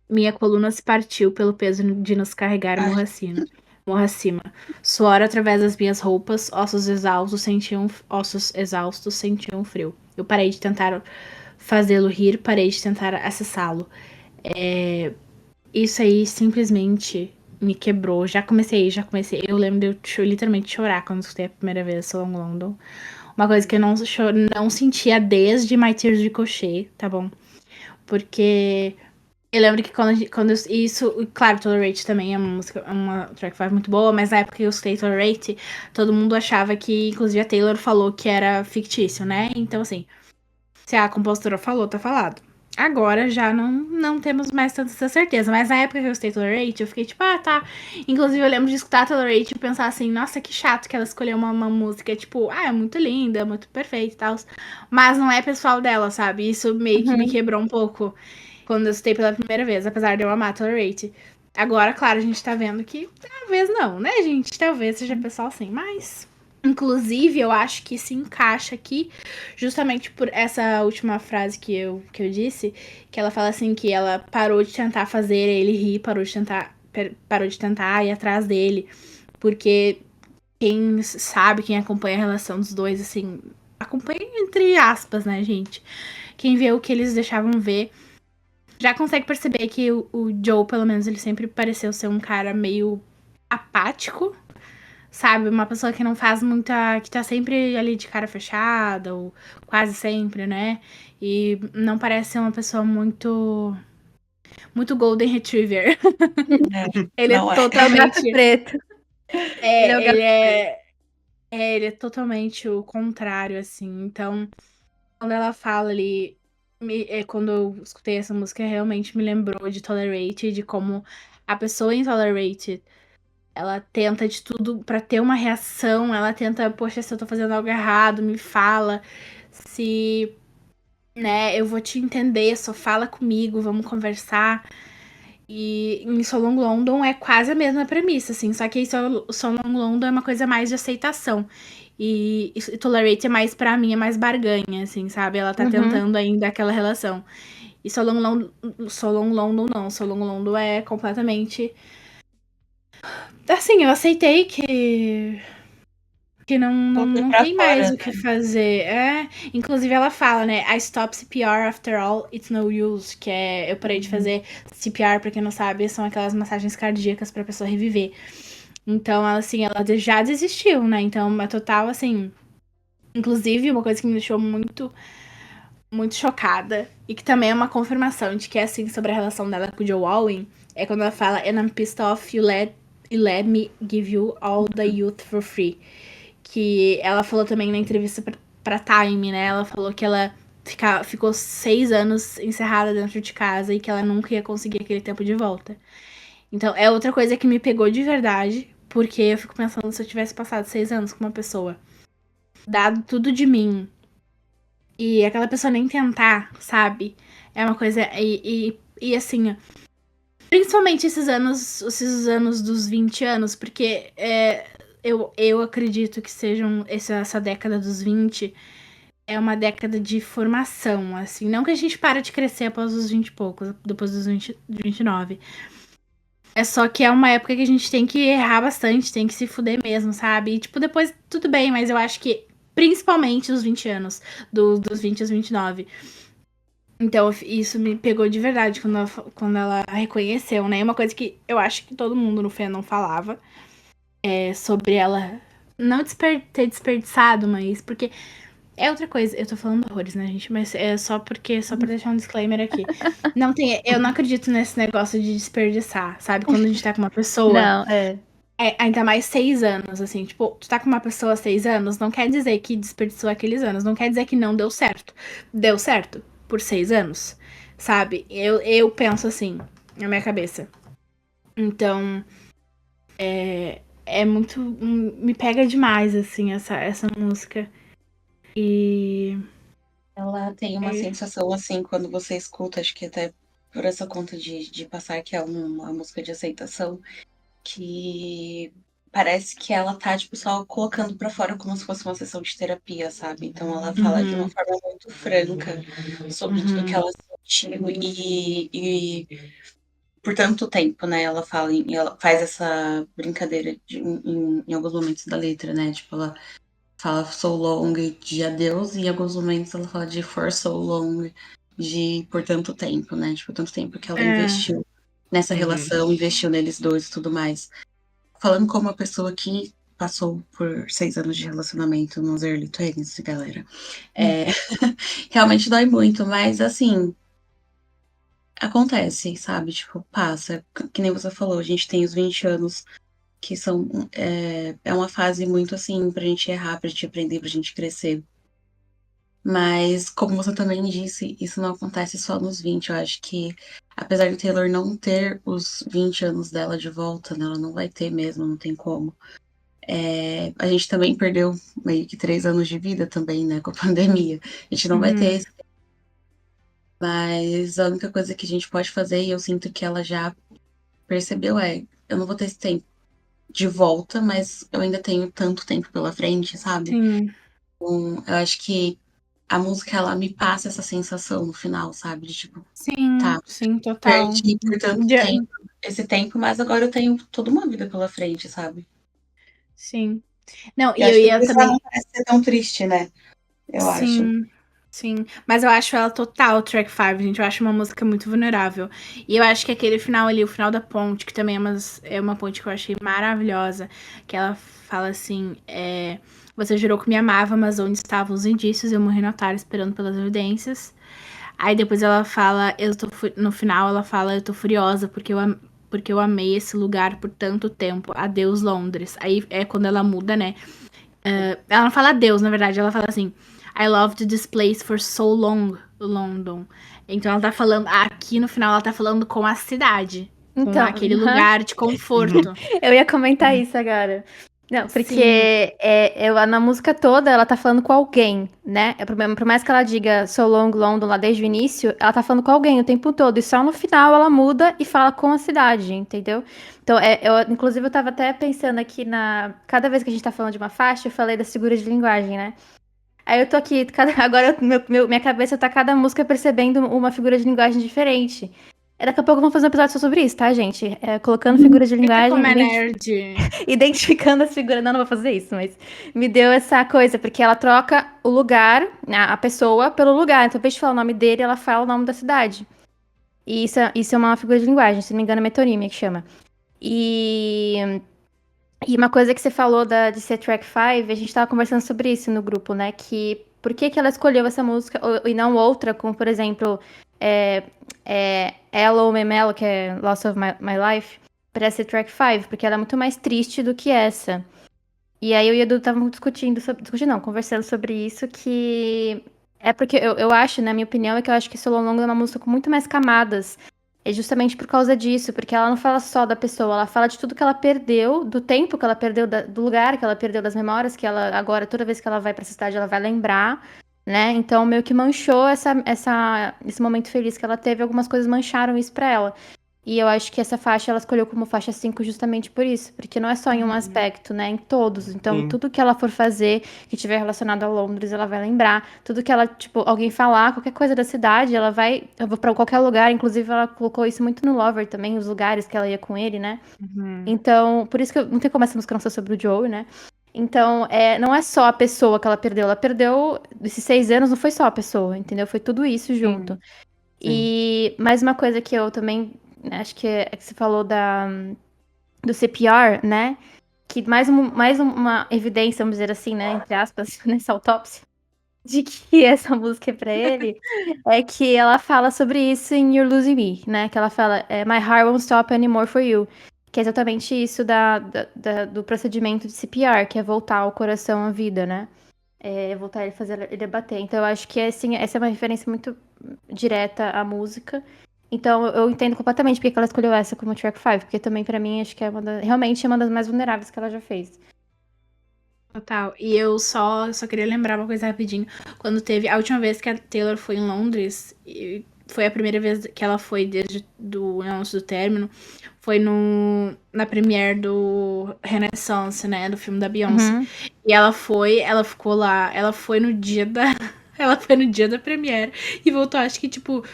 Minha coluna se partiu pelo peso de nos carregar Ai, morro acima. Suor através das minhas roupas, ossos exaustos sentiam frio. Eu parei de tentar fazê-lo rir, parei de tentar acessá-lo. Isso aí simplesmente me quebrou. Já comecei. Eu lembro de eu literalmente chorar quando escutei a primeira vez Long London. Uma coisa que eu não sentia desde My Tears Ricochet, tá bom? Porque eu lembro que isso, claro, Tolerate também é uma música, uma track 5 muito boa, mas na época que eu escutei Tolerate, todo mundo achava que, inclusive a Taylor falou que era fictício, né? Então, assim, se a compositora falou, tá falado. Agora já não temos mais tanta essa certeza. Mas na época que eu escutei Tolerate, eu fiquei tipo, tá. Inclusive, eu lembro de escutar Tolerate e pensar assim, nossa, que chato que ela escolheu uma música, tipo, é muito linda, muito perfeita e tal. Mas não é pessoal dela, sabe? Isso meio que me quebrou um pouco quando eu escutei pela primeira vez, apesar de eu amar Tolerate. Agora, claro, a gente tá vendo que talvez não, né, gente? Talvez seja pessoal sim, mas. Inclusive, eu acho que se encaixa aqui justamente por essa última frase que eu disse, que ela fala assim que ela parou de tentar fazer ele rir, parou de tentar ir atrás dele, porque quem sabe, quem acompanha a relação dos dois, assim, acompanha entre aspas, né, gente? Quem vê o que eles deixavam ver, já consegue perceber que o Joe, pelo menos, ele sempre pareceu ser um cara meio apático, sabe? Uma pessoa que não faz muita. Que tá sempre ali de cara fechada, ou quase sempre, né? E não parece ser uma pessoa muito. Muito Golden Retriever. Ele é não é. É o gato totalmente. preto. Ele é o gato Ele preto. ele é totalmente o contrário, assim. Então, quando ela fala ali. Quando eu escutei essa música, realmente me lembrou de Tolerate, de como a pessoa em Tolerate. Ela tenta de tudo pra ter uma reação. Ela tenta, poxa, se eu tô fazendo algo errado, me fala. Se, né, eu vou te entender, só fala comigo, vamos conversar. E em So Long London é quase a mesma premissa, assim. Só que em So Long London é uma coisa mais de aceitação. E Tolerate é mais, pra mim, é mais barganha, assim, sabe? Ela tá tentando ainda aquela relação. E So Long London não. So Long London é completamente. Assim, eu aceitei que Que não Foi pra tem fora, mais né? o que fazer. Inclusive ela fala, né? I stop CPR after all, it's no use. Que é, eu parei de fazer CPR, pra quem não sabe, são aquelas massagens cardíacas pra pessoa reviver. Então, ela, assim, ela já desistiu, né? Então, é total, assim... Inclusive, uma coisa que me deixou muito, muito chocada, e que também é uma confirmação de que é, assim, sobre a relação dela com o Joe Alwyn, é quando ela fala, and I'm pissed off, you let me give you all the youth for free. Que ela falou também na entrevista pra Time, né? Ela falou que ela ficou 6 anos encerrada dentro de casa e que ela nunca ia conseguir aquele tempo de volta. Então, é outra coisa que me pegou de verdade, porque eu fico pensando se eu tivesse passado 6 anos com uma pessoa, dado tudo de mim, e aquela pessoa nem tentar, sabe? É uma coisa. E assim, principalmente esses anos dos 20 anos, porque eu acredito que sejam essa década dos 20 é uma década de formação, assim. Não que a gente para de crescer após os 20 e poucos, depois dos 29. É só que é uma época que a gente tem que errar bastante, tem que se fuder mesmo, sabe? E, tipo, depois tudo bem, mas eu acho que principalmente os 20 anos, dos 20 aos 29. Então, isso me pegou de verdade quando ela reconheceu, né? Uma coisa que eu acho que todo mundo no fandom falava sobre ela não ter desperdiçado, mas porque é outra coisa. Eu tô falando horrores, né, gente? Mas é só pra deixar um disclaimer aqui. Eu não acredito nesse negócio de desperdiçar, sabe? Quando a gente tá com uma pessoa. Não, é. Ainda mais 6 anos, assim, tipo, tu tá com uma pessoa há 6 anos, não quer dizer que desperdiçou aqueles anos, não quer dizer que não deu certo. Deu certo por 6 anos, sabe? Eu penso assim, na minha cabeça. Então, é muito. Me pega demais, assim, essa música. E. Ela tem uma sensação assim, quando você escuta, acho que até por essa conta de passar que é uma música de aceitação, que parece que ela tá, tipo, só colocando pra fora como se fosse uma sessão de terapia, sabe? Então ela fala de uma forma muito franca sobre tudo que ela sentiu e por tanto tempo, né? Ela fala, ela faz essa brincadeira em alguns momentos da letra, né? Tipo, ela fala so long de adeus, e em alguns momentos ela fala de for so long, de por tanto tempo, né? Tipo, tanto tempo que ela investiu nessa relação, investiu neles dois e tudo mais. Falando como uma pessoa que passou por 6 anos de relacionamento nos early 20s, galera. Realmente dói muito, mas assim, acontece, sabe? Tipo, passa. Que nem você falou, a gente tem os 20 anos que são é uma fase muito assim pra gente errar, pra gente aprender, pra gente crescer. Mas, como você também disse, isso não acontece só nos 20. Eu acho que, apesar de Taylor não ter os 20 anos dela de volta, né, ela não vai ter mesmo, não tem como. A gente também perdeu meio que 3 anos de vida também, né, com a pandemia. A gente não vai ter esse. Mas a única coisa que a gente pode fazer, e eu sinto que ela já percebeu, eu não vou ter esse tempo de volta, mas eu ainda tenho tanto tempo pela frente, sabe? Sim, Então, eu acho que a música, ela me passa essa sensação no final, sabe? De tipo, tá, sim, total. perdi por tanto Já- tempo esse tempo, mas agora eu tenho toda uma vida pela frente, sabe? Sim. Não, E e eu acho que ia por isso ela também. não parece ser tão triste, né? Eu acho. Sim, sim. Mas eu acho ela total track 5, gente. Eu acho uma música muito vulnerável. E eu acho que aquele final ali, o final da ponte, que também é uma ponte que eu achei maravilhosa. Que ela fala assim: você jurou que me amava, mas onde estavam os indícios? Eu morri no altar esperando pelas evidências. Aí depois ela fala, no final ela fala, eu tô furiosa porque eu amei esse lugar por tanto tempo. Adeus, Londres. Aí é quando ela muda, né? Ela não fala adeus, na verdade, ela fala assim, I loved this place for so long, London. Então ela tá falando, aqui no final ela tá falando com a cidade. Com Então, aquele lugar de conforto. eu ia comentar isso agora. Não, Sim. porque na música toda ela tá falando com alguém, né? Por mais que ela diga So Long London lá desde o início, ela tá falando com alguém o tempo todo. E só no final ela muda e fala com a cidade, entendeu? Então, inclusive, eu tava até pensando aqui cada vez que a gente tá falando de uma faixa, eu falei das figuras de linguagem, né? Aí eu tô aqui, agora minha cabeça tá cada música percebendo uma figura de linguagem diferente. Daqui a pouco vamos fazer um episódio só sobre isso, tá, gente? Colocando figuras de Eita, linguagem, como é nerd. identificando as figuras. Não, não vou fazer isso, mas me deu essa coisa, porque ela troca o lugar, a pessoa, pelo lugar. Então, ao invés de falar o nome dele, ela fala o nome da cidade. E isso é uma figura de linguagem, se não me engano, é metonímia que chama. E uma coisa que você falou de ser track 5, a gente tava conversando sobre isso no grupo, né? Que por que ela escolheu essa música e não outra, como por exemplo, Hello Memelo, que é Loss of My Life, pra ser track 5, porque ela é muito mais triste do que essa. E aí eu e o Edu estavam conversando sobre isso, que é porque eu acho, na minha opinião, é que eu acho que Solo Longo é uma música com muito mais camadas. É justamente por causa disso, porque ela não fala só da pessoa, ela fala de tudo que ela perdeu, do tempo que ela perdeu, do lugar que ela perdeu, das memórias que ela, agora, toda vez que ela vai pra essa cidade, ela vai lembrar, né? Então, meio que manchou esse momento feliz que ela teve, algumas coisas mancharam isso pra ela. E eu acho que essa faixa ela escolheu como faixa 5 justamente por isso, porque não é só em um aspecto, né? Em todos. Então, Sim. tudo que ela for fazer que tiver relacionado a Londres, ela vai lembrar. Tudo que ela, tipo, alguém falar, qualquer coisa da cidade, ela vai. Eu vou pra qualquer lugar. Inclusive, ela colocou isso muito no Lover também, os lugares que ela ia com ele, né? Então, por isso que não tem como essa música não ser sobre o Joe, né? Então, não é só a pessoa que ela perdeu. Ela perdeu. Esses 6 anos não foi só a pessoa, entendeu? Foi tudo isso junto. Sim. E mais uma coisa que eu também acho que é que você falou do CPR, né? Que mais uma evidência, vamos dizer assim, né? Entre aspas, nessa autópsia, de que essa música é pra ele, é que ela fala sobre isso em You're Losing Me, né? Que ela fala, My heart won't stop anymore for you. Que é exatamente isso do procedimento de CPR, que é voltar o coração à vida, né? Voltar ele fazer ele bater. Então eu acho que assim, essa é uma referência muito direta à música. Então eu entendo completamente porque ela escolheu essa como track 5, porque também pra mim acho que realmente é uma das mais vulneráveis que ela já fez. Total. E eu só queria lembrar uma coisa rapidinho. Quando teve a última vez que a Taylor foi em Londres, e foi a primeira vez que ela foi desde do anúncio do término, foi na premiere do Renaissance, né, do filme da Beyoncé. Uhum. E ela ficou lá, ela foi no dia da ela foi no dia da premiere e voltou, acho que tipo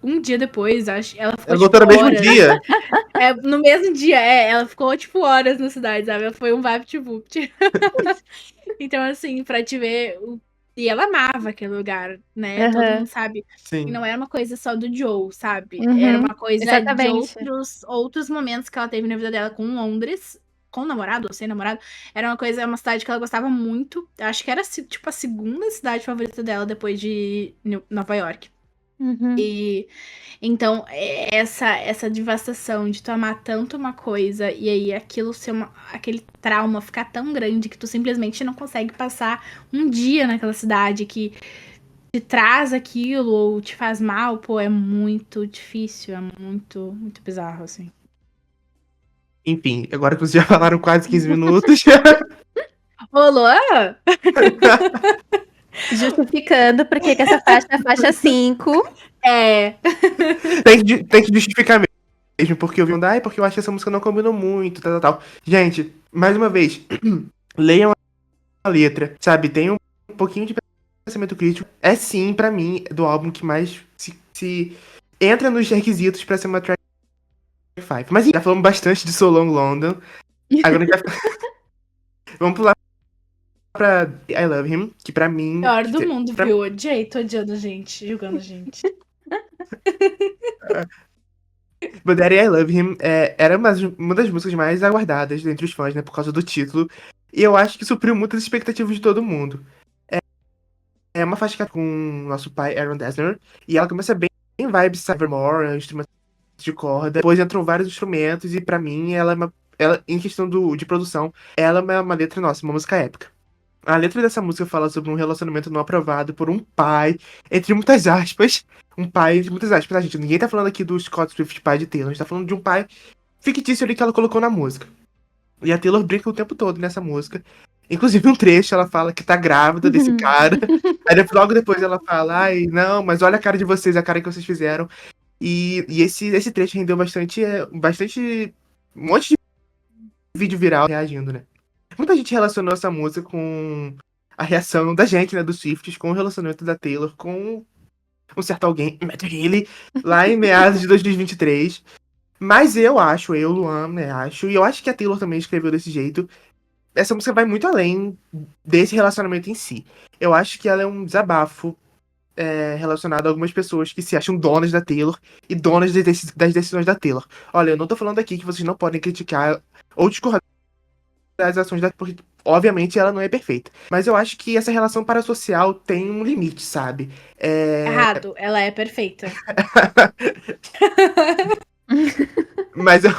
um dia depois, acho, ela ficou Ela tipo voltou no mesmo horas. dia. No mesmo dia, ela ficou tipo horas na cidade, sabe? Foi um VaptVupt. Então, assim, pra te ver. E ela amava aquele lugar, né? Todo Uhum. mundo sabe. E Sim. não era uma coisa só do Joe, sabe? Era Uhum. uma coisa de Exatamente. outros momentos que ela teve na vida dela com Londres, com o namorado ou sem namorado. Era uma cidade que ela gostava muito. Acho que era tipo a segunda cidade favorita dela depois de Nova York. Uhum. E então, essa devastação de tu amar tanto uma coisa e aí aquilo ser aquele trauma ficar tão grande que tu simplesmente não consegue passar um dia naquela cidade que te traz aquilo ou te faz mal, pô, é muito difícil, é muito, muito bizarro, assim. Enfim, agora que vocês já falaram quase 15 minutos. Ô, Luan? Justificando porque que essa faixa é a faixa 5. É. tem que justificar mesmo, porque eu vi porque eu acho que essa música não combinou muito, tal. Gente, mais uma vez, leiam a letra, sabe? Tem um pouquinho de pensamento crítico. É sim, pra mim, do álbum que mais se entra nos requisitos pra ser uma track 5. Mas já falamos bastante de So Long London. Agora a gente vai... Vamos pular pra I Love Him, que pra mim... Pior do mundo, viu? Odiei, tô odiando a gente, julgando a gente. But Daddy, I Love Him era uma das músicas mais aguardadas entre os fãs, né? Por causa do título. E eu acho que supriu muitas expectativas de todo mundo. É uma faixa com o nosso pai, Aaron Dessner. E ela começa bem em vibes Cybermore, instrumentos de corda. Depois entram vários instrumentos. E pra mim, ela em questão de produção, ela é uma letra nossa, uma música épica. A letra dessa música fala sobre um relacionamento não aprovado por um pai, entre muitas aspas. Um pai, entre muitas aspas, tá, gente? Ninguém tá falando aqui do Scott Swift, pai de Taylor. A gente tá falando de um pai fictício ali que ela colocou na música. E a Taylor brinca o tempo todo nessa música. Inclusive um trecho, ela fala que tá grávida desse cara. Aí logo depois ela fala, ai, não, mas olha a cara de vocês, a cara que vocês fizeram. E esse trecho rendeu bastante, um monte de vídeo viral reagindo, né? Muita gente relacionou essa música com a reação da gente, né, dos Swifties, com o relacionamento da Taylor com um certo alguém, Matt Healy, lá em meados de 2023. Mas eu, Luan, né, e eu acho que a Taylor também escreveu desse jeito. Essa música vai muito além desse relacionamento em si. Eu acho que ela é um desabafo relacionado a algumas pessoas que se acham donas da Taylor e donas das decisões da Taylor. Olha, eu não tô falando aqui que vocês não podem criticar ou discordar das ações da... Porque, obviamente, ela não é perfeita. Mas eu acho que essa relação parasocial tem um limite, sabe? Errado, ela é perfeita. Mas eu...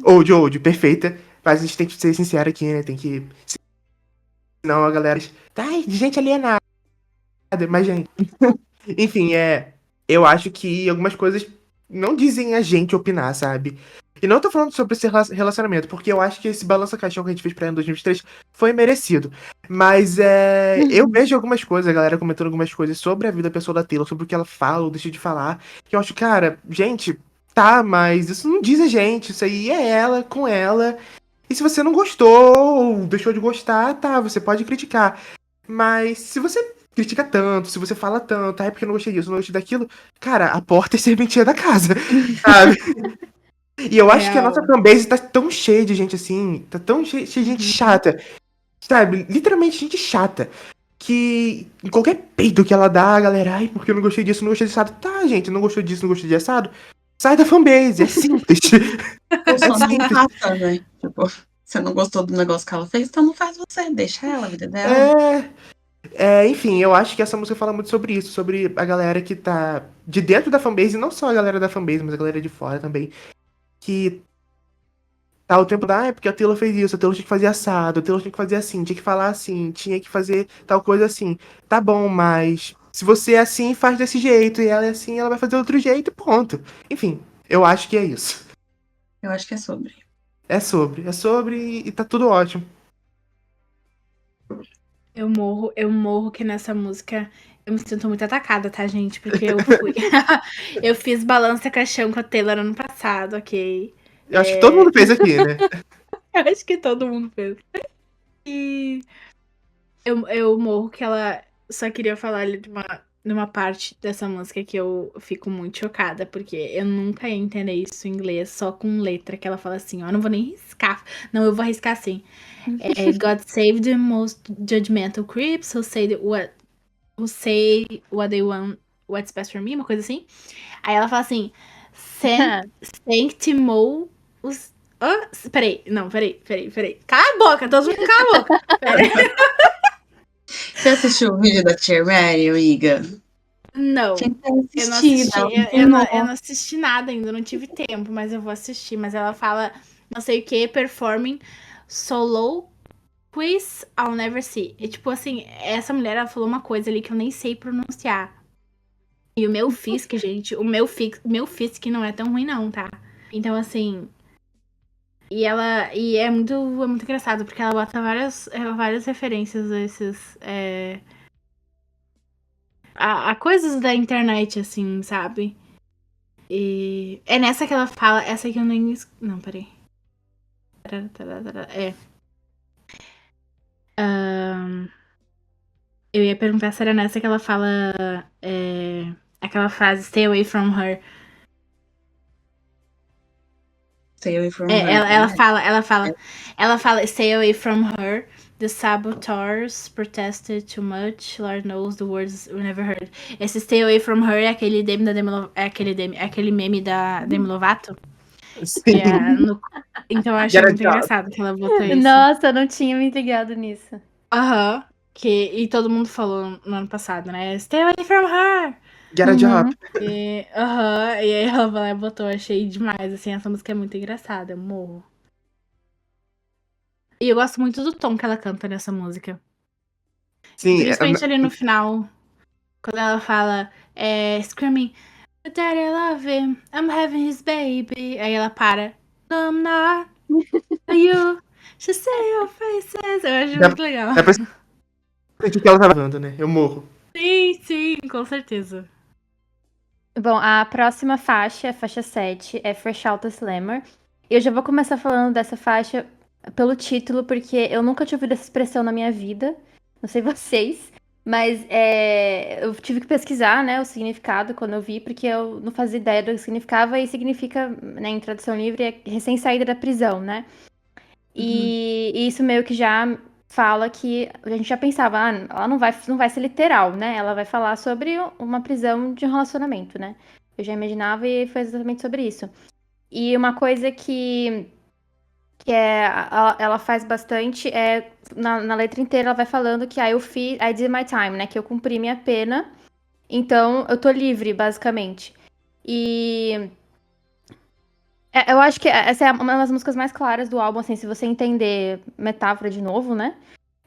Old, perfeita. Mas a gente tem que ser sincero aqui, né? Tem que... Senão a galera... Ai, gente alienada. Mas, gente... Enfim, eu acho que algumas coisas não dizem a gente opinar, sabe? E não tô falando sobre esse relacionamento, porque eu acho que esse balança-caixão que a gente fez pra ela em 2023 foi merecido. Mas eu vejo algumas coisas, a galera comentando algumas coisas sobre a vida pessoal da Taylor, sobre o que ela fala ou deixa de falar, que eu acho, cara, gente, tá, mas isso não diz a gente, isso aí é ela com ela. E se você não gostou ou deixou de gostar, tá, você pode criticar. Mas se você critica tanto, se você fala tanto, porque eu não gostei disso, não gostei daquilo, cara, a porta é serventia da casa, sabe? E eu acho que a nossa fanbase tá tão cheia de gente assim, tá tão cheia de gente chata, sabe? Literalmente gente chata. Que em qualquer peito que ela dá, a galera, ai, porque eu não gostei disso, não gostei disso. Tá, gente, não gostou disso, não gostei de assado. Sai da fanbase, é simples. Funciona de raça, né? Tipo, você não gostou do negócio que ela fez, então não faz você, deixa ela, a vida dela. Enfim, eu acho que essa música fala muito sobre isso, sobre a galera que tá de dentro da fanbase, e não só a galera da fanbase, mas a galera de fora também, que tá o tempo da, porque a Taylor fez isso, a Taylor tinha que fazer assado, a Taylor tinha que fazer assim, tinha que falar assim, tinha que fazer tal coisa assim. Tá bom, mas se você é assim, faz desse jeito, e ela é assim, ela vai fazer outro jeito, e ponto. Enfim, eu acho que é isso. Eu acho que é sobre. É sobre e tá tudo ótimo. Eu morro que nessa música eu me sinto muito atacada, tá, gente? Porque eu fui. Eu fiz balança caixão com a Taylor ano passado, ok? Eu acho que todo mundo fez aqui, né? Eu acho que todo mundo fez. E eu morro que ela só queria falar ali de uma parte dessa música que eu fico muito chocada, porque eu nunca ia entender isso em inglês, só com letra, que ela fala assim, ó, eu não vou nem riscar. Não, eu vou arriscar assim. God save the most judgmental creeps who say what they want, what's best for me, uma coisa assim. Aí ela fala assim, sanctimou os... Peraí. Cala a boca, todo mundo cala a boca. Você assistiu o vídeo da Tia Mary, Iga? Não, eu não assisti nada ainda, não tive tempo, mas eu vou assistir. Mas ela fala, não sei o que, performing solo quiz I'll never see. E tipo assim, essa mulher, ela falou uma coisa ali que eu nem sei pronunciar. E o meu Fisk, gente, o meu Fisk não é tão ruim não, tá? Então assim... E é muito engraçado, porque ela bota várias referências a esses... A coisas da internet, assim, sabe? E é nessa que ela fala... Essa aqui eu nem... Não, peraí. Eu ia perguntar se era nessa que ela fala... aquela frase, stay away from her. Stay away from her. Ela fala, stay away from her. The saboteurs protested too much. Lord knows the words we never heard. Esse stay away from her é aquele meme aquele meme da Demi Lovato. Sim. Então eu achei muito engraçado que ela botou isso. Nossa, eu não tinha me ligado nisso. Aham. E todo mundo falou no ano passado, né? Stay away from her! Get a job. E aí ela botou, achei demais, assim, essa música é muito engraçada, eu morro. E eu gosto muito do tom que ela canta nessa música. Sim, Principalmente ali no final, quando ela fala, screaming, Daddy, I love him, I'm having his baby. Aí ela para, no, I'm not, you should say your faces. Eu acho muito legal. É pra sentir que ela tá gravando, né? Eu morro. Sim, com certeza. Bom, a próxima faixa, a faixa 7, é Fresh Out the Slammer. Eu já vou começar falando dessa faixa pelo título, porque eu nunca tinha ouvido essa expressão na minha vida. Não sei vocês. Mas eu tive que pesquisar, né, o significado quando eu vi, porque eu não fazia ideia do que significava, e significa, né, em tradução livre, é recém-saída da prisão, né? E isso meio que já fala que a gente já pensava, ela não vai ser literal, né? Ela vai falar sobre uma prisão de um relacionamento, né? Eu já imaginava e foi exatamente sobre isso. E uma coisa que ela faz bastante na letra inteira ela vai falando que I did my time, né? Que eu cumpri minha pena, então eu tô livre, basicamente. E eu acho que essa é uma das músicas mais claras do álbum, assim, se você entender metáfora de novo, né?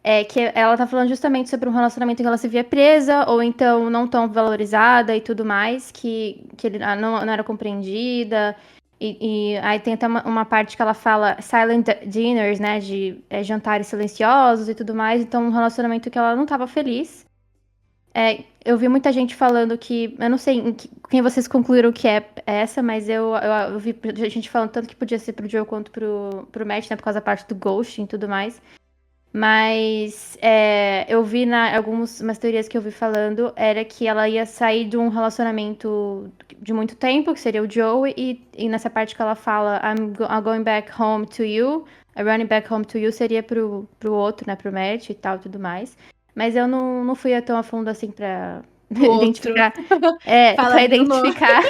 É que ela tá falando justamente sobre um relacionamento em que ela se via presa, ou então não tão valorizada e tudo mais, que ele não era compreendida. E aí tem até uma parte que ela fala silent dinners, né? De jantares silenciosos e tudo mais. Então, um relacionamento que ela não tava feliz. Eu vi muita gente falando que. Eu não sei quem vocês concluíram que é essa, mas eu vi gente falando tanto que podia ser pro Joe quanto pro Matt, né? Por causa da parte do ghosting e tudo mais. Mas eu vi umas teorias que eu vi falando era que ela ia sair de um relacionamento de muito tempo, que seria o Joe, e nessa parte que ela fala I'm going back home to you, running back home to you seria pro outro, né, pro Matt e tal, tudo mais. Mas eu não fui tão a fundo assim pra O outro. identificar. Fala, Pra Bruno. identificar.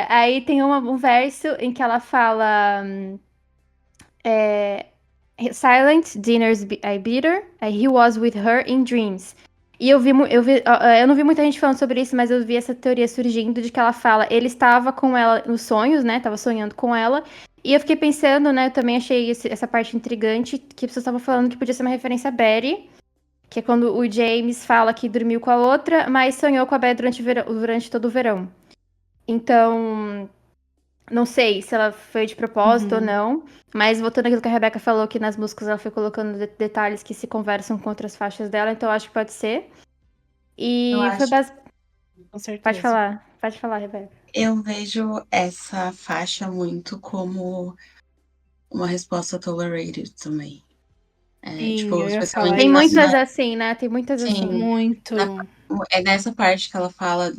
Aí tem um verso em que ela fala Silent dinners I beat her, he was with her in dreams. E eu não vi muita gente falando sobre isso, mas eu vi essa teoria surgindo de que ela fala, ele estava com ela nos sonhos, né? Tava sonhando com ela. E eu fiquei pensando, né? Eu também achei essa parte intrigante, que as pessoas estavam falando que podia ser uma referência a Betty, que é quando o James fala que dormiu com a outra, mas sonhou com a Betty durante todo o verão. Então, não sei se ela foi de propósito ou não, mas voltando àquilo que a Rebeca falou, que nas músicas ela foi colocando detalhes que se conversam com outras faixas dela, então eu acho que pode ser. E Eu foi acho. Com certeza. Pode falar, Rebeca. Eu vejo essa faixa muito como uma resposta a Tolerated também. Sim, Tipo, eu ia falar especialmente Tem isso. muitas assim, né? Tem muitas Sim. assim. Muito. É nessa parte que ela fala